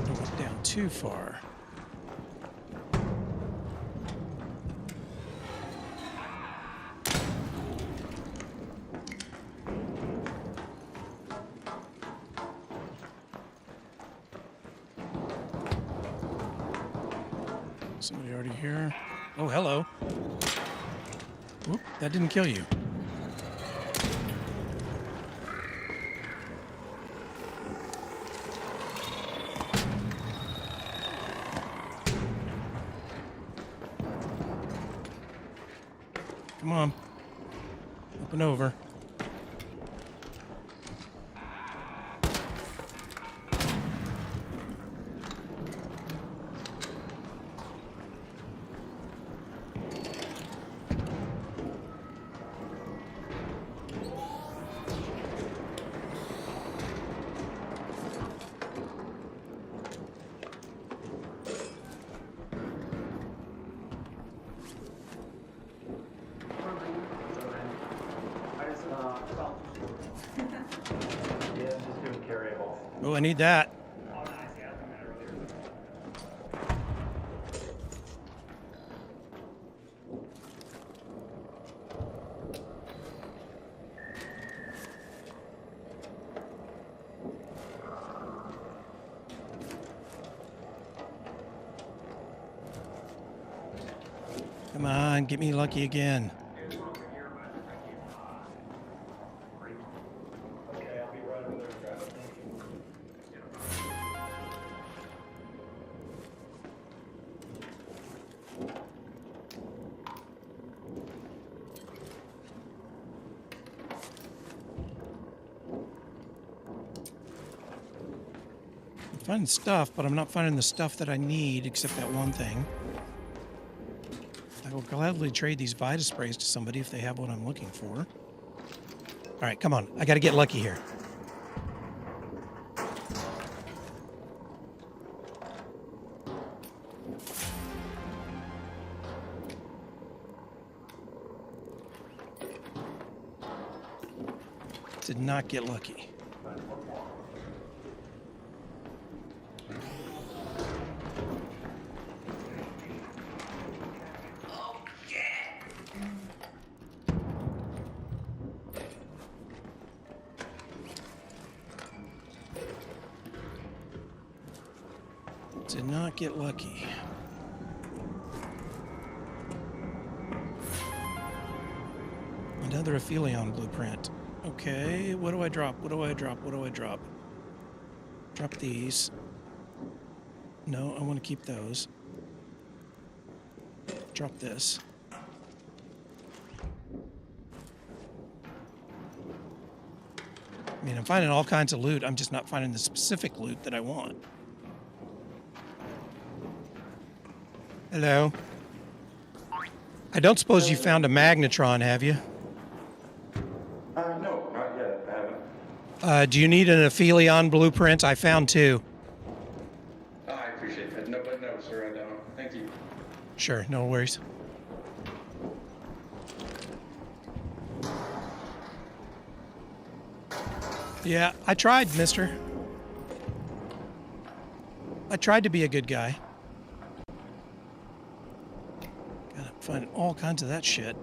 Don't look down too far. Somebody already here? Oh, hello. Whoop, that didn't kill you. Come on. Up and over. Yeah, just doing carryable. Oh, I need that. Come on, get me lucky again. Okay, I'll be right over there to grab it. Thank you. I'm finding stuff, but I'm not finding the stuff that I need except that one thing. I will gladly trade these Vita sprays to somebody if they have what I'm looking for. All right, come on. I got to get lucky here. Did not get lucky. Did not get lucky. Another Aphelion blueprint. Okay, what do I drop? What do I drop? What do I drop? Drop these. No, I want to keep those. Drop this. I mean, I'm finding all kinds of loot. I'm just not finding the specific loot that I want. Hello. I don't suppose you found a magnetron, have you? No, not yet. I haven't. Do you need an Aphelion blueprint? I found two. Oh, I appreciate that. No, but no, sir, I don't. Thank you. Sure, no worries. Yeah, I tried, mister. I tried to be a good guy. Gotta find all kinds of that shit.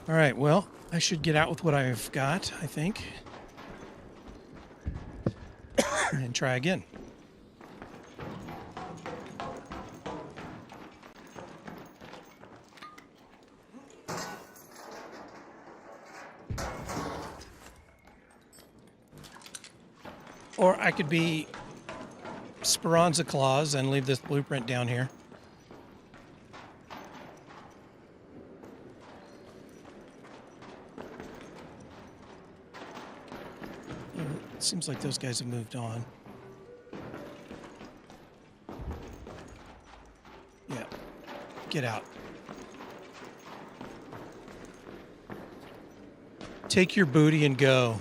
All right, well, I should get out with what I've got, I think. And try again. Or I could be Speranza Claus and leave this blueprint down here. It seems like those guys have moved on. Yeah. Get out. Take your booty and go.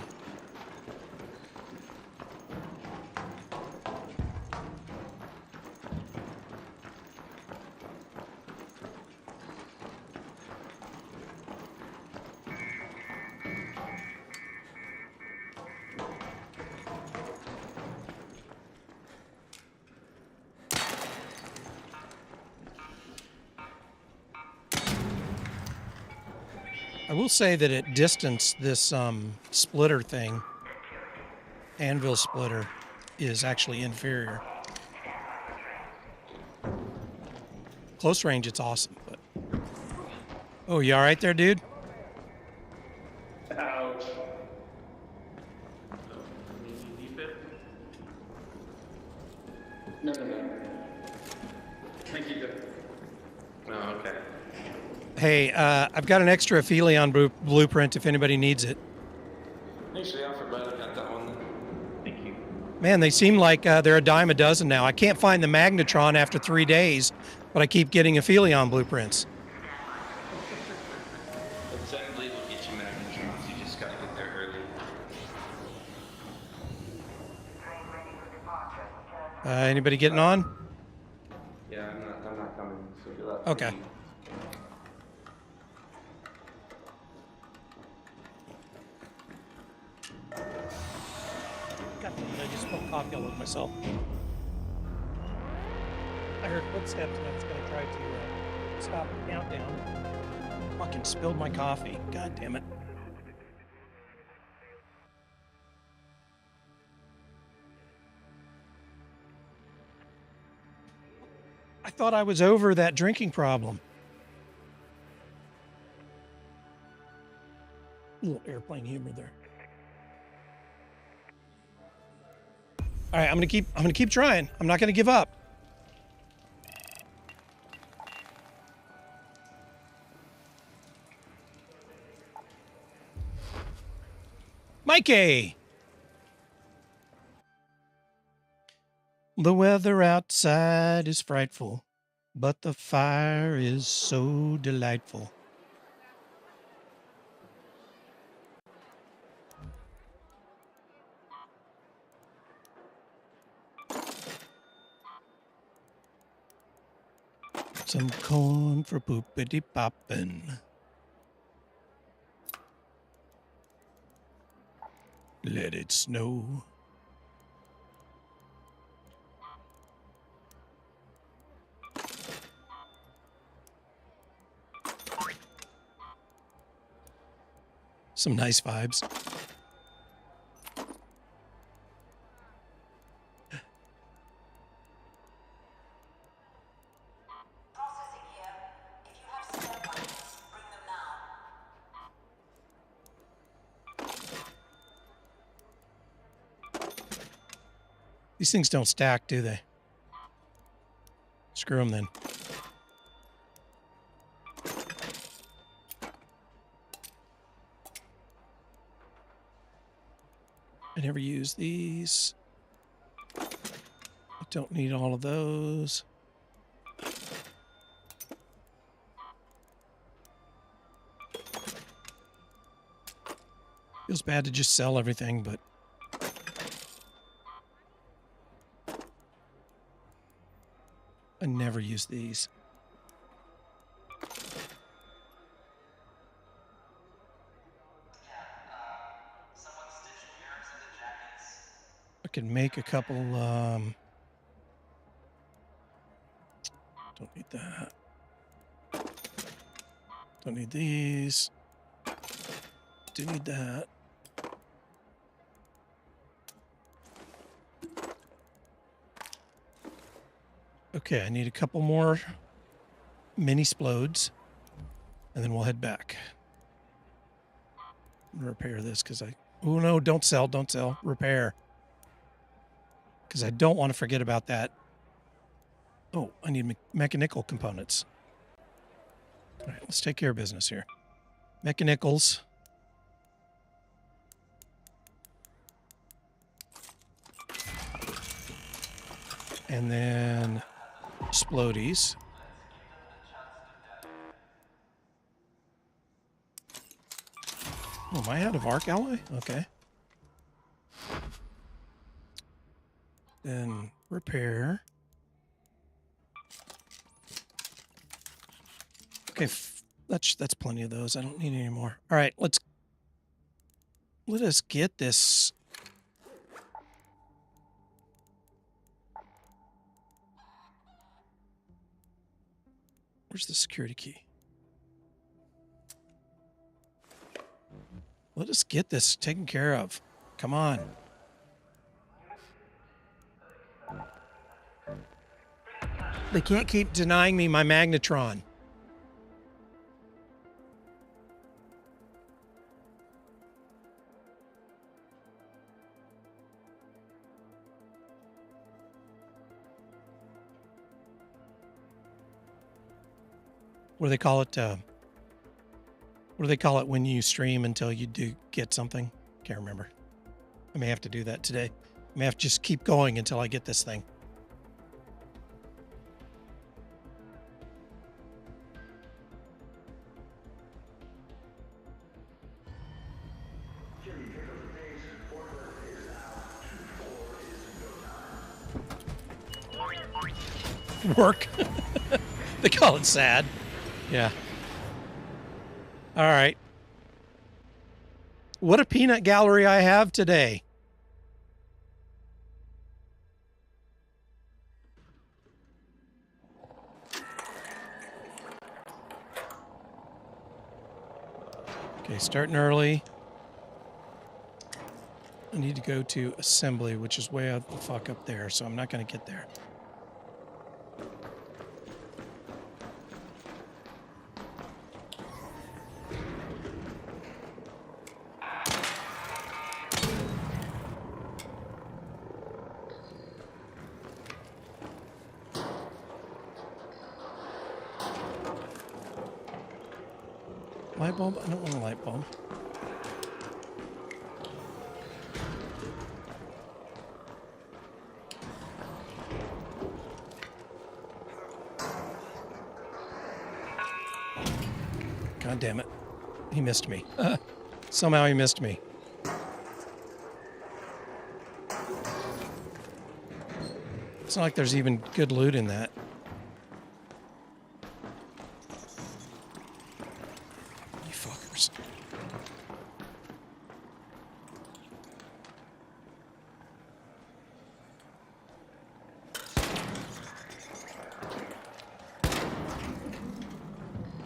I will say that at distance, this splitter thing, anvil splitter, is actually inferior. Close range, it's awesome. But oh, you all right there, dude? Ouch. Deep it? No. Thank you. Oh, okay. Hey, I've got an extra Aphelion blueprint if anybody needs it. Thanks for the offer, bud. I got that one. Thank you. Man, they seem like they're a dime a dozen now. I can't find the Magnetron after 3 days, but I keep getting Aphelion blueprints. Assembly will get you magnetrons. You just gotta get there early. Anybody getting on? Yeah, I'm not coming. So good luck. Okay. I just spilled coffee all over myself. I heard footsteps and I was going to try to stop the countdown. Fucking spilled my coffee. God damn it. I thought I was over that drinking problem. A little airplane humor there. All right, I'm gonna keep trying. I'm not gonna give up. Mikey! The weather outside is frightful, but the fire is so delightful. Some corn for poopity poppin'. Let it snow. Some nice vibes. These things don't stack, do they? Screw them then. I never use these. I don't need all of those. Feels bad to just sell everything, but I never use these. I can make a couple, don't need that. Don't need these. do need that. Okay, I need a couple more mini splodes, and then we'll head back. I'm gonna repair this because oh no, don't sell, don't sell, repair. Because I don't want to forget about that. Oh, I need mechanical components. All right, let's take care of business here. Mechanicals. And then explodies. Oh, am I out of arc alloy? Okay. Then repair. Okay, that's plenty of those. I don't need any more. All right, let us get this. Where's the security key? Let us get this taken care of. Come on. They can't keep denying me my magnetron. What do they call it? What do they call it when you stream until you do get something? Can't remember. I may have to do that today. I may have to just keep going until I get this thing. Work. They call it sad. Yeah. All right. What a peanut gallery I have today. Okay, starting early. I need to go to assembly, which is way out the fuck up there, so I'm not going to get there. Light bulb? I don't want a light bulb. God damn it. He missed me. Somehow he missed me. It's not like there's even good loot in that. You fuckers.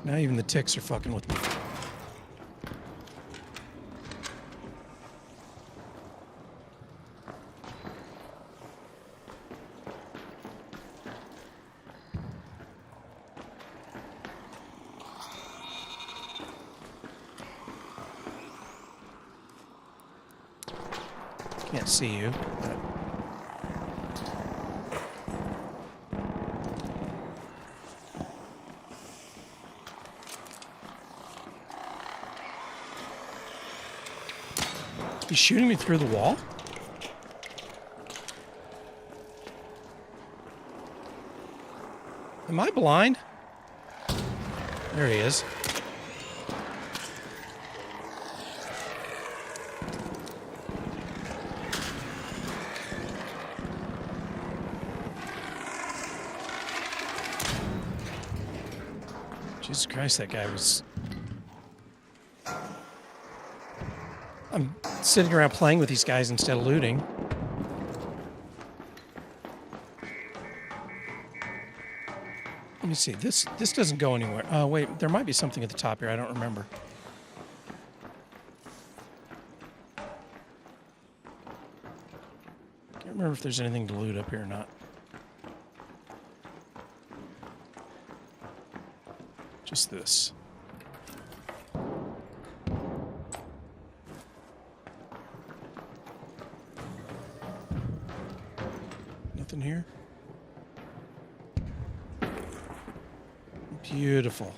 Now even the ticks are fucking with me. Can't see you. But he's shooting me through the wall? Am I blind? There he is. Jesus Christ, that guy was... I'm sitting around playing with these guys instead of looting. Let me see. This doesn't go anywhere. Wait, there might be something at the top here. I don't remember. wonder if there's anything to loot up here or not. Just this. Nothing here? Beautiful.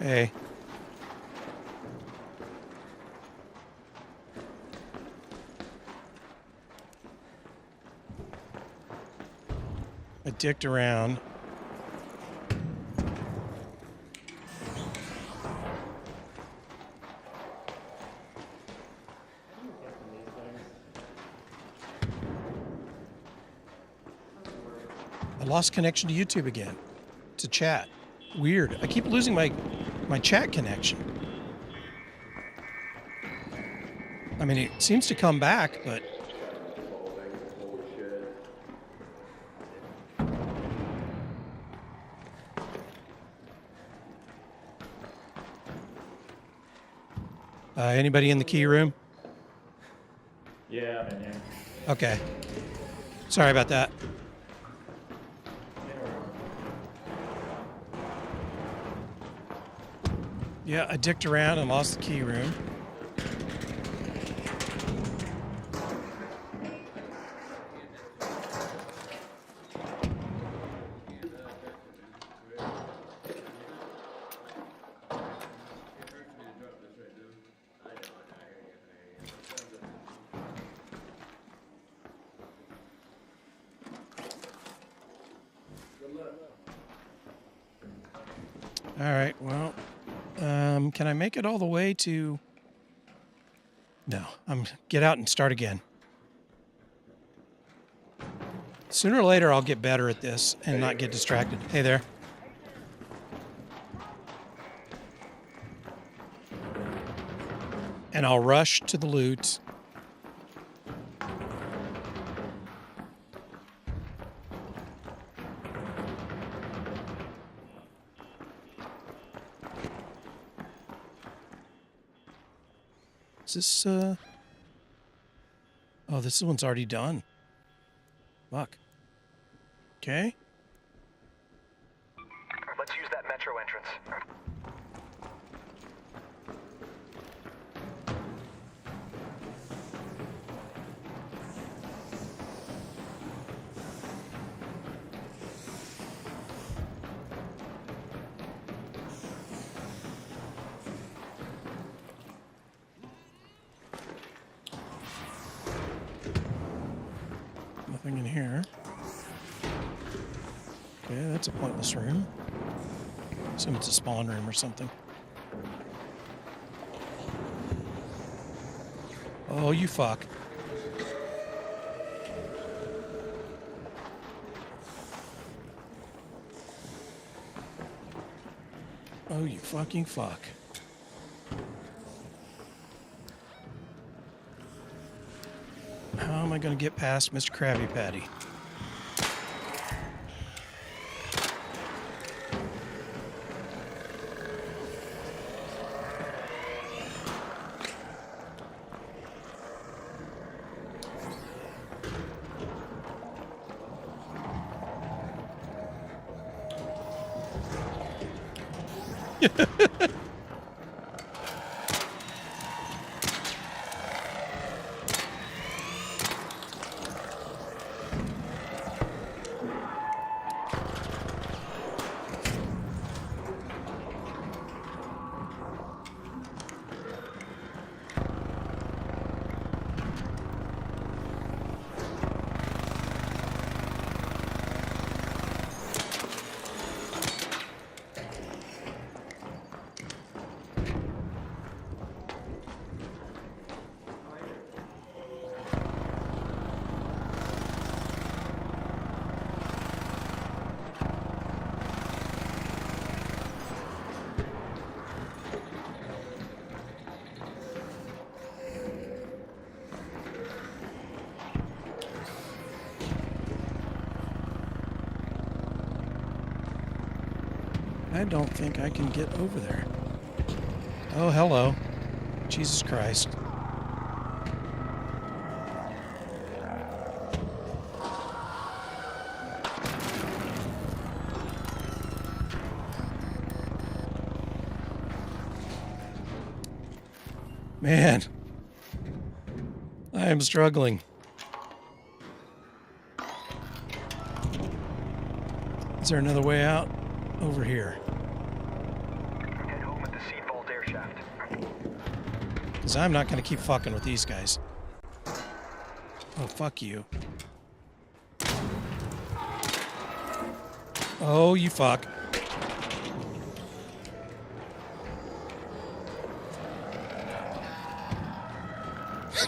Hey. I dicked around. I lost connection to YouTube again, to chat. Weird. I keep losing my chat connection. I mean, it seems to come back, but anybody in the key room? Yeah, I'm in here. Okay. Sorry about that. Yeah, I dicked around and lost the key room. All right, well, can I make it all the way to... No, get out and start again. Sooner or later, I'll get better at this and not get distracted. Hey there. And I'll rush to the loot. Is this, oh, this one's already done. Fuck. Okay. Let's use that metro entrance. Nothing in here. Okay, that's a pointless room. Assume it's a spawn room or something. Oh, you fuck. Oh, you fucking fuck. How am I going to get past Mr. Krabby Patty? I don't think I can get over there. Oh, hello. Jesus Christ. Man, I am struggling. Is there another way out? Over here. Head home at the seat vault air shaft. Because I'm not going to keep fucking with these guys. Oh, fuck you. Oh, you fuck.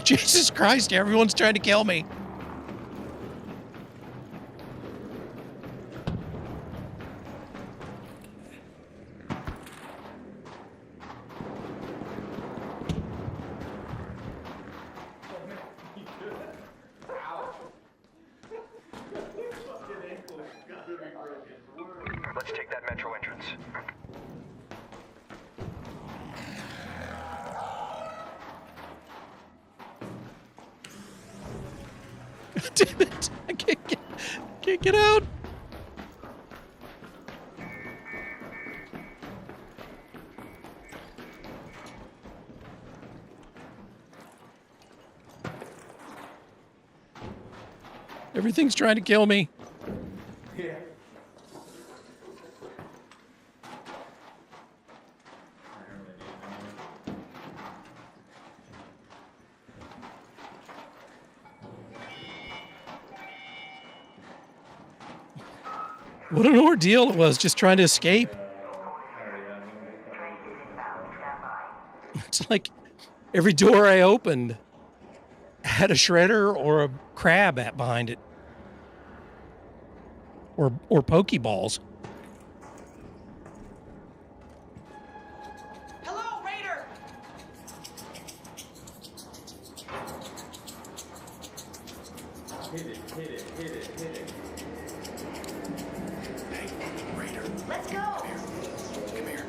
Jesus Christ, everyone's trying to kill me. Let's take that metro entrance. Damn it. I can't get out. Everything's trying to kill me. Yeah. What an ordeal it was just trying to escape. It's like every door I opened had a shredder or a crab behind it. Or Pokeballs. Hello, Raider! Hit it. Let's go! Come here.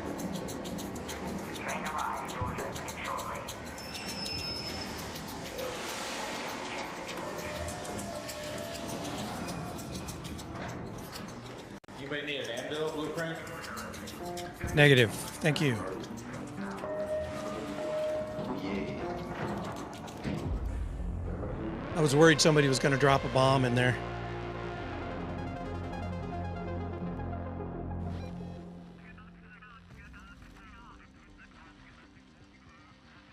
You may need an anvil blueprint. Negative. Thank you. I was worried somebody was going to drop a bomb in there.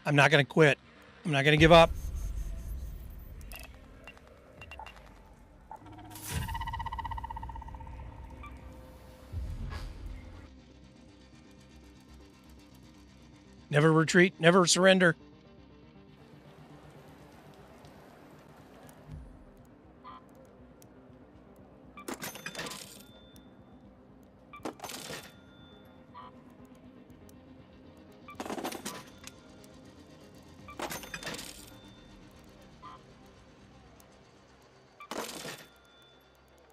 I'm not going to quit. I'm not going to give up. Never retreat, never surrender.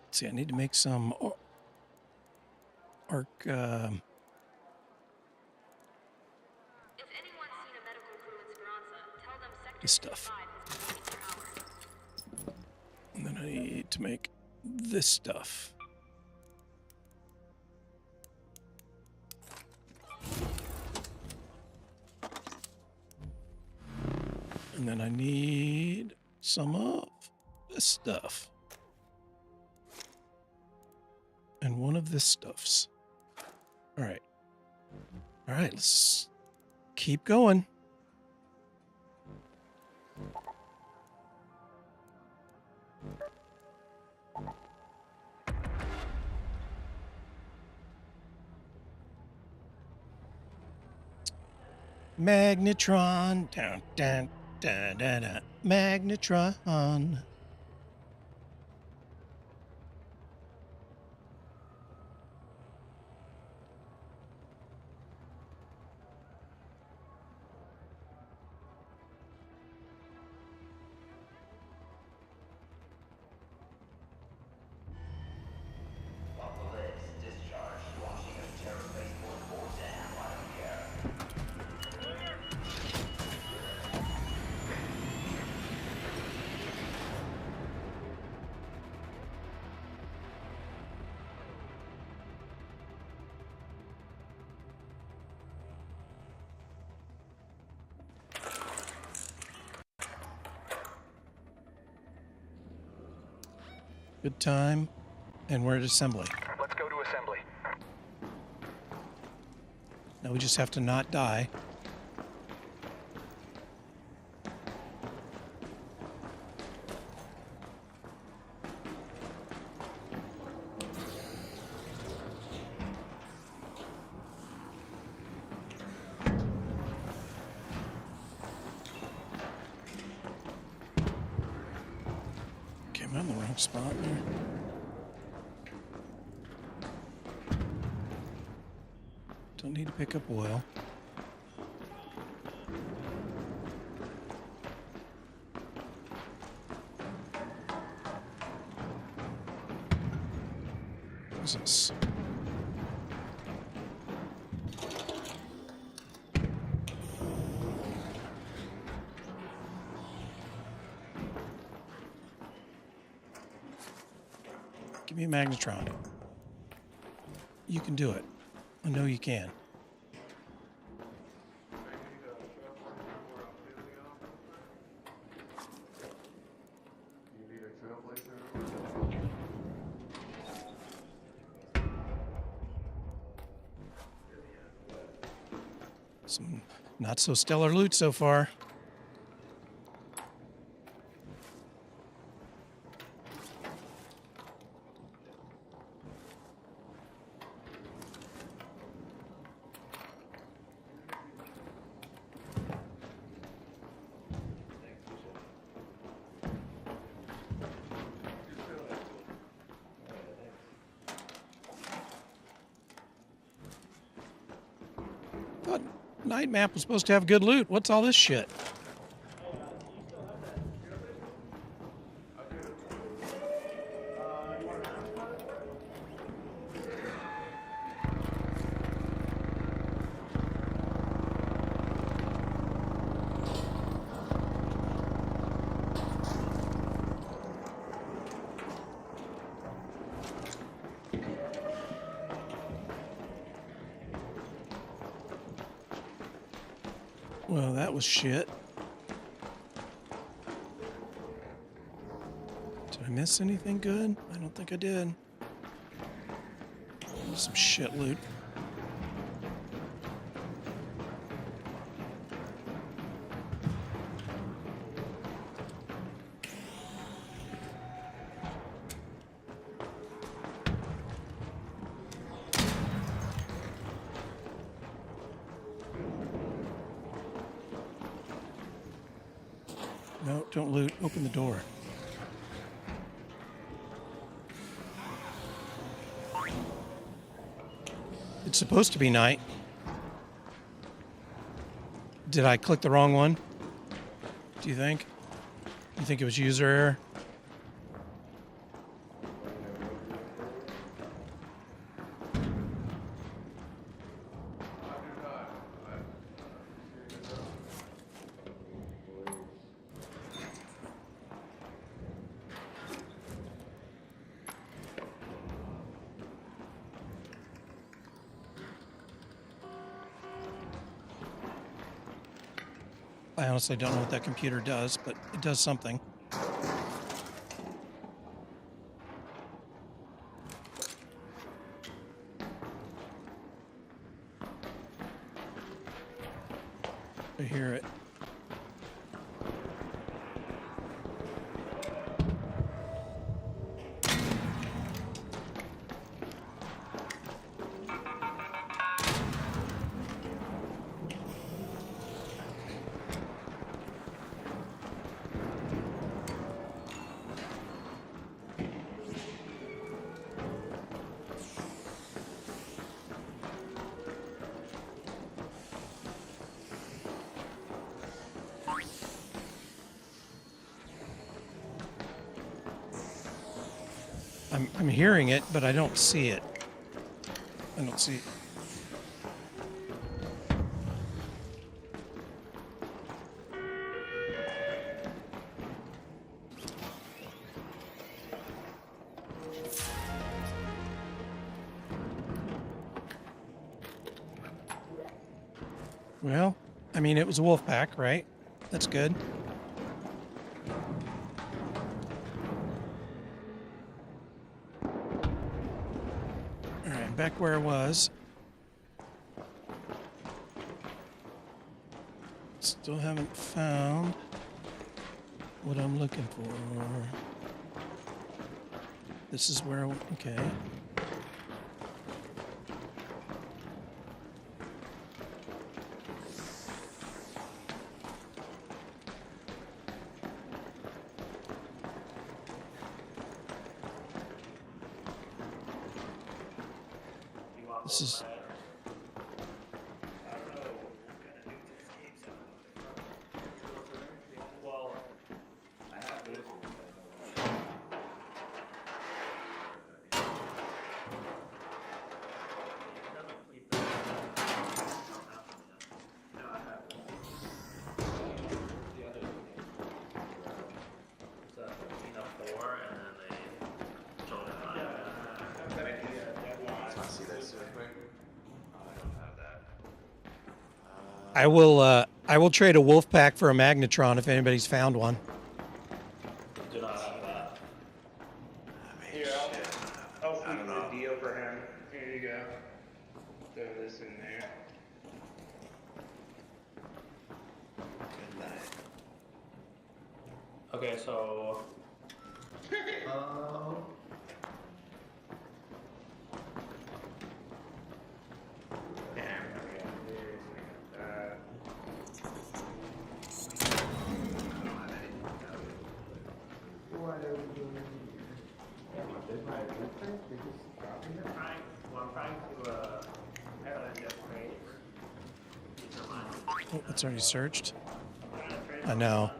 Let's see, I need to make some arc. If anyone's seen a medical crew in Speranza, tell them Sector This stuff. 55 has been waiting for hours. And then I need to make this stuff. And then I need some of this stuff. And one of this stuffs. All right. All right, let's keep going. Magnetron. Down, down, down, down, down. Magnetron. Good time. And we're at assembly. Let's go to assembly. Now we just have to not die. Okay, I'm in the wrong spot there. Don't need to pick up oil. What's this? Give me a magnetron. You can do it. I know you can. Some not so stellar loot so far. Thought night map was supposed to have good loot. What's all this shit? Well, that was shit. Did I miss anything good? I don't think I did. Some shit loot. No, don't loot. Open the door. It's supposed to be night. Did I click the wrong one? Do you think? You think it was user error? I honestly don't know what that computer does, but it does something. I hear it. I'm hearing it, but I don't see it. I don't see it. Well, I mean, it was a wolf pack, right? That's good. back where I was. Still haven't found what I'm looking for. This is where okay. This is I will trade a wolf pack for a magnetron if anybody's found one. Do not have that. Here, I'll keep the deal for him. Here you go. Throw this in there. Good night. Okay, so. Oh, it's already searched. I know.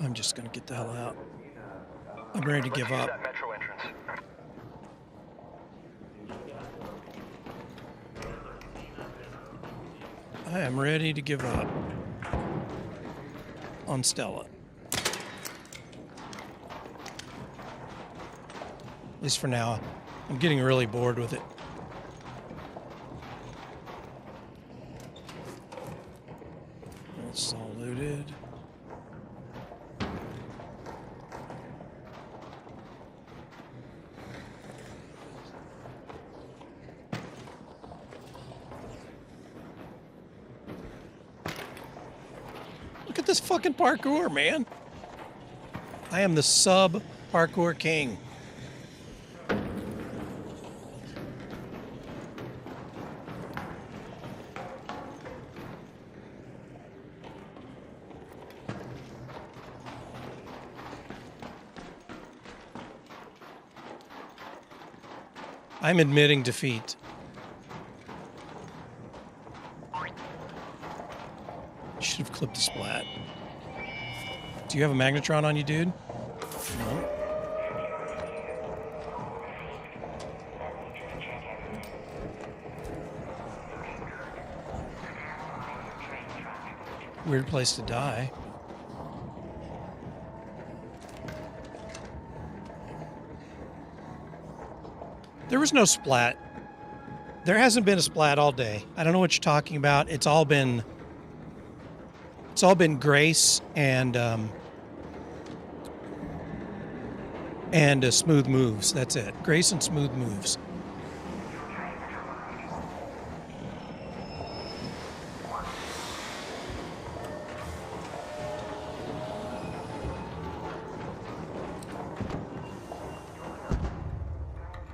I'm just gonna get the hell out. I'm ready to give up. That metro entrance. I am ready to give up on Stella. At least for now. I'm getting really bored with it. It's all looted. Look at this fucking parkour, man. I am the sub parkour king. I'm admitting defeat. Should have clipped the splat. Do you have a magnetron on you, dude? No. Weird place to die. There was no splat. There hasn't been a splat all day. I don't know what you're talking about. It's all been grace and smooth moves. That's it. Grace and smooth moves.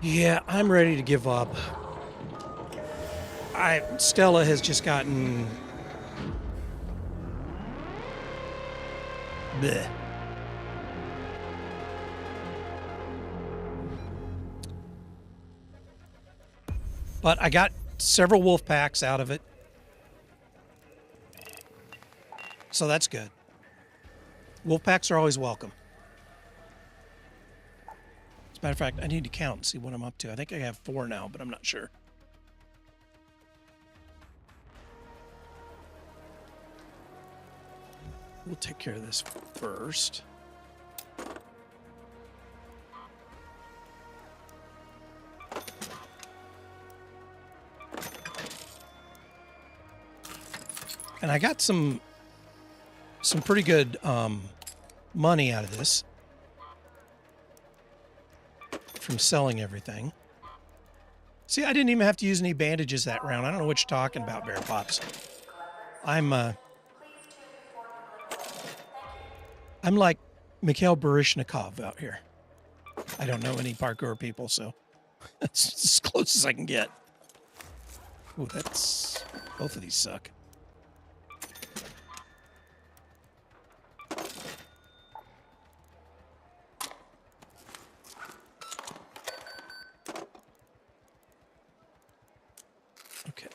Yeah, I'm ready to give up. Stella has just gotten bleh. But I got several wolf packs out of it. So that's good. Wolf packs are always welcome. As a matter of fact, I need to count and see what I'm up to. I think I have 4 now, but I'm not sure. We'll take care of this first. And I got some pretty good money out of this from selling everything. See, I didn't even have to use any bandages that round. I don't know what you're talking about, Bear Pops. I'm like Mikhail Baryshnikov out here. I don't know any parkour people, so that's as close as I can get. Ooh, that's... both of these suck. Okay.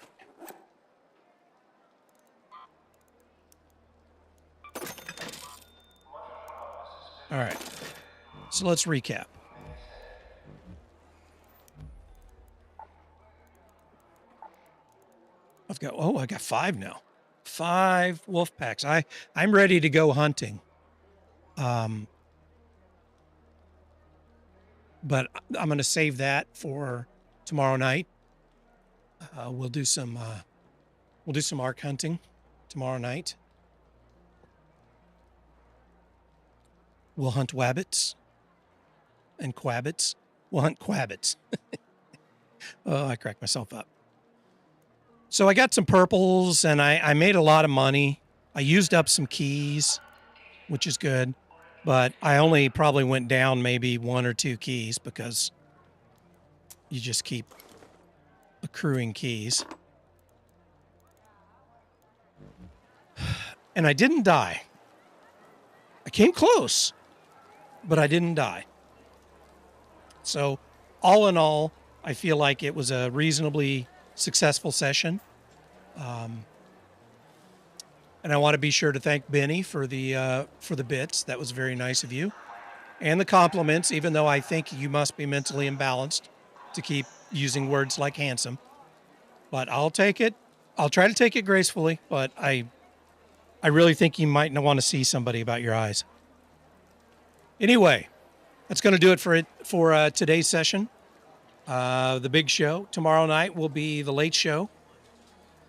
All right. So let's recap. I got 5 now. 5 wolf packs. I'm ready to go hunting. But I'm going to save that for tomorrow night. We'll do some arc hunting tomorrow night. We'll hunt wabbits and quabbits. We'll hunt quabbits. Oh, I cracked myself up. So I got some purples, and I made a lot of money. I used up some keys, which is good, but I only probably went down maybe 1 or 2 keys because you just keep accruing keys. And I didn't die. I came close, but I didn't die. So all in all, I feel like it was a reasonably successful session. And I want to be sure to thank Benny for the bits. That was very nice of you. And the compliments, even though I think you must be mentally imbalanced to keep using words like handsome. But I'll take it. I'll try to take it gracefully, but I really think you might want to see somebody about your eyes. Anyway, that's going to do it for today's session. The big show tomorrow night will be the late show.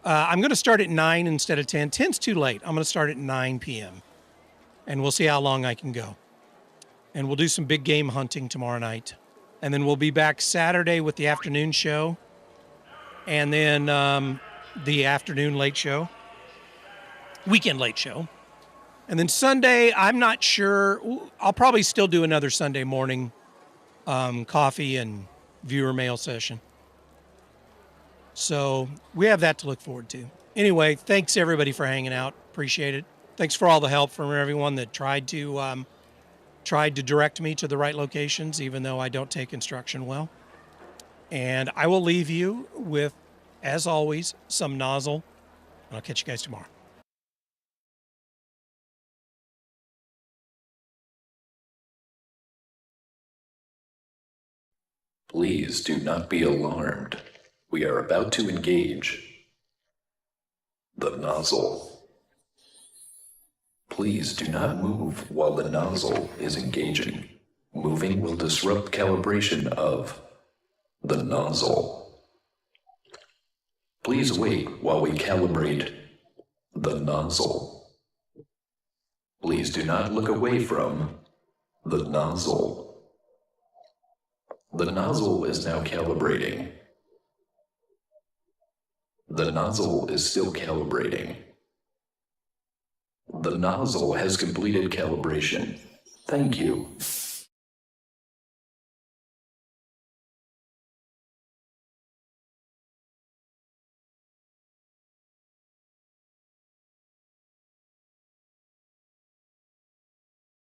I'm going to start at 9 instead of 10. 10's too late. I'm going to start at 9 p.m. And we'll see how long I can go. And we'll do some big game hunting tomorrow night. And then we'll be back Saturday with the afternoon show. And then the afternoon late show. Weekend late show. And then Sunday, I'm not sure. I'll probably still do another Sunday morning coffee and viewer mail session. So we have that to look forward to. Anyway, thanks everybody for hanging out. Appreciate it. Thanks for all the help from everyone that tried to direct me to the right locations, even though I don't take instruction well. And I will leave you with, as always, some nozzle. And I'll catch you guys tomorrow. Please do not be alarmed. We are about to engage the nozzle. Please do not move while the nozzle is engaging. Moving will disrupt calibration of the nozzle. Please wait while we calibrate the nozzle. Please do not look away from the nozzle. The nozzle is now calibrating. The nozzle is still calibrating. The nozzle has completed calibration. Thank you.